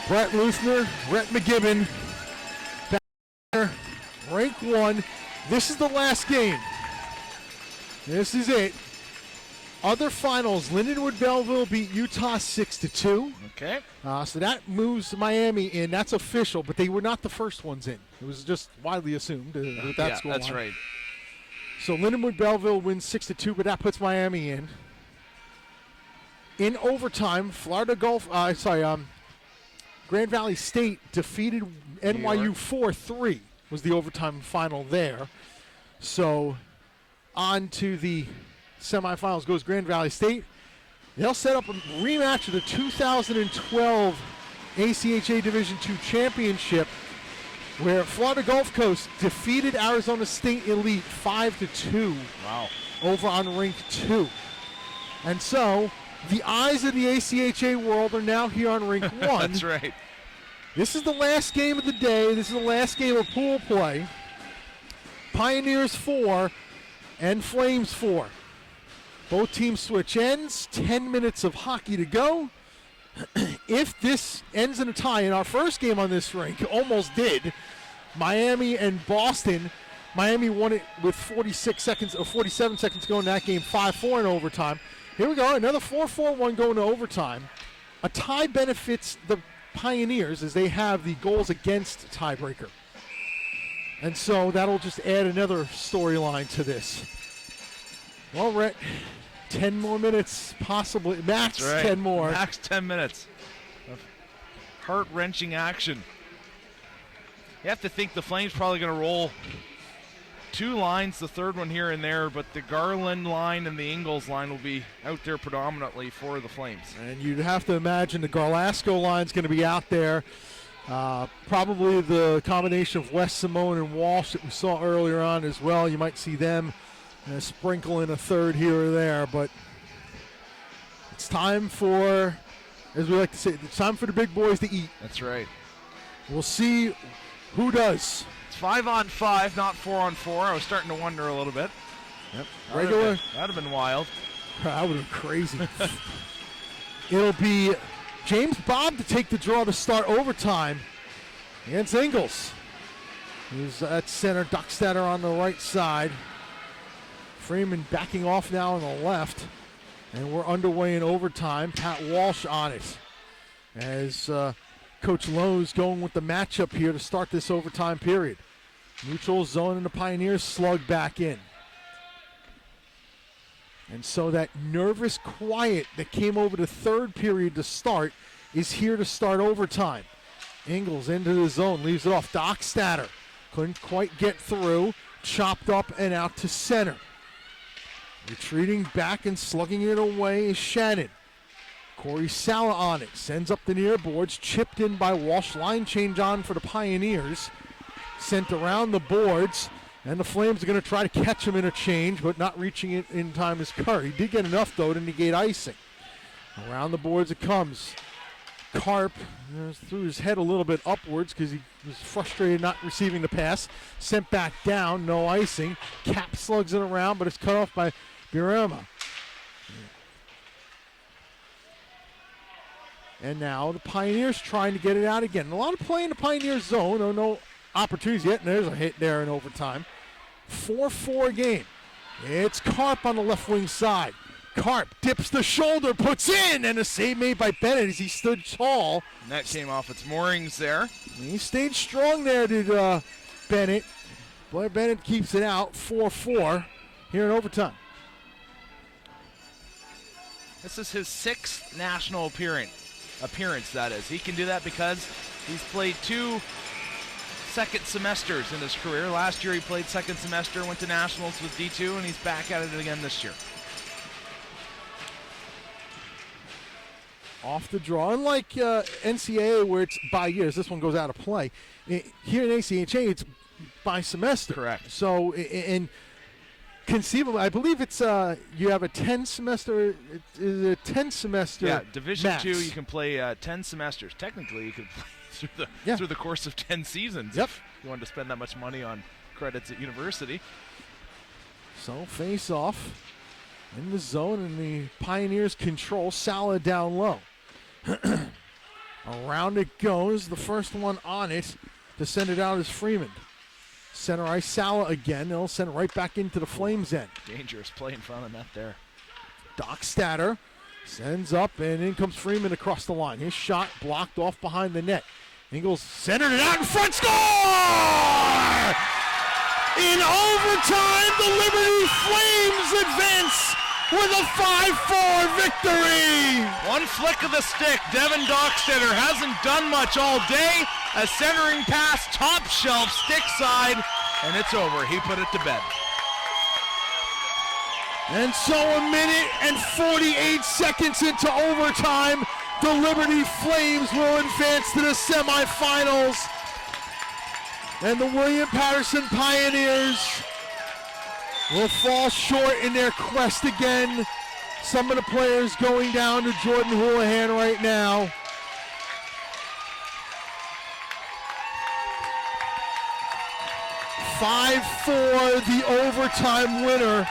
Brett Luthner, Rhett McGibbon, back there, rank 1. This is the last game. This is it. Other finals, Lindenwood Belleville beat Utah 6-2. Okay. So that moves Miami in. That's official, but they were not the first ones in. It was just widely assumed with that score. That's right. So Lindenwood Belleville wins 6-2, but that puts Miami in. In overtime, Grand Valley State defeated NYU 4-3. Was the overtime final there. So on to the semifinals goes Grand Valley State. They'll set up a rematch of the 2012 ACHA Division II Championship, where Florida Gulf Coast defeated Arizona State Elite 5-2. Wow. Over on rink 2. And so the eyes of the ACHA world are now here on rink 1. That's right. This is the last game of the day. This is the last game of pool play. Pioneers 4 and Flames 4. Both teams switch ends. 10 minutes of hockey to go. If this ends in a tie, in our first game on this rink, almost did. Miami and Boston. Miami won it with 47 seconds to go in that game, 5-4 in overtime. Here we go, another 4-4-1 going to overtime. A tie benefits the Pioneers as they have the goals against tiebreaker. And so that'll just add another storyline to this. Well, Rhett, 10 more minutes, possibly, max Right. 10 more. Max 10 minutes of heart-wrenching action. You have to think the Flames probably going to roll 2 lines, the third one here and there, but the Garland line and the Ingalls line will be out there predominantly for the Flames. And you'd have to imagine the Garlasco line's going to be out there. Probably the combination of West Simone and Walsh that we saw earlier on as well. You might see them sprinkle in a third here or there, but it's time for, as we like to say, it's time for the big boys to eat. That's right. We'll see who does. It's 5-on-5, not 4-on-4. I was starting to wonder a little bit. Yep. Regular. That'd have been wild. That would have been crazy. It'll be James Bob to take the draw to start overtime against Ingalls. He's at center, Duckstetter on the right side. Freeman backing off now on the left. And we're underway in overtime. Pat Walsh on it. As Coach Lowe's going with the matchup here to start this overtime period. Neutral zone and the Pioneers slug back in. And so that nervous quiet that came over the third period to start is here to start overtime. Ingalls into the zone, leaves it off. Dockstader couldn't quite get through. Chopped up and out to center. Retreating back and slugging it away is Shannon. Corey Sala on it. Sends up the near boards. Chipped in by Walsh. Line change on for the Pioneers. Sent around the boards. And the Flames are going to try to catch him in a change, but not reaching it in time as Kerr. He did get enough, though, to negate icing. Around the boards it comes. Karp threw his head a little bit upwards because he was frustrated not receiving the pass. Sent back down, no icing. Cap slugs it around, but it's cut off by Birema. And now the Pioneers trying to get it out again. A lot of play in the Pioneers zone. No opportunities yet, and there's a hit there in overtime. 4-4 game. It's Karp on the left wing side. Karp dips the shoulder, puts in, and a save made by Bennett as he stood tall. And that came off its moorings there. He stayed strong there, did Bennett. Blair Bennett keeps it out, 4-4 here in overtime. This is his 6th national appearance, that is. He can do that because he's played 2 second semesters in his career. Last year he played second semester, went to nationals with D2, and he's back at it again this year. Off the draw. Unlike NCAA where it's by years, this one goes out of play. Here in ACHA, it's by semester. Correct. So, and conceivably, I believe it's you have a 10 semester. Is a 10 semester. Yeah, Division max. 2, you can play 10 semesters. Technically, you could play through the course of 10 seasons. Yep. If you wanted to spend that much money on credits at university. So face off in the zone, and the Pioneers control. Sala down low. Around it goes. The first one on it to send it out is Freeman. Center ice, Sala again. They'll send it right back into the Flames end. Dangerous play in front of the net there. Doc Statter sends up, and in comes Freeman across the line. His shot blocked off behind the net. Ingles centered it out in front. Score! In overtime, the Liberty Flames advance with a 5-4 victory. One flick of the stick. Devin Dockstetter hasn't done much all day. A centering pass, top shelf, stick side, and it's over. He put it to bed. And so a minute and 48 seconds into overtime, the Liberty Flames will advance to the semifinals. And the William Patterson Pioneers will fall short in their quest again. Some of the players going down to Jordan Houlihan right now. (5-4) the overtime winner.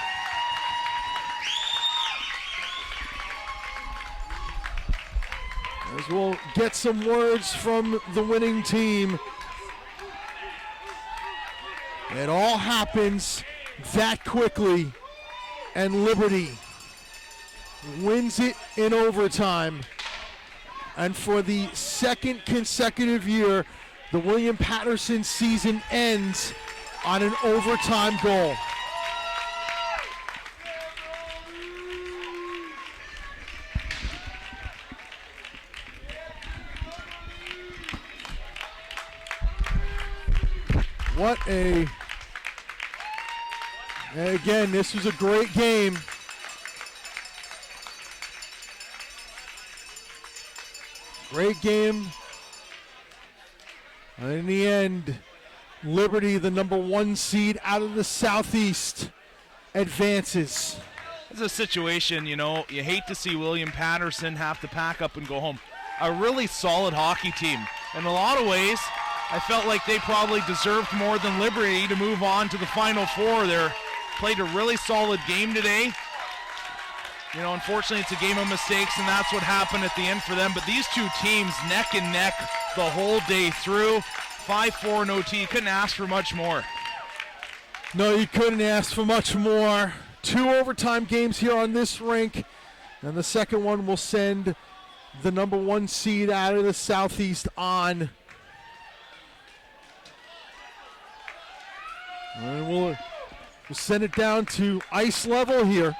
As we'll get some words from the winning team. It all happens that quickly, and Liberty wins it in overtime. And for the second consecutive year, the William Patterson season ends on an overtime goal. Again, this was a great game. Great game. And in the end, Liberty, the number 1 seed out of the Southeast, advances. It's a situation, you hate to see William Patterson have to pack up and go home. A really solid hockey team. In a lot of ways, I felt like they probably deserved more than Liberty to move on to the Final Four. They played a really solid game today. Unfortunately, it's a game of mistakes, and that's what happened at the end for them. But these two teams, neck and neck the whole day through. 5-4 in OT. You couldn't ask for much more. No, you couldn't ask for much more. 2 overtime games here on this rink, and the second one will send the number 1 seed out of the Southeast on. And we'll send it down to ice level here.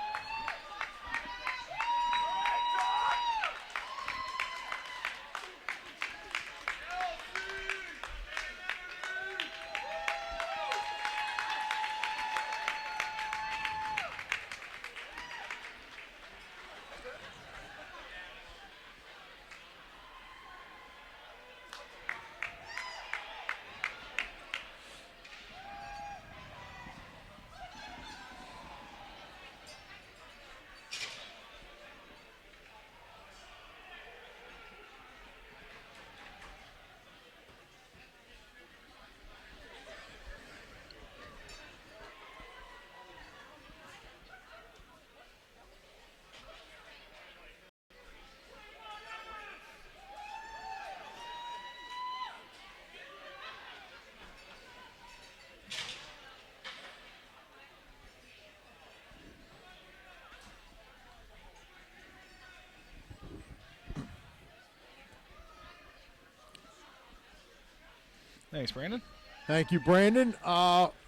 Thanks, Brandon. Thank you, Brandon.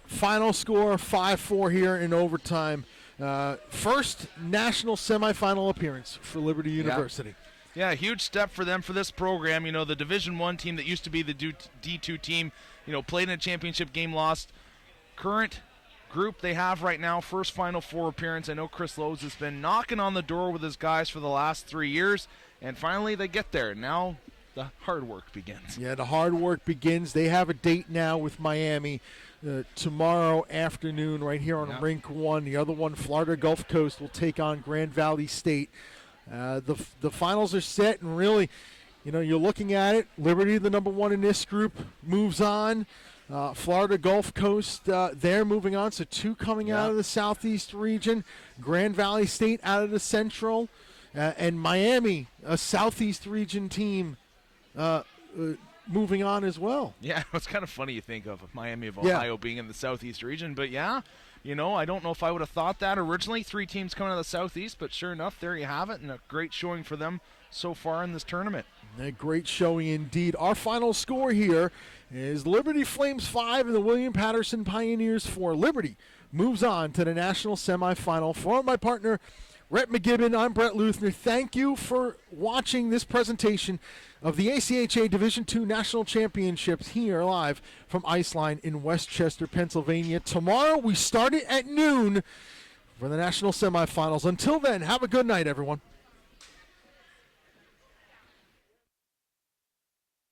Final score 5-4 here in overtime. First national semifinal appearance for Liberty University. Yeah, a huge step for them for this program. The Division I team that used to be the D2 team, played in a championship game, lost. Current group they have right now, first Final Four appearance. I know Chris Lowe's has been knocking on the door with his guys for the last 3 years, and finally they get there. Now the hard work begins. Yeah, the hard work begins. They have a date now with Miami tomorrow afternoon right here on Rink 1. The other one, Florida Gulf Coast, will take on Grand Valley State. The finals are set, and really, you're looking at it. Liberty, the number 1 in this group, moves on. Florida Gulf Coast, they're moving on. So 2 coming out of the Southeast region. Grand Valley State out of the Central. And Miami, a Southeast region team, moving on as well. Yeah, it's kind of funny you think of Miami of Ohio being in the Southeast region, but yeah, I don't know if I would have thought that originally. 3 teams coming out of the Southeast, but sure enough, there you have it, and a great showing for them so far in this tournament. A great showing indeed. Our final score here is Liberty Flames 5 and the William Patterson Pioneers 4. Liberty moves on to the national semifinal. For my partner, Rhett McGibbon, I'm Brett Luthner. Thank you for watching this presentation of the ACHA Division II National Championships here live from Iceline in Westchester, Pennsylvania. Tomorrow we start it at noon for the national semifinals. Until then, have a good night, everyone.